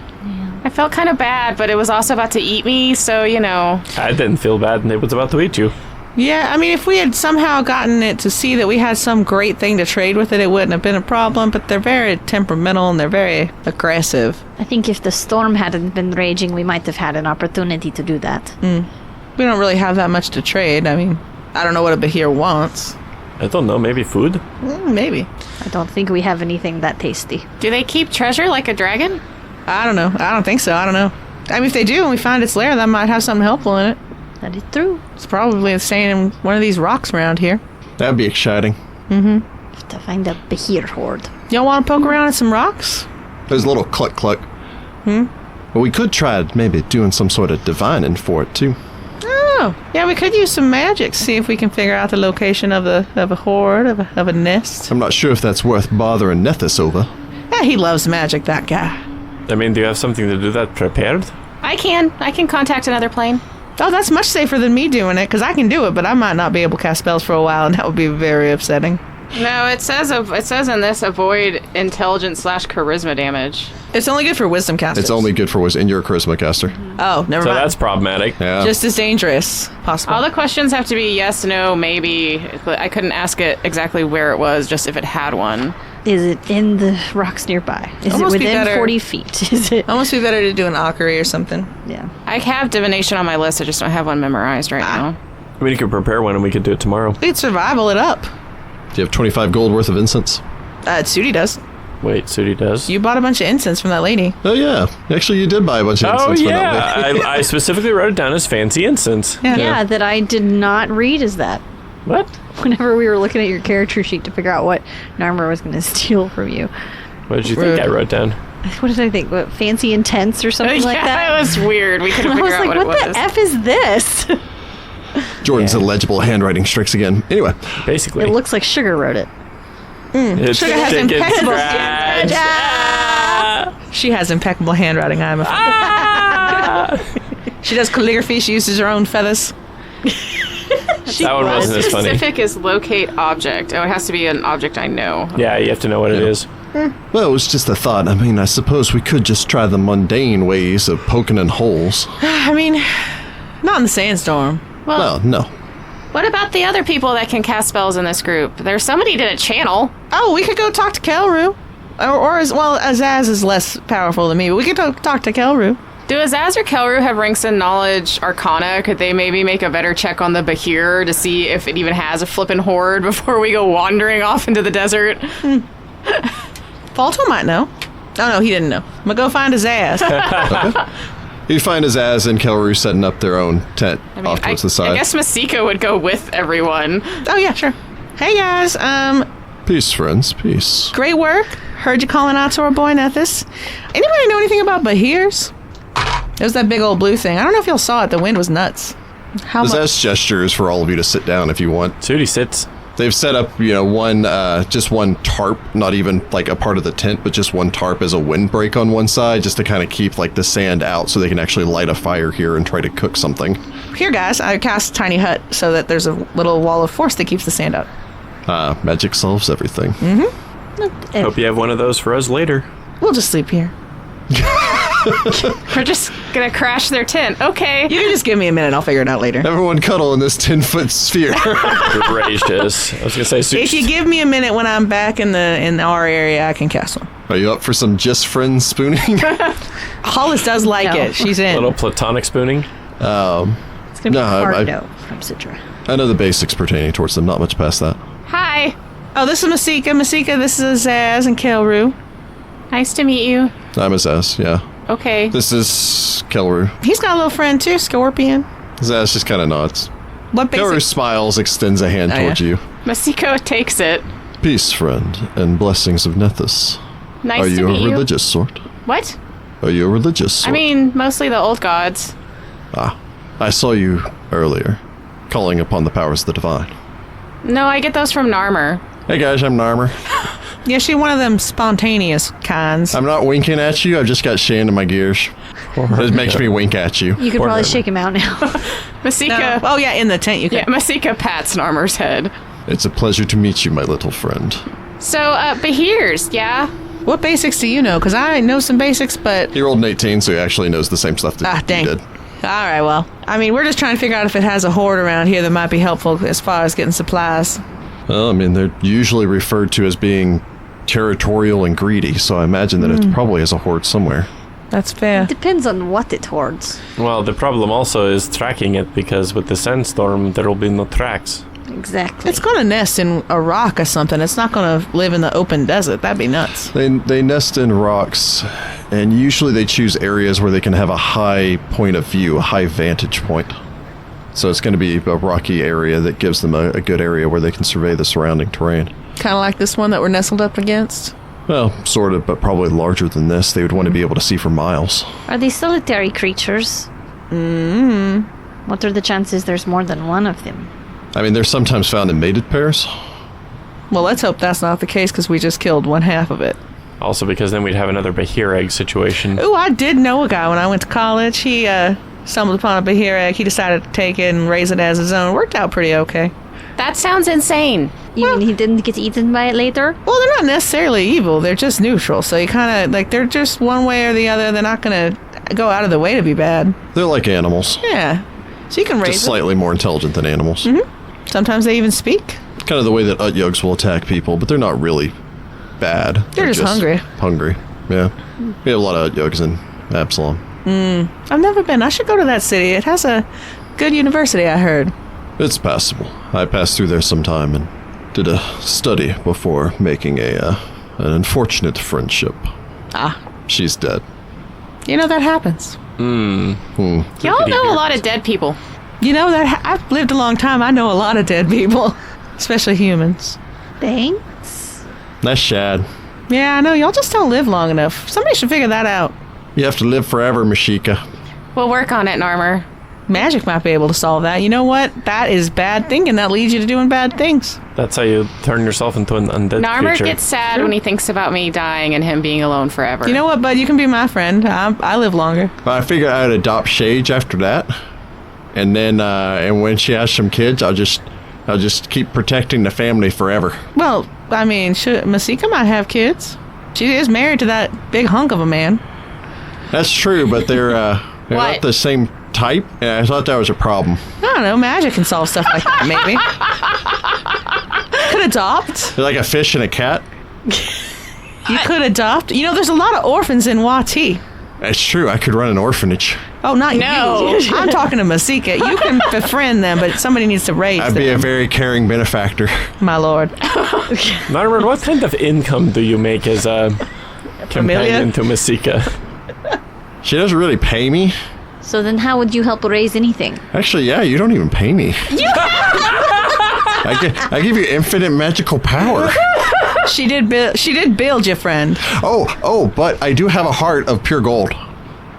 [SPEAKER 4] I felt kind of bad, but it was also about to eat me, so, you know.
[SPEAKER 2] I didn't feel bad, and it was about to eat you.
[SPEAKER 3] Yeah, I mean, if we had somehow gotten it to see that we had some great thing to trade with it, it wouldn't have been a problem, but they're very temperamental and they're very aggressive.
[SPEAKER 5] I think if the storm hadn't been raging, we might have had an opportunity to do that.
[SPEAKER 3] We don't really have that much to trade. I mean, I don't know what a Behir wants.
[SPEAKER 2] I don't know, maybe food?
[SPEAKER 3] Maybe.
[SPEAKER 5] I don't think we have anything that tasty.
[SPEAKER 4] Do they keep treasure like a dragon?
[SPEAKER 3] I don't know. I don't think so. I don't know. I mean, if they do and we find its lair, that might have something helpful in it.
[SPEAKER 5] That is true.
[SPEAKER 3] It's probably staying in one of these rocks around here.
[SPEAKER 1] That'd be exciting.
[SPEAKER 5] Have to find a Behir horde.
[SPEAKER 3] Y'all want to poke around in some rocks?
[SPEAKER 1] There's a little cluck. But we could try maybe doing some sort of divining for it too.
[SPEAKER 3] Oh, yeah, we could use some magic, see if we can figure out the location of a horde, of a nest.
[SPEAKER 1] I'm not sure if that's worth bothering Nethys over.
[SPEAKER 3] Yeah, he loves magic, that guy.
[SPEAKER 2] I mean, do you have something to do that prepared?
[SPEAKER 4] I can contact another plane.
[SPEAKER 3] Oh, that's much safer than me doing it, because I can do it, but I might not be able to cast spells for a while, and that would be very upsetting.
[SPEAKER 4] No, it says in this avoid intelligence/charisma damage.
[SPEAKER 3] It's only good for wisdom casters.
[SPEAKER 1] It's only good for and you're a charisma caster.
[SPEAKER 3] Oh, never
[SPEAKER 2] So
[SPEAKER 3] mind.
[SPEAKER 2] that's problematic.
[SPEAKER 1] Yeah.
[SPEAKER 3] Just as dangerous, possible.
[SPEAKER 4] All the questions have to be yes, no, maybe. I couldn't ask it exactly where it was, just if it had one.
[SPEAKER 5] Is it in the rocks nearby? Is
[SPEAKER 3] Almost
[SPEAKER 5] it
[SPEAKER 3] be
[SPEAKER 5] within
[SPEAKER 3] better.
[SPEAKER 5] 40 feet? Is it?
[SPEAKER 3] Almost be better to do an Akari or something.
[SPEAKER 5] Yeah.
[SPEAKER 4] I have divination on my list. I just don't have one memorized right now.
[SPEAKER 2] I mean, you could prepare one and we could do it tomorrow.
[SPEAKER 3] We could survival it up.
[SPEAKER 1] Do you have 25 gold worth of incense?
[SPEAKER 3] Sudi does.
[SPEAKER 2] Wait, Sudi does?
[SPEAKER 3] You bought a bunch of incense from that lady.
[SPEAKER 1] Oh yeah, actually you did buy a bunch of
[SPEAKER 2] Oh,
[SPEAKER 1] incense for
[SPEAKER 2] yeah.
[SPEAKER 1] that lady.
[SPEAKER 2] I specifically wrote it down as fancy incense.
[SPEAKER 5] Yeah, that I did not read as that.
[SPEAKER 2] What?
[SPEAKER 5] Whenever we were looking at your character sheet to figure out what Narmer was going to steal from you.
[SPEAKER 2] What did you think I wrote down?
[SPEAKER 5] What did I think? What, fancy intense or something like that?
[SPEAKER 4] Yeah, it was weird. We couldn't
[SPEAKER 5] I
[SPEAKER 4] figure
[SPEAKER 5] was
[SPEAKER 4] out
[SPEAKER 5] like,
[SPEAKER 4] what
[SPEAKER 5] what
[SPEAKER 4] it
[SPEAKER 5] the
[SPEAKER 4] was.
[SPEAKER 5] F is this?
[SPEAKER 1] Jordan's illegible handwriting strikes again. Anyway,
[SPEAKER 2] Basically.
[SPEAKER 5] It looks like Sugar wrote it.
[SPEAKER 2] It's
[SPEAKER 3] Sugar has
[SPEAKER 2] chicken
[SPEAKER 3] impeccable
[SPEAKER 2] scratch.
[SPEAKER 3] She has impeccable handwriting, I'm afraid. She does calligraphy. She uses her own feathers.
[SPEAKER 2] That one wasn't as funny.
[SPEAKER 4] Specific is locate object. Oh, it has to be an object I know.
[SPEAKER 2] Yeah, you have to know what it is.
[SPEAKER 1] Well, it was just a thought. I mean, I suppose we could just try the mundane ways of poking in holes.
[SPEAKER 3] I mean, not in the sandstorm.
[SPEAKER 1] Well, no.
[SPEAKER 4] What about the other people that can cast spells in this group? There's somebody did a channel.
[SPEAKER 3] Oh, we could go talk to Kelru. Or as well, Azaz is less powerful than me, but we could talk to Kelru.
[SPEAKER 4] Do Azaz or Kelru have ranks in knowledge arcana? Could they maybe make a better check on the Bahir to see if it even has a flippin' horde before we go wandering off into the desert?
[SPEAKER 3] Falto might know. Oh, no, he didn't know. I'm gonna go find Azaz.
[SPEAKER 1] You find Azaz and Kelru setting up their own tent off towards the side.
[SPEAKER 4] I guess Masika would go with everyone.
[SPEAKER 3] Oh, yeah, sure. Hey, guys.
[SPEAKER 1] Peace, friends. Peace.
[SPEAKER 3] Great work. Heard you calling out to our boy Nethys. Anybody know anything about Bahirs? It was that big old blue thing. I don't know if y'all saw it. The wind was nuts. How much?
[SPEAKER 1] Azaz gestures for all of you to sit down if you want.
[SPEAKER 2] Sudi sits.
[SPEAKER 1] They've set up, just one tarp, not even like a part of the tent, but just one tarp as a windbreak on one side, just to kind of keep like the sand out so they can actually light a fire here and try to cook something.
[SPEAKER 3] Here, guys, I cast Tiny Hut so that there's a little wall of force that keeps the sand out.
[SPEAKER 1] Magic solves everything.
[SPEAKER 2] Hope you have one of those for us later.
[SPEAKER 3] We'll just sleep here.
[SPEAKER 4] We're just gonna crash their tent. Okay.
[SPEAKER 3] You can just give me a minute. I'll figure it out later.
[SPEAKER 1] Everyone cuddle in this 10-foot sphere.
[SPEAKER 2] Gracious. I was gonna say.
[SPEAKER 3] If you give me a minute when I'm back in our area, I can cast one.
[SPEAKER 1] Are you up for some just friends spooning?
[SPEAKER 3] Hollis does like
[SPEAKER 5] No.
[SPEAKER 3] it. She's in.
[SPEAKER 2] little platonic spooning.
[SPEAKER 5] It's gonna be
[SPEAKER 1] No,
[SPEAKER 5] a hard
[SPEAKER 1] I-
[SPEAKER 5] no from Sitra.
[SPEAKER 1] I know the basics pertaining towards them, not much past that.
[SPEAKER 4] Hi.
[SPEAKER 3] Oh, this is Masika. Masika, this is Azaz and Kelru.
[SPEAKER 4] Nice to meet you.
[SPEAKER 1] I'm Azaz, yeah.
[SPEAKER 4] Okay.
[SPEAKER 1] This is Kelru.
[SPEAKER 3] He's got a little friend too, Scorpion.
[SPEAKER 1] Azaz just kind of nods.
[SPEAKER 3] What
[SPEAKER 1] Kelru
[SPEAKER 3] basic?
[SPEAKER 1] smiles, extends a hand
[SPEAKER 3] Oh,
[SPEAKER 1] towards
[SPEAKER 3] yeah.
[SPEAKER 1] you.
[SPEAKER 4] Masiko takes it.
[SPEAKER 1] Peace, friend, and blessings of Nethys.
[SPEAKER 4] Nice
[SPEAKER 1] Are
[SPEAKER 4] to
[SPEAKER 1] you
[SPEAKER 4] meet
[SPEAKER 1] a
[SPEAKER 4] you.
[SPEAKER 1] religious sort?
[SPEAKER 4] What?
[SPEAKER 1] Are you a religious sort?
[SPEAKER 4] I mean, mostly the old gods.
[SPEAKER 1] I saw you earlier, calling upon the powers of the divine.
[SPEAKER 4] No, I get those from Narmer.
[SPEAKER 1] Hey guys, I'm Narmer.
[SPEAKER 3] Yeah, she's one of them spontaneous kinds.
[SPEAKER 1] I'm not winking at you, I've just got Shane in my gears. It makes me wink at you.
[SPEAKER 5] You could
[SPEAKER 2] Poor
[SPEAKER 5] probably
[SPEAKER 2] Nerman.
[SPEAKER 5] shake him out now.
[SPEAKER 4] Masika.
[SPEAKER 3] Oh yeah, in the tent you can.
[SPEAKER 4] Yeah, Masika pats Narmer's head.
[SPEAKER 1] It's a pleasure to meet you, my little friend.
[SPEAKER 4] So, Bahirs, yeah?
[SPEAKER 3] What basics do you know? Because I know some basics, but
[SPEAKER 1] He rolled an 18, so he actually knows the same stuff that
[SPEAKER 3] dang.
[SPEAKER 1] you did.
[SPEAKER 3] All right, well, I mean, we're just trying to figure out if it has a horde around here that might be helpful as far as getting supplies.
[SPEAKER 1] Well, I mean, they're usually referred to as being territorial and greedy, so I imagine that it probably has a horde somewhere.
[SPEAKER 3] That's fair.
[SPEAKER 5] Depends on what it hoards.
[SPEAKER 2] Well, the problem also is tracking it because with the sandstorm, there will be no tracks.
[SPEAKER 5] Exactly.
[SPEAKER 3] It's going to nest in a rock or something. It's not going to live in the open desert. That'd be nuts.
[SPEAKER 1] They nest in rocks, and usually they choose areas where they can have a high point of view, a high vantage point. So it's going to be a rocky area that gives them a good area where they can survey the surrounding terrain.
[SPEAKER 3] Kind of like this one that we're nestled up against.
[SPEAKER 1] Well, sort of, but probably larger than this. They would want to be able to see for miles.
[SPEAKER 5] Are these solitary creatures? What are the chances there's more than one of them?
[SPEAKER 1] I mean, they're sometimes found in mated pairs.
[SPEAKER 3] Well, let's hope that's not the case because we just killed one half of it.
[SPEAKER 2] Also, because then we'd have another Bahir egg situation.
[SPEAKER 3] Ooh, I did know a guy when I went to college. He stumbled upon a Bahir egg. He decided to take it and raise it as his own. Worked out pretty okay.
[SPEAKER 4] That sounds insane.
[SPEAKER 5] You mean he didn't get eaten by it later?
[SPEAKER 3] Well, they're not necessarily evil. They're just neutral. So you kind of, like, they're just one way or the other. They're not going to go out of the way to be bad.
[SPEAKER 1] They're like animals,
[SPEAKER 3] Yeah. So you can raise
[SPEAKER 1] just
[SPEAKER 3] them.
[SPEAKER 1] slightly more intelligent than animals.
[SPEAKER 3] Sometimes they even speak.
[SPEAKER 1] Kind of the way that Utyogs will attack people, but they're not really bad.
[SPEAKER 3] They're just hungry.
[SPEAKER 1] Hungry, yeah. We have a lot of Utyogs in Absalom.
[SPEAKER 3] I've never been. I should go to that city. It has a good university, I heard.
[SPEAKER 1] It's passable. I passed through there sometime and did a study before making an unfortunate friendship. She's dead.
[SPEAKER 3] You know, that happens.
[SPEAKER 4] Y'all know a lot of dead people.
[SPEAKER 3] You know, that I've lived a long time. I know a lot of dead people, especially humans.
[SPEAKER 5] Thanks.
[SPEAKER 1] That's shad.
[SPEAKER 3] Yeah, I know. Y'all just don't live long enough. Somebody should figure that out.
[SPEAKER 1] You have to live forever, Mashika.
[SPEAKER 4] We'll work on it, Narmer.
[SPEAKER 3] Magic might be able to solve that. You know what? That is bad thinking. That leads you to doing bad things.
[SPEAKER 2] That's how you turn yourself into an undead
[SPEAKER 4] Narmer
[SPEAKER 2] creature.
[SPEAKER 4] gets sad when he thinks about me dying and him being alone forever.
[SPEAKER 3] You know what, bud? You can be my friend. I live longer.
[SPEAKER 1] But I figured I'd adopt Shage after that, and then and when she has some kids, I'll just keep protecting the family forever.
[SPEAKER 3] Well, I mean, Masika might have kids. She is married to that big hunk of a man.
[SPEAKER 1] That's true, but they're not the same type, and I thought that was a problem.
[SPEAKER 3] I don't know. Magic can solve stuff like that, maybe. Could adopt.
[SPEAKER 1] They're like a fish and a cat.
[SPEAKER 3] You could adopt. You know, there's a lot of orphans in Wati.
[SPEAKER 1] That's true. I could run an orphanage.
[SPEAKER 3] Oh, not
[SPEAKER 4] No.
[SPEAKER 3] you. I'm talking to Masika. You can befriend them, but somebody needs to raise
[SPEAKER 1] I'd
[SPEAKER 3] them.
[SPEAKER 1] be a very caring benefactor.
[SPEAKER 3] My lord.
[SPEAKER 2] Narmer, what kind of income do you make as a companion to Masika?
[SPEAKER 1] She doesn't really pay me.
[SPEAKER 5] So then how would you help raise anything?
[SPEAKER 1] Actually, yeah, you don't even pay me. I give you infinite magical power.
[SPEAKER 3] She did build your friend.
[SPEAKER 1] Oh, but I do have a heart of pure gold.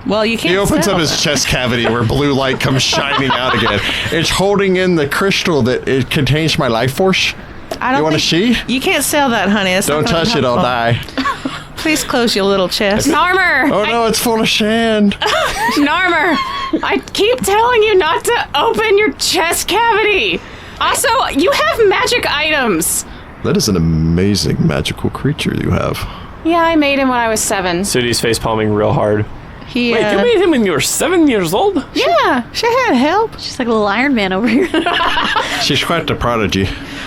[SPEAKER 3] Well, you can't.
[SPEAKER 1] He opens
[SPEAKER 3] sell
[SPEAKER 1] up his chest cavity where blue light comes shining out again. It's holding in the crystal that it contains my life force.
[SPEAKER 3] I don't
[SPEAKER 1] You want to see?
[SPEAKER 3] You can't sell that, honey. That's
[SPEAKER 1] Don't
[SPEAKER 3] not gonna
[SPEAKER 1] touch
[SPEAKER 3] be
[SPEAKER 1] it, I'll
[SPEAKER 3] helpful.
[SPEAKER 1] die.
[SPEAKER 3] Please close your little chest.
[SPEAKER 4] Narmer!
[SPEAKER 1] Oh no, it's full of sand.
[SPEAKER 4] Narmer! I keep telling you not to open your chest cavity! Also, you have magic items!
[SPEAKER 1] That is an amazing magical creature you have.
[SPEAKER 4] Yeah, I made him when I was 7.
[SPEAKER 2] Sudi's face palming real hard.
[SPEAKER 3] He,
[SPEAKER 2] Wait, you made him when you were 7 years old?
[SPEAKER 4] Yeah!
[SPEAKER 3] She had help.
[SPEAKER 5] She's like a little Iron Man over here.
[SPEAKER 1] She's quite the prodigy.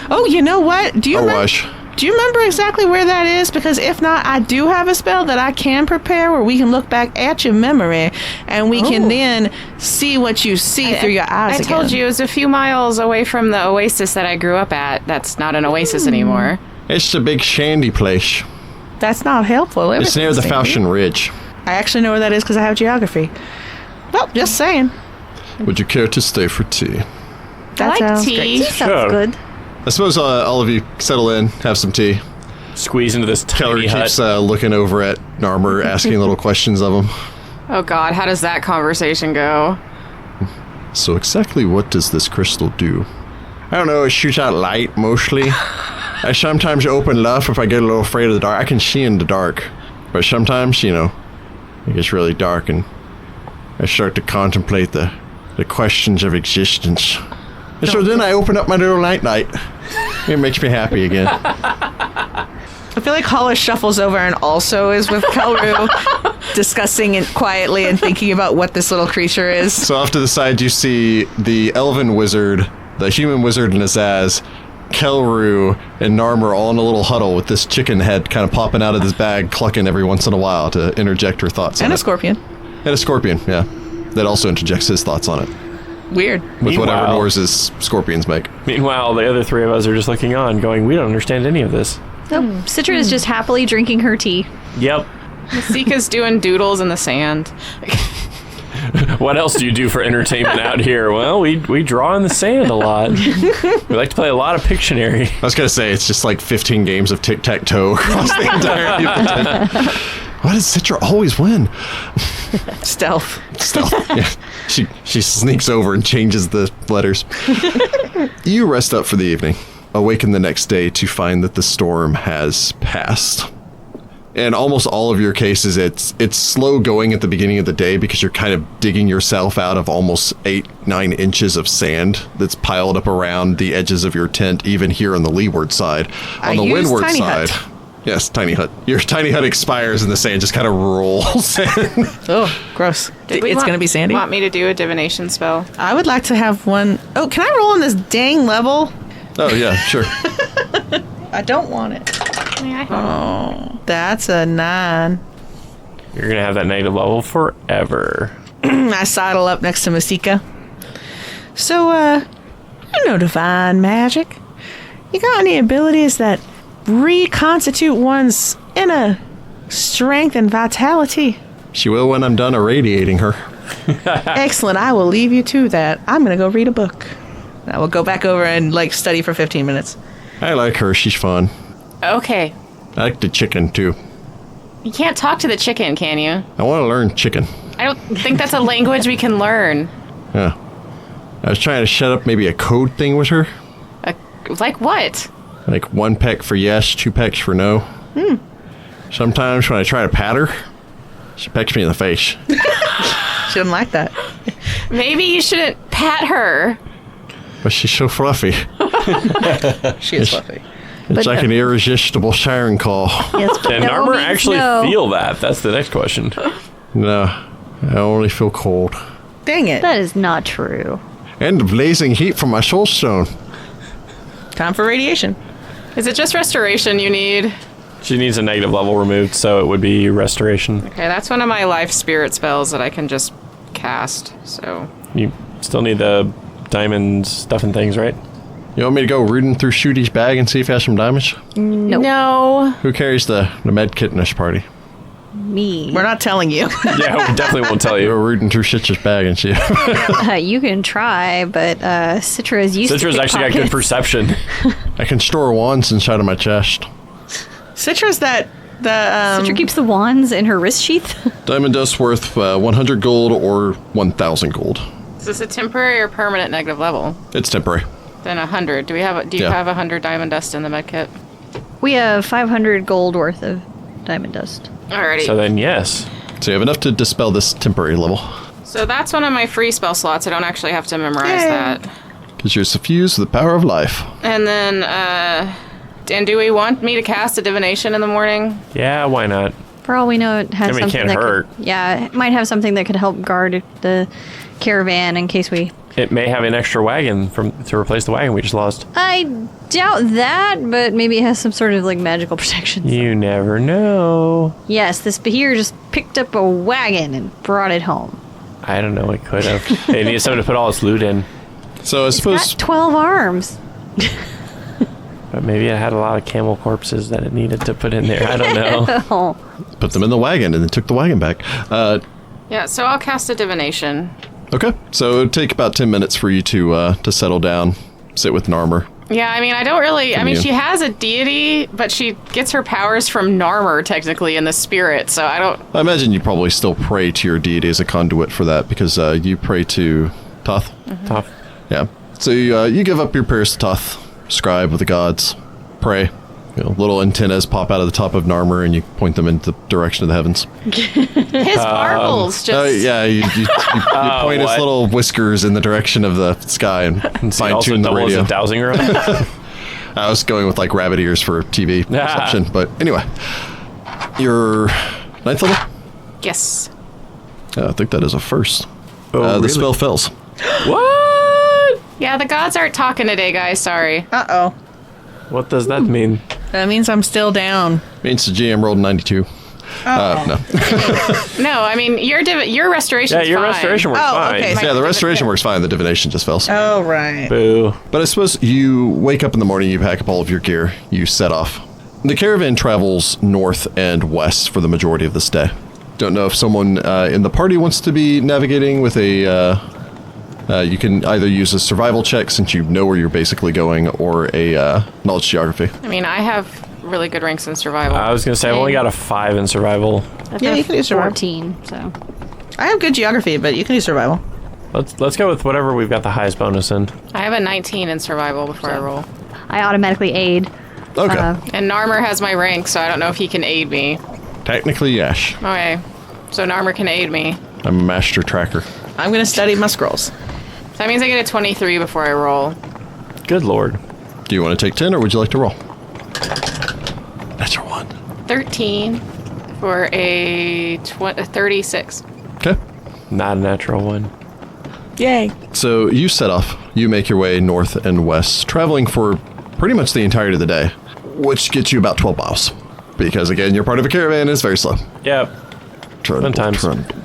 [SPEAKER 3] Oh, you know what? Do you remember exactly where that is? Because if not, I do have a spell that I can prepare where we can look back at your memory and we can then see what you see through your eyes
[SPEAKER 4] I told
[SPEAKER 3] again.
[SPEAKER 4] you it was a few miles away from the oasis that I grew up at. That's not an oasis anymore.
[SPEAKER 1] It's the big shandy place.
[SPEAKER 3] That's not helpful.
[SPEAKER 1] It's near the Falchion Ridge.
[SPEAKER 3] I actually know where that is because I have geography. Well, just saying.
[SPEAKER 1] Would you care to stay for tea?
[SPEAKER 3] That
[SPEAKER 4] I like
[SPEAKER 3] sounds
[SPEAKER 4] tea.
[SPEAKER 3] great.
[SPEAKER 5] Sounds
[SPEAKER 2] Sure.
[SPEAKER 5] good.
[SPEAKER 1] I suppose all of you settle in, have some tea.
[SPEAKER 2] Squeeze into this
[SPEAKER 1] Keller
[SPEAKER 2] tiny hut.
[SPEAKER 1] keeps looking over at Narmer, asking little questions of him.
[SPEAKER 4] Oh god, how does that conversation go?
[SPEAKER 1] So exactly what does this crystal do? I don't know, it shoots out light, mostly. I sometimes open enough if I get a little afraid of the dark. I can see in the dark. But sometimes, it gets really dark and I start to contemplate the questions of existence. And so then I open up my little night. It makes me happy again.
[SPEAKER 3] I feel like Hollis shuffles over and also is with Kelru, discussing it quietly and thinking about what this little creature is.
[SPEAKER 1] So off to the side, you see the elven wizard, the human wizard and Azaz, Kelru, and Narmer all in a little huddle with this chicken head kind of popping out of his bag, clucking every once in a while to interject her thoughts on
[SPEAKER 3] And
[SPEAKER 1] it.
[SPEAKER 3] a scorpion.
[SPEAKER 1] And a scorpion, yeah. That also interjects his thoughts on it.
[SPEAKER 3] Weird.
[SPEAKER 1] With whatever
[SPEAKER 2] Meanwhile-
[SPEAKER 1] noises scorpions make.
[SPEAKER 2] Meanwhile, the other three of us are just looking on, going, we don't understand any of this.
[SPEAKER 5] Nope. Citra is just happily drinking her tea.
[SPEAKER 2] Yep.
[SPEAKER 4] Masika's doing doodles in the sand.
[SPEAKER 2] What else do you do for entertainment out here? Well, we draw in the sand a lot. We like to play a lot of Pictionary.
[SPEAKER 1] I was going to say, it's just like 15 games of tic-tac-toe across the entire Why does Sitra always win?
[SPEAKER 3] Stealth.
[SPEAKER 1] Stealth. Yeah. She sneaks over and changes the letters. You rest up for the evening. Awaken the next day to find that the storm has passed. In almost all of your cases, it's slow going at the beginning of the day because you're kind of digging yourself out of almost 8-9 inches of sand that's piled up around the edges of your tent, even here on the leeward side. On the
[SPEAKER 3] use
[SPEAKER 1] windward
[SPEAKER 3] tiny
[SPEAKER 1] side.
[SPEAKER 3] hut.
[SPEAKER 1] Yes, tiny hut. Your tiny hut expires and the sand just kind of rolls in.
[SPEAKER 3] Oh, gross. It's going to be sandy.
[SPEAKER 4] Want me to do a divination spell?
[SPEAKER 3] I would like to have one. Oh, can I roll on this dang level?
[SPEAKER 1] Oh, yeah, sure.
[SPEAKER 3] I don't want it.
[SPEAKER 4] Yeah,
[SPEAKER 3] Oh, that's a 9.
[SPEAKER 2] You're going to have that negative level forever.
[SPEAKER 3] I sidle up next to Masika. So, you know divine magic. You got any abilities that reconstitute one's inner strength and vitality?
[SPEAKER 1] She will when I'm done irradiating her.
[SPEAKER 3] Excellent. I will leave you to that. I'm going to go read a book. I will go back over and, study for 15 minutes.
[SPEAKER 1] I like her. She's fun.
[SPEAKER 4] Okay.
[SPEAKER 1] I like the chicken, too.
[SPEAKER 4] You can't talk to the chicken, can you?
[SPEAKER 1] I want to learn chicken.
[SPEAKER 4] I don't think that's a language we can learn.
[SPEAKER 1] Yeah. I was trying to set up maybe a code thing with her.
[SPEAKER 4] Like what?
[SPEAKER 1] Like 1 peck for yes, 2 pecks for no. Sometimes when I try to pat her, she pecks me in the face.
[SPEAKER 3] She didn't like that.
[SPEAKER 4] Maybe you shouldn't pat her.
[SPEAKER 1] But she's so fluffy.
[SPEAKER 3] She is fluffy.
[SPEAKER 1] It's like an irresistible siren call.
[SPEAKER 5] Yes,
[SPEAKER 2] Can
[SPEAKER 5] no
[SPEAKER 2] Narmer
[SPEAKER 5] means
[SPEAKER 2] actually
[SPEAKER 5] no.
[SPEAKER 2] feel that? That's the next question.
[SPEAKER 1] No, I only feel cold.
[SPEAKER 3] Dang it.
[SPEAKER 5] That is not true.
[SPEAKER 1] And the blazing heat from my soul stone.
[SPEAKER 3] Time for radiation.
[SPEAKER 4] Is it just restoration you need?
[SPEAKER 2] She needs a negative level removed, so it would be restoration.
[SPEAKER 4] Okay, that's one of my life spirit spells that I can just cast, so...
[SPEAKER 2] You still need the diamond stuff and things, right?
[SPEAKER 1] You want me to go rooting through Sudi's bag and see if he has some damage?
[SPEAKER 4] No.
[SPEAKER 1] Who carries the med kit in this party?
[SPEAKER 5] Me.
[SPEAKER 3] We're not telling you.
[SPEAKER 2] Yeah, we definitely won't tell
[SPEAKER 1] Go
[SPEAKER 2] you.
[SPEAKER 1] rooting through Citra's bag and see.
[SPEAKER 5] You can try, but Citra is used
[SPEAKER 2] Citra's
[SPEAKER 5] to
[SPEAKER 2] actually got good
[SPEAKER 5] pickpockets.
[SPEAKER 2] perception.
[SPEAKER 1] I can store wands inside of my chest.
[SPEAKER 3] Citra's the
[SPEAKER 5] Citra keeps the wands in her wrist sheath.
[SPEAKER 1] Diamond dust worth 100 gold or 1,000 gold.
[SPEAKER 4] Is this a temporary or permanent negative level?
[SPEAKER 1] It's temporary.
[SPEAKER 4] Then 100. Do you have 100 diamond dust in the med kit?
[SPEAKER 5] We have 500 gold worth of diamond dust.
[SPEAKER 4] Alrighty.
[SPEAKER 2] So then, yes.
[SPEAKER 1] So you have enough to dispel this temporary level.
[SPEAKER 4] So that's one of my free spell slots. I don't actually have to memorize
[SPEAKER 3] Yay.
[SPEAKER 4] that.
[SPEAKER 1] Because you're suffused with the power of life.
[SPEAKER 4] And then, and do we want me to cast a divination in the morning?
[SPEAKER 2] Yeah, why not?
[SPEAKER 5] For all we know, it has
[SPEAKER 2] I mean, it
[SPEAKER 5] something
[SPEAKER 2] can't
[SPEAKER 5] that
[SPEAKER 2] hurt.
[SPEAKER 5] could, yeah, it might have something that could help guard the caravan in case we...
[SPEAKER 2] It may have an extra wagon to replace the wagon we just lost.
[SPEAKER 5] I doubt that, but maybe it has some sort of like magical protection.
[SPEAKER 2] You never know.
[SPEAKER 5] Yes, this Bahir just picked up a wagon and brought it home.
[SPEAKER 2] I don't know, it could have. It needed someone to put all its loot in.
[SPEAKER 1] So I suppose...
[SPEAKER 5] Got 12 arms.
[SPEAKER 2] But maybe it had a lot of camel corpses that it needed to put in there. I don't know.
[SPEAKER 5] Oh,
[SPEAKER 1] Put them in the wagon and then took the wagon back.
[SPEAKER 4] Yeah, so I'll cast a divination.
[SPEAKER 1] Okay, so it would take about 10 minutes for you to settle down, sit with Narmer.
[SPEAKER 4] Yeah, I mean, I don't really... I mean,
[SPEAKER 1] you.
[SPEAKER 4] she has a deity, but she gets her powers from Narmer, technically, in the spirit, so I don't...
[SPEAKER 1] I imagine you probably still pray to your deity as a conduit for that, because you pray to Toth.
[SPEAKER 2] Tough.
[SPEAKER 1] Yeah. So you give up your prayers to Toth, scribe of the gods, pray. You know, little antennas pop out of the top of Narmer, and you point them in the direction of the heavens.
[SPEAKER 4] His sparkles just...
[SPEAKER 1] Yeah, you point his
[SPEAKER 2] what?
[SPEAKER 1] little whiskers in the direction of the sky and
[SPEAKER 2] See,
[SPEAKER 1] fine
[SPEAKER 2] also
[SPEAKER 1] tune the
[SPEAKER 2] double as
[SPEAKER 1] radio.
[SPEAKER 2] a dowsing rod.
[SPEAKER 1] I was going with like rabbit ears for TV reception, but anyway, your 9th level.
[SPEAKER 4] Yes.
[SPEAKER 1] I think that is a first.
[SPEAKER 2] Oh,
[SPEAKER 1] The
[SPEAKER 2] really?
[SPEAKER 1] spell fails.
[SPEAKER 2] What?
[SPEAKER 4] Yeah, the gods aren't talking today, guys, sorry.
[SPEAKER 3] Uh-oh.
[SPEAKER 2] What does that mean?
[SPEAKER 3] That means I'm still down.
[SPEAKER 1] Means the GM rolled 92. No.
[SPEAKER 4] No, I mean, your restoration
[SPEAKER 2] Yeah, your restoration works
[SPEAKER 3] Oh,
[SPEAKER 2] fine.
[SPEAKER 3] okay.
[SPEAKER 1] Yeah, the restoration works fine. The divination just fails.
[SPEAKER 3] Oh, right.
[SPEAKER 2] Boo.
[SPEAKER 1] But I suppose you wake up in the morning, you pack up all of your gear, you set off. The caravan travels north and west for the majority of this day. Don't know if someone in the party wants to be navigating with a... you can either use a survival check since you know where you're basically going, or a knowledge geography.
[SPEAKER 4] I mean, I have really good ranks in survival.
[SPEAKER 2] I was going to say, I've only got a 5 in survival.
[SPEAKER 3] Yeah, you can do survival.
[SPEAKER 5] 14, so...
[SPEAKER 3] I have good geography, but you can do survival.
[SPEAKER 2] Let's go with whatever we've got the highest bonus in.
[SPEAKER 4] I have a 19 in survival before I roll.
[SPEAKER 5] I automatically aid.
[SPEAKER 1] Okay.
[SPEAKER 4] And Narmer has my rank, so I don't know if he can aid me.
[SPEAKER 1] Technically, yes.
[SPEAKER 4] Okay, so Narmer can aid me.
[SPEAKER 1] I'm a master tracker.
[SPEAKER 3] I'm going to study my scrolls.
[SPEAKER 4] So that means I get a 23 before I roll.
[SPEAKER 2] Good lord.
[SPEAKER 1] Do you want to take 10, or would you like to roll? That's your 1.
[SPEAKER 4] 13 for a 36.
[SPEAKER 1] Okay.
[SPEAKER 2] Not a natural one.
[SPEAKER 3] Yay.
[SPEAKER 1] So you set off. You make your way north and west, traveling for pretty much the entirety of the day, which gets you about 12 miles. Because, again, you're part of a caravan, and it's very slow.
[SPEAKER 2] Yep.
[SPEAKER 1] Trundle,
[SPEAKER 2] Sometimes.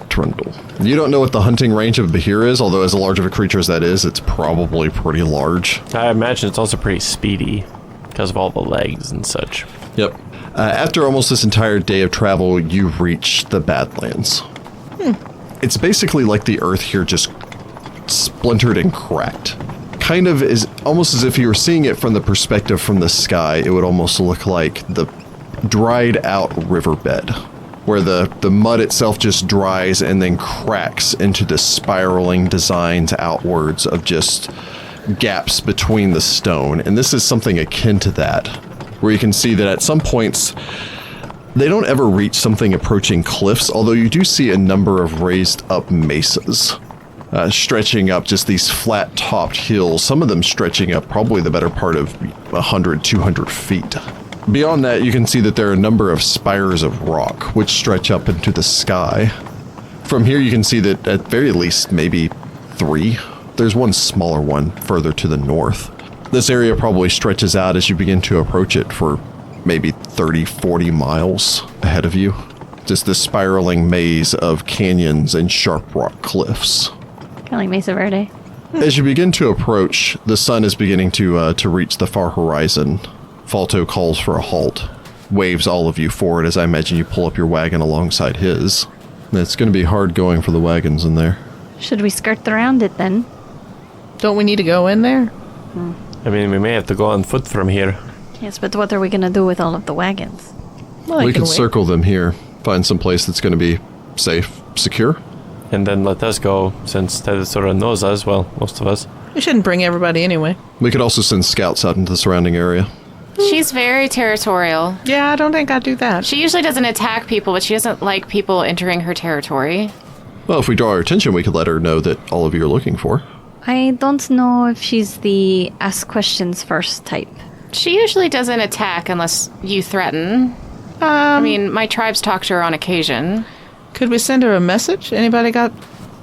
[SPEAKER 1] trundle. You don't know what the hunting range of a Bahir is, although as large of a creature as that is, it's probably pretty large.
[SPEAKER 2] I imagine it's also pretty speedy because of all the legs and such.
[SPEAKER 1] Yep. After almost this entire day of travel, you reach the Badlands. It's basically like the earth here just splintered and cracked. Kind of is almost as if you were seeing it from the perspective from the sky. It would almost look like the dried out riverbed. where the mud itself just dries and then cracks into the spiraling designs outwards of just gaps between the stone. And this is something akin to that, where you can see that at some points they don't ever reach something approaching cliffs, although you do see a number of raised up mesas stretching up just these flat topped hills, some of them stretching up probably the better part of 100, 200 feet. Beyond that, you can see that there are a number of spires of rock which stretch up into the sky. From here you can see that at very least maybe 3. There's one smaller one further to the north. This area probably stretches out as you begin to approach it for maybe 30, 40 miles ahead of you. Just this spiraling maze of canyons and sharp rock cliffs.
[SPEAKER 5] Kind of like Mesa Verde.
[SPEAKER 1] As you begin to approach, the sun is beginning to reach the far horizon. Falto calls for a halt, waves all of you forward as I imagine you pull up your wagon alongside his. It's going to be hard going for the wagons in there.
[SPEAKER 5] Should we skirt around it then?
[SPEAKER 3] Don't we need to go in there?
[SPEAKER 2] I mean, we may have to go on foot from here.
[SPEAKER 5] Yes, but what are we going to do with all of the wagons?
[SPEAKER 3] Well, I
[SPEAKER 1] We
[SPEAKER 3] can
[SPEAKER 1] can
[SPEAKER 3] wait.
[SPEAKER 1] circle them here, find some place that's going to be safe, secure.
[SPEAKER 2] And then let us go, since Tedesora knows us, well, most of us.
[SPEAKER 3] We shouldn't bring everybody anyway.
[SPEAKER 1] We could also send scouts out into the surrounding area.
[SPEAKER 4] She's very territorial.
[SPEAKER 3] Yeah, I don't think I'd do that.
[SPEAKER 4] She usually doesn't attack people, but she doesn't like people entering her territory.
[SPEAKER 1] Well, if we draw her attention, we could let her know that all of you are looking for.
[SPEAKER 5] I don't know if she's the ask questions first type.
[SPEAKER 4] She usually doesn't attack unless you threaten. I mean, my tribes talk to her on occasion.
[SPEAKER 3] Could we send her a message? Anybody got...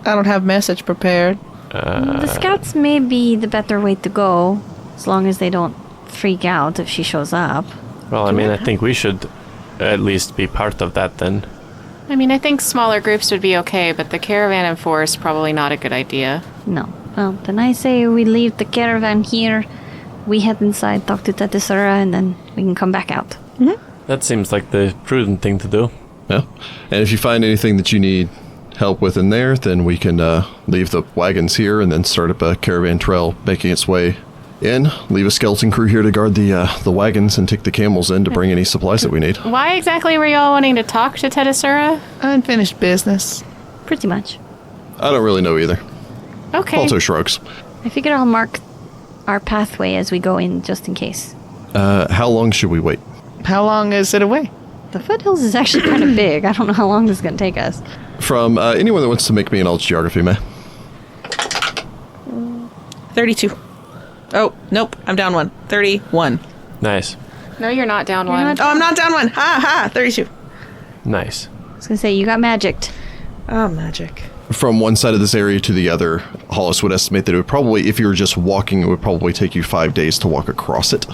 [SPEAKER 3] I don't have message prepared.
[SPEAKER 5] The scouts may be the better way to go, as long as they don't freak out if she shows up.
[SPEAKER 2] Well, I mean, I think we should at least be part of that then.
[SPEAKER 4] I mean, I think smaller groups would be okay, but the caravan in forest probably not a good idea.
[SPEAKER 5] No. Well, then I say we leave the caravan here, we head inside, talk to Tedesora, and then we can come back out.
[SPEAKER 2] That seems like the prudent thing to do.
[SPEAKER 1] Yeah. And if you find anything that you need help with in there, then we can leave the wagons here and then start up a caravan trail making its way in. Leave a skeleton crew here to guard the wagons and take the camels in to bring any supplies that we need.
[SPEAKER 4] Why exactly were y'all wanting to talk to Tedesora?
[SPEAKER 3] Unfinished business.
[SPEAKER 5] Pretty much.
[SPEAKER 1] I don't really know either.
[SPEAKER 4] Okay.
[SPEAKER 1] Falto shrugs.
[SPEAKER 5] I figure I'll mark our pathway as we go in, just in case.
[SPEAKER 1] How long should we wait?
[SPEAKER 3] How long is it away?
[SPEAKER 5] The foothills is actually kind of big. I don't know how long this is going to take us.
[SPEAKER 1] From anyone that wants to make me an knowledge geography, may.
[SPEAKER 3] 32. Oh, nope. I'm down 1. 31.
[SPEAKER 2] Nice.
[SPEAKER 4] No, you're not down one.
[SPEAKER 3] Oh, I'm not down 1. Ha ha. 32.
[SPEAKER 2] Nice.
[SPEAKER 5] I was going to say, you got magicked.
[SPEAKER 3] Oh, magic.
[SPEAKER 1] From one side of this area to the other, Hollis would estimate that it would probably, if you were just walking, it would probably take you 5 days to walk across it.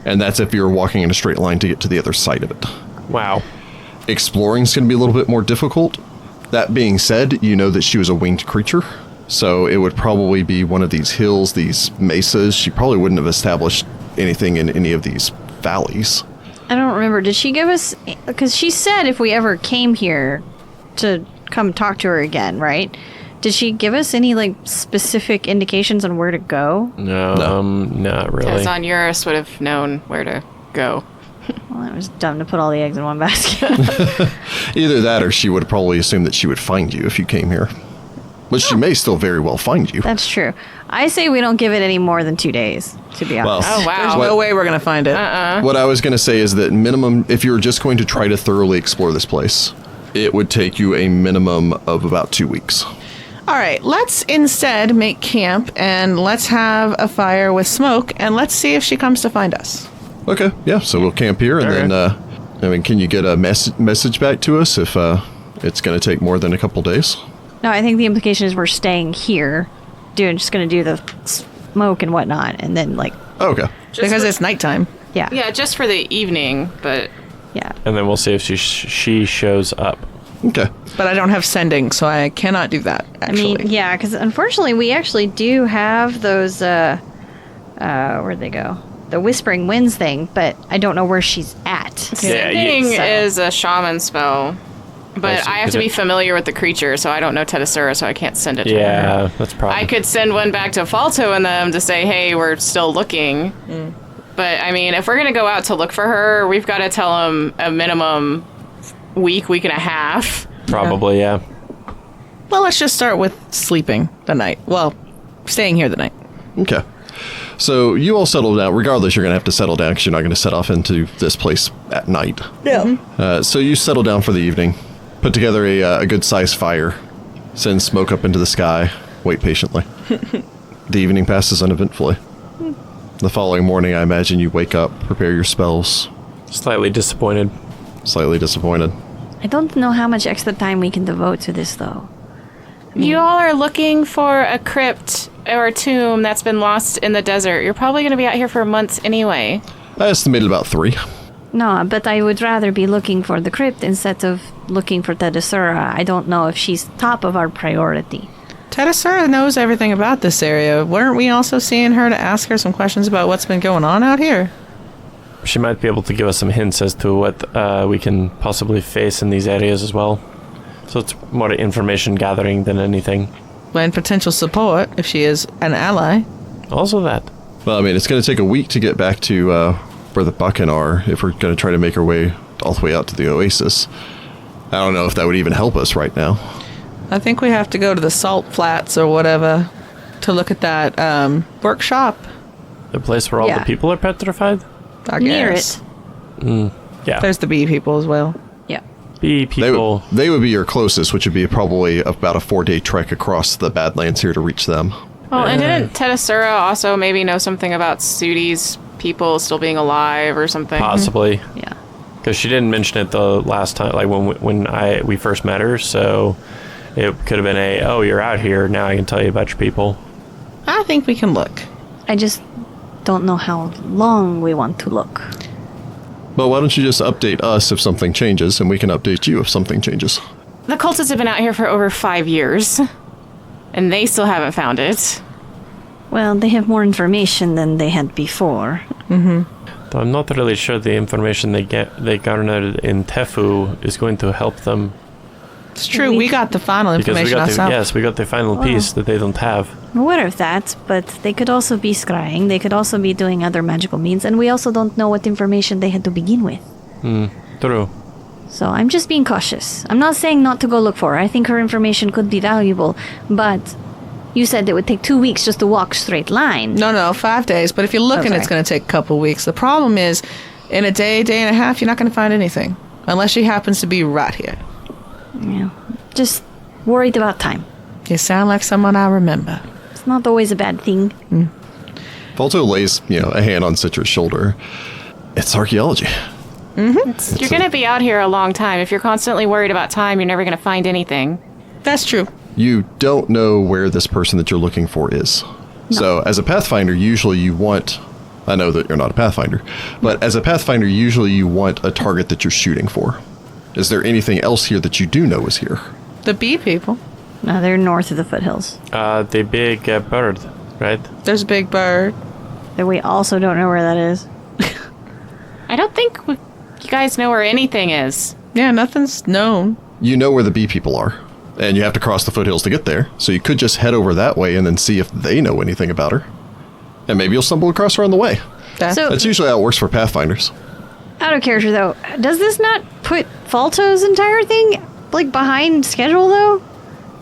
[SPEAKER 1] And that's if you're walking in a straight line to get to the other side of it.
[SPEAKER 2] Wow.
[SPEAKER 1] Exploring's going to be a little bit more difficult. That being said, you know that she was a winged creature, so it would probably be one of these hills, these mesas. She probably wouldn't have established anything in any of these valleys.
[SPEAKER 5] I don't remember. Did she give us... Because she said if we ever came here to come talk to her again, right? Did she give us any, like, specific indications on where to go?
[SPEAKER 2] No, not really.
[SPEAKER 4] Because Onuris would have known where to go.
[SPEAKER 5] Well, that was dumb to put all the eggs in one basket.
[SPEAKER 1] Either that or she would probably assume that she would find you if you came here. But she may still very well find you.
[SPEAKER 5] That's true. I say we don't give it any more than 2 days, to be honest.
[SPEAKER 4] Oh, wow.
[SPEAKER 3] There's no way we're going to find it.
[SPEAKER 1] What I was going to say is that minimum, if you were just going to try to thoroughly explore this place, it would take you a minimum of about 2 weeks.
[SPEAKER 3] All right, let's instead make camp and let's have a fire with smoke and let's see if she comes to find us.
[SPEAKER 1] Okay, yeah, so we'll camp here and then, can you get a message back to us if it's going to take more than a couple days?
[SPEAKER 5] No, I think the implication is we're staying here, just going to do the smoke and whatnot, and then, like...
[SPEAKER 1] Okay.
[SPEAKER 3] Because it's nighttime.
[SPEAKER 5] Yeah.
[SPEAKER 4] Yeah, just for the evening, but...
[SPEAKER 5] Yeah.
[SPEAKER 2] And then we'll see if she shows up.
[SPEAKER 1] Okay.
[SPEAKER 3] But I don't have sending, so I cannot do that, actually.
[SPEAKER 5] I mean, yeah, because unfortunately we actually do have those, where'd they go? The Whispering Winds thing, but I don't know where she's at.
[SPEAKER 4] Sending is a shaman spell. But
[SPEAKER 2] so
[SPEAKER 4] I have to be familiar with the creature, so I don't know Tedesura, so I can't send it to her.
[SPEAKER 2] Yeah, that's probably...
[SPEAKER 4] I could send one back to Falto and them to say, hey, we're still looking. But, I mean, if we're going to go out to look for her, we've got to tell them a minimum week and a half.
[SPEAKER 2] Probably, yeah.
[SPEAKER 3] Well, let's just start with sleeping the night. Well, staying here the night.
[SPEAKER 1] Okay. So you all settle down. Regardless, you're going to have to settle down because you're not going to set off into this place at night.
[SPEAKER 3] Yeah.
[SPEAKER 1] So you settle down for the evening, put together a good-sized fire, send smoke up into the sky, wait patiently. The evening passes uneventfully. The following morning, I imagine you wake up, prepare your spells.
[SPEAKER 2] Slightly disappointed.
[SPEAKER 1] Slightly disappointed.
[SPEAKER 5] I don't know how much extra time we can devote to this, though.
[SPEAKER 4] You all are looking for a crypt or a tomb that's been lost in the desert. You're probably going to be out here for months anyway.
[SPEAKER 1] I estimated about 3.
[SPEAKER 5] No, but I would rather be looking for the crypt instead of looking for Tedasura. I don't know if she's top of our priority.
[SPEAKER 3] Tedasura knows everything about this area. Weren't we also seeing her to ask her some questions about what's been going on out here?
[SPEAKER 2] She might be able to give us some hints as to what we can possibly face in these areas as well. So it's more information gathering than anything.
[SPEAKER 3] And potential support, if she is an ally.
[SPEAKER 2] Also that.
[SPEAKER 1] Well, I mean, it's going to take a week to get back to where the Buchan are if we're going to try to make our way all the way out to the Oasis. I don't know if that would even help us right now.
[SPEAKER 3] I think we have to go to the salt flats or whatever to look at that workshop.
[SPEAKER 2] The place where all the people are petrified?
[SPEAKER 3] I
[SPEAKER 5] Near
[SPEAKER 3] guess.
[SPEAKER 5] it.
[SPEAKER 2] Yeah.
[SPEAKER 3] There's the bee people as well.
[SPEAKER 5] Yeah.
[SPEAKER 2] Bee people.
[SPEAKER 1] They would be your closest, which would be probably about a 4-day trek across the Badlands here to reach them.
[SPEAKER 4] Well, and didn't Tedasura also maybe know something about Sudi's people still being alive or something?
[SPEAKER 2] Possibly.
[SPEAKER 5] Yeah.
[SPEAKER 2] Because she didn't mention it the last time, like when we first met her, so it could have been oh, you're out here, now I can tell you about your people.
[SPEAKER 3] I think we can look.
[SPEAKER 5] I just don't know how long we want to look.
[SPEAKER 1] Well, why don't you just update us if something changes, and we can update you if something changes.
[SPEAKER 4] The cultists have been out here for over 5 years, and they still haven't found it.
[SPEAKER 5] Well, they have more information than they had before.
[SPEAKER 2] Though I'm not really sure the information they garnered in Tefu is going to help them.
[SPEAKER 3] It's true, we got the final
[SPEAKER 2] Because
[SPEAKER 3] information ourselves.
[SPEAKER 2] we got the final piece that they don't have.
[SPEAKER 5] I'm aware of that, but they could also be scrying. They could also be doing other magical means, and we also don't know what information they had to begin with.
[SPEAKER 2] True.
[SPEAKER 5] So I'm just being cautious. I'm not saying not to go look for her. I think her information could be valuable, but you said it would take 2 weeks just to walk straight line.
[SPEAKER 3] No, 5 days. But if you're looking,
[SPEAKER 5] Okay.
[SPEAKER 3] it's going to take a couple weeks. The problem is, in a day and a half, you're not going to find anything. Unless she happens to be right here.
[SPEAKER 5] Yeah, just worried about time.
[SPEAKER 3] You sound like someone I remember.
[SPEAKER 5] It's not always a bad thing.
[SPEAKER 1] Volto lays, a hand on Citra's shoulder. It's archaeology.
[SPEAKER 4] You're going to be out here a long time. If you're constantly worried about time, you're never going to find anything.
[SPEAKER 3] That's true.
[SPEAKER 1] You don't know where this person that you're looking for is. So, as a Pathfinder, usually you want... I know that you're not a Pathfinder, but as a Pathfinder, usually you want a target that you're shooting for. Is there anything else here that you do know is here?
[SPEAKER 3] The bee people.
[SPEAKER 5] No, they're north of the foothills.
[SPEAKER 2] The big bird, right?
[SPEAKER 3] There's a big bird.
[SPEAKER 5] That we also don't know where that is.
[SPEAKER 4] I don't think you guys know where anything is.
[SPEAKER 3] Yeah, nothing's known.
[SPEAKER 1] You know where the bee people are, and you have to cross the foothills to get there, so you could just head over that way and then see if they know anything about her. And maybe you'll stumble across her on the way.
[SPEAKER 5] So-
[SPEAKER 1] That's usually how it works for Pathfinders.
[SPEAKER 5] Out of character, though, does this not put Falto's entire thing, behind schedule, though?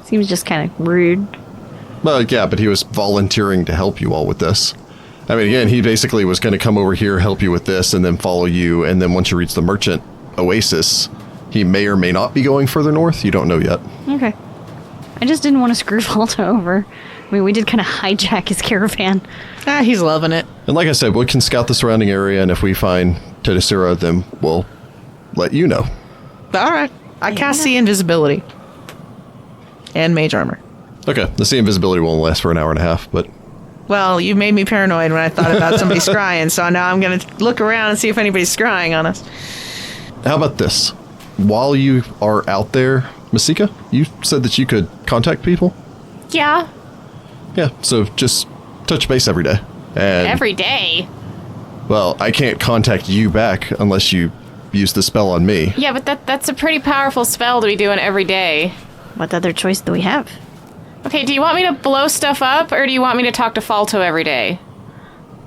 [SPEAKER 5] Seems just kind of rude.
[SPEAKER 1] Well, yeah, but he was volunteering to help you all with this. I mean, again, he basically was going to come over here, help you with this, and then follow you, and then once you reach the Merchant Oasis, he may or may not be going further north. You don't know yet.
[SPEAKER 5] Okay. I just didn't want to screw Falto over. I mean, we did kind of hijack his caravan.
[SPEAKER 3] He's loving it.
[SPEAKER 1] And like I said, we can scout the surrounding area, and if we find Tedasura, then we'll let you know.
[SPEAKER 3] All right. I cast see invisibility. And mage armor.
[SPEAKER 1] Okay, the sea invisibility won't last for an hour and a half, but...
[SPEAKER 3] Well, you made me paranoid when I thought about somebody scrying, so now I'm going to look around and see if anybody's scrying on us.
[SPEAKER 1] How about this? While you are out there, Masika, you said that you could contact people?
[SPEAKER 4] Yeah,
[SPEAKER 1] Yeah, so just touch base every day. And,
[SPEAKER 4] every day.
[SPEAKER 1] well, I can't contact you back unless you use the spell on me.
[SPEAKER 4] Yeah, but that's a pretty powerful spell to be doing every day.
[SPEAKER 5] What other choice do we have?
[SPEAKER 4] Okay, do you want me to blow stuff up, or do you want me to talk to Falto every day?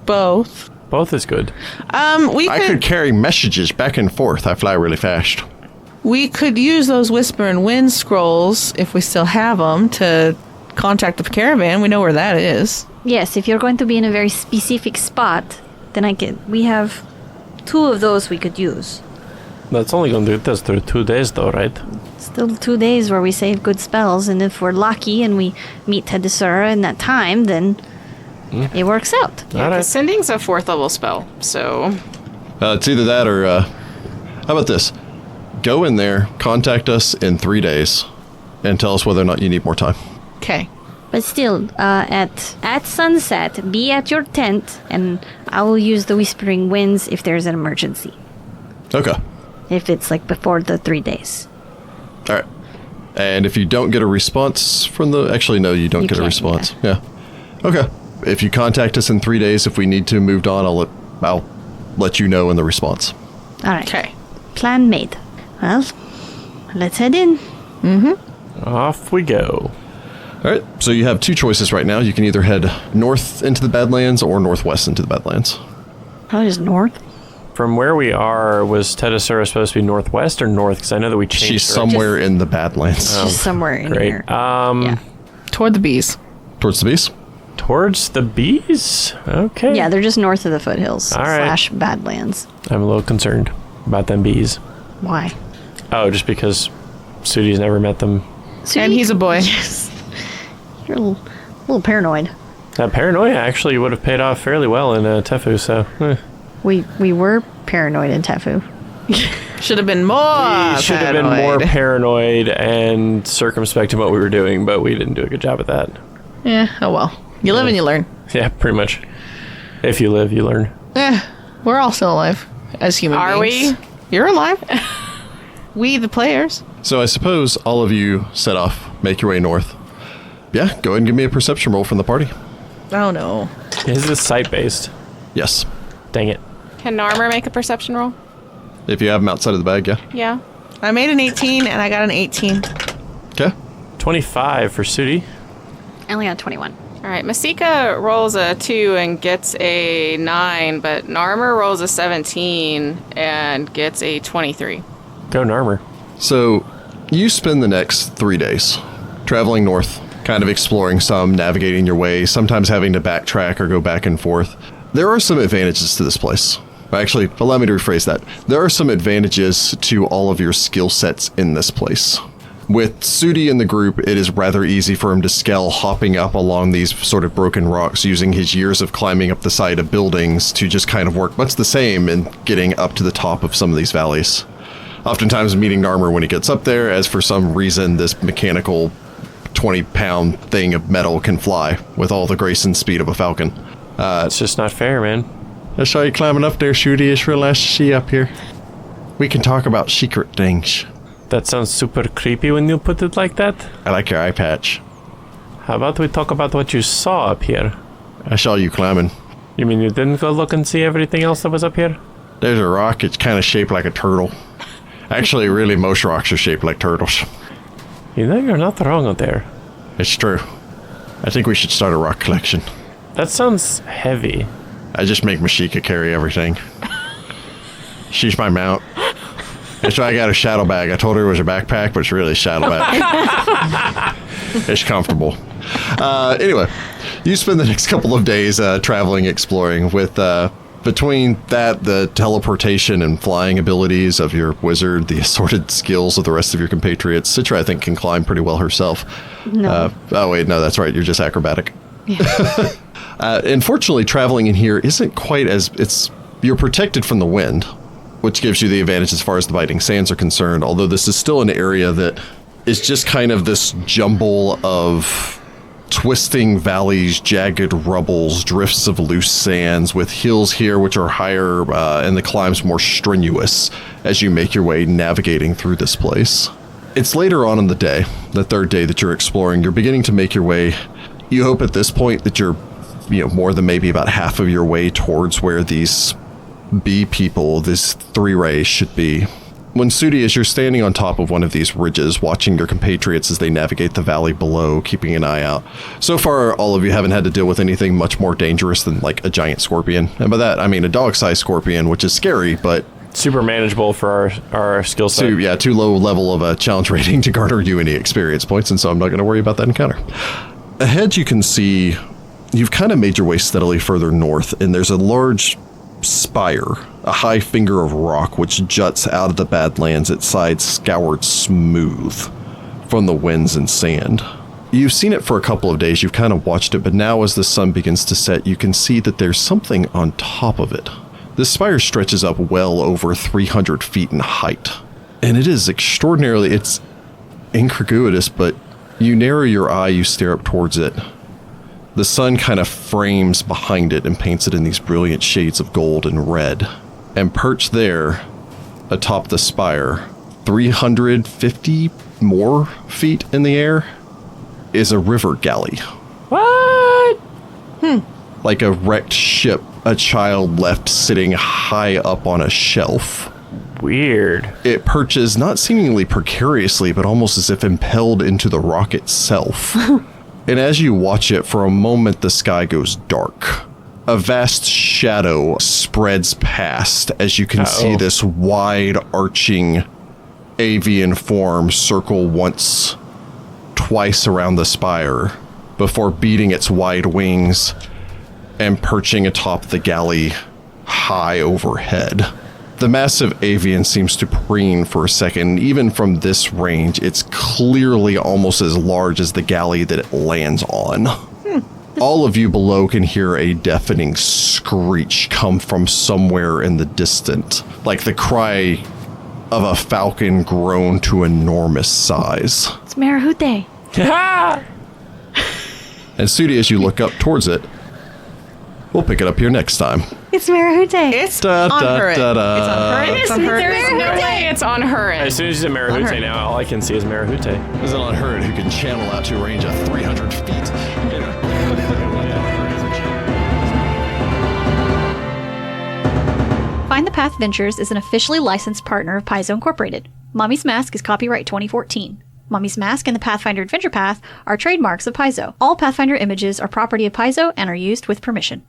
[SPEAKER 3] Both.
[SPEAKER 2] Both is good.
[SPEAKER 3] We
[SPEAKER 1] I could carry messages back and forth. I fly really fast.
[SPEAKER 3] We could use those Whisper and Wind scrolls, if we still have them, to contact the caravan. We know where that is.
[SPEAKER 5] Yes, if you're going to be in a very specific spot, then we have 2 of those we could use.
[SPEAKER 2] That's only going to get us through 2 days, though, right?
[SPEAKER 5] Still 2 days where we save good spells, and if we're lucky and we meet Tedisura in that time, then it works out.
[SPEAKER 4] Yeah, because Sending's a 4th level spell, so...
[SPEAKER 1] It's either that or, how about this? Go in there, contact us in 3 days, and tell us whether or not you need more time.
[SPEAKER 3] Okay.
[SPEAKER 5] But still, at sunset, be at your tent, and I will use the Whispering Winds if there's an emergency.
[SPEAKER 1] Okay.
[SPEAKER 5] If it's like before the 3 days.
[SPEAKER 1] All right. And if you don't get a response from the... Actually, no, you don't get a response. Yeah. Okay. If you contact us in 3 days, if we need to move on, I'll let you know in the response.
[SPEAKER 5] All right.
[SPEAKER 3] Okay.
[SPEAKER 5] Plan made. Well, let's head in.
[SPEAKER 2] Off we go.
[SPEAKER 1] All right. So you have 2 choices right now. You can either head north into the Badlands or northwest into the Badlands.
[SPEAKER 5] Probably just north.
[SPEAKER 2] From where we are, was Tedisura supposed to be northwest or north? Because I know that we changed.
[SPEAKER 1] She's somewhere in the Badlands.
[SPEAKER 5] Just somewhere in
[SPEAKER 2] Great.
[SPEAKER 5] here. Yeah.
[SPEAKER 3] Toward the bees.
[SPEAKER 1] Towards the beast?
[SPEAKER 2] Towards the bees? Okay.
[SPEAKER 5] Yeah, they're just north of the foothills
[SPEAKER 2] All right.
[SPEAKER 5] / Badlands.
[SPEAKER 2] I'm a little concerned about them bees.
[SPEAKER 5] Why?
[SPEAKER 2] Oh, just because Sudi's never met them.
[SPEAKER 3] And he's a boy.
[SPEAKER 5] Yes. You're a little paranoid.
[SPEAKER 2] That paranoia actually would have paid off fairly well in Tefu, so...
[SPEAKER 5] We were paranoid in Tefu.
[SPEAKER 3] Should have been more
[SPEAKER 2] We should have been more paranoid and circumspect in what we were doing, but we didn't do a good job at that.
[SPEAKER 3] Yeah, oh well. You live and you learn.
[SPEAKER 2] Yeah, pretty much. If you live, you learn.
[SPEAKER 3] We're all still alive as human beings.
[SPEAKER 4] Are we?
[SPEAKER 3] You're alive. We, the players.
[SPEAKER 1] So I suppose all of you set off, make your way north. Yeah, go ahead and give me a perception roll from the party.
[SPEAKER 3] Oh no.
[SPEAKER 2] Is this site-based?
[SPEAKER 1] Yes.
[SPEAKER 2] Dang it.
[SPEAKER 4] Can Narmer make a perception roll?
[SPEAKER 1] If you have them outside of the bag, yeah.
[SPEAKER 4] Yeah.
[SPEAKER 3] I made an 18 and I got an 18.
[SPEAKER 1] Okay.
[SPEAKER 2] 25 for Sudi.
[SPEAKER 5] I only got 21.
[SPEAKER 4] All right. Masika rolls a 2 and gets a 9, but Narmer rolls a 17 and gets a 23.
[SPEAKER 2] Go Narmer.
[SPEAKER 1] So you spend the next 3 days traveling north, kind of exploring some, navigating your way, sometimes having to backtrack or go back and forth. There are some advantages to this place. Actually, allow me to rephrase that. There are some advantages to all of your skill sets in this place. With Sudi in the group, it is rather easy for him to scale hopping up along these sort of broken rocks, using his years of climbing up the side of buildings to just kind of work much the same in getting up to the top of some of these valleys. Oftentimes meeting Narmer when he gets up there, as for some reason this mechanical 20-pound thing of metal can fly with all the grace and speed of a falcon.
[SPEAKER 2] It's just not fair, man.
[SPEAKER 1] I saw you climbing up there, Sudi. It's real nice to see you up here. We can talk about secret things.
[SPEAKER 2] That sounds super creepy when you put it like that.
[SPEAKER 1] I like your eye patch.
[SPEAKER 2] How about we talk about what you saw up here?
[SPEAKER 1] I saw you climbing.
[SPEAKER 2] You mean you didn't go look and see everything else that was up here?
[SPEAKER 1] There's a rock. It's kind of shaped like a turtle. Actually, really, most rocks are shaped like turtles.
[SPEAKER 2] You know you're not wrong out there.
[SPEAKER 1] It's true. I think we should start a rock collection.
[SPEAKER 2] That sounds heavy.
[SPEAKER 1] I just make Mashika carry everything. She's my mount. That's why I got a shadow bag. I told her it was a backpack, but it's really a shadow bag. It's comfortable. Anyway, you spend the next couple of days traveling, exploring with... between that, the teleportation and flying abilities of your wizard, the assorted skills of the rest of your compatriots, Sitra, I think, can climb pretty well herself.
[SPEAKER 5] No.
[SPEAKER 1] Oh, wait, no, that's right. You're just acrobatic. Unfortunately, traveling in here isn't quite as... You're protected from the wind, which gives you the advantage as far as the biting sands are concerned, although this is still an area that is just kind of this jumble of twisting valleys, jagged rubbles, drifts of loose sands, with hills here which are higher and the climbs more strenuous as you make your way navigating through this place. It's later on in the day, the third day that you're exploring. You're beginning to make your way. You hope at this point that you're, more than maybe about half of your way towards where these bee people, this 3 rays, should be. When Sudi, as you're standing on top of one of these ridges, watching your compatriots as they navigate the valley below, keeping an eye out. So far, all of you haven't had to deal with anything much more dangerous than, like, a giant scorpion. And by that, I mean a dog-sized scorpion, which is scary, but
[SPEAKER 2] super manageable for our skill set.
[SPEAKER 1] Too low level of a challenge rating to garner you any experience points, and so I'm not going to worry about that encounter. Ahead, you can see you've kind of made your way steadily further north, and there's a large spire, a high finger of rock which juts out of the Badlands, its sides scoured smooth from the winds and sand. You've seen it for a couple of days, you've kind of watched it, but now as the sun begins to set, you can see that there's something on top of it. This spire stretches up well over 300 feet in height, and it is extraordinarily, it's incongruous, but you narrow your eye, you stare up towards it. The sun kind of frames behind it and paints it in these brilliant shades of gold and red. And perched there, atop the spire, 350 more feet in the air, is a river galley.
[SPEAKER 2] What?
[SPEAKER 1] Like a wrecked ship a child left sitting high up on a shelf.
[SPEAKER 2] Weird.
[SPEAKER 1] It perches not seemingly precariously, but almost as if impelled into the rock itself. And as you watch it, for a moment the sky goes dark. A vast shadow spreads past as you can see this wide arching avian form circle once, twice around the spire before beating its wide wings and perching atop the galley high overhead. The massive avian seems to preen for a second. Even from this range, it's clearly almost as large as the galley that it lands on. All of you below can hear a deafening screech come from somewhere in the distance, like the cry of a falcon grown to enormous size.
[SPEAKER 5] It's Marahute.
[SPEAKER 1] And Sudi, as you look up towards it, we'll pick it up here next time.
[SPEAKER 5] It's Marahute.
[SPEAKER 3] It's on her. It's on her. It's on her.
[SPEAKER 4] There's no way it's on her.
[SPEAKER 2] As soon as you say Marahute now, all I can see is Marahute.
[SPEAKER 1] Is it on her who can channel out to a range of 300 feet?
[SPEAKER 6] Find the Path Ventures is an officially licensed partner of Paizo Incorporated. Mommy's Mask is copyright 2014. Mommy's Mask and the Pathfinder Adventure Path are trademarks of Paizo. All Pathfinder images are property of Paizo and are used with permission.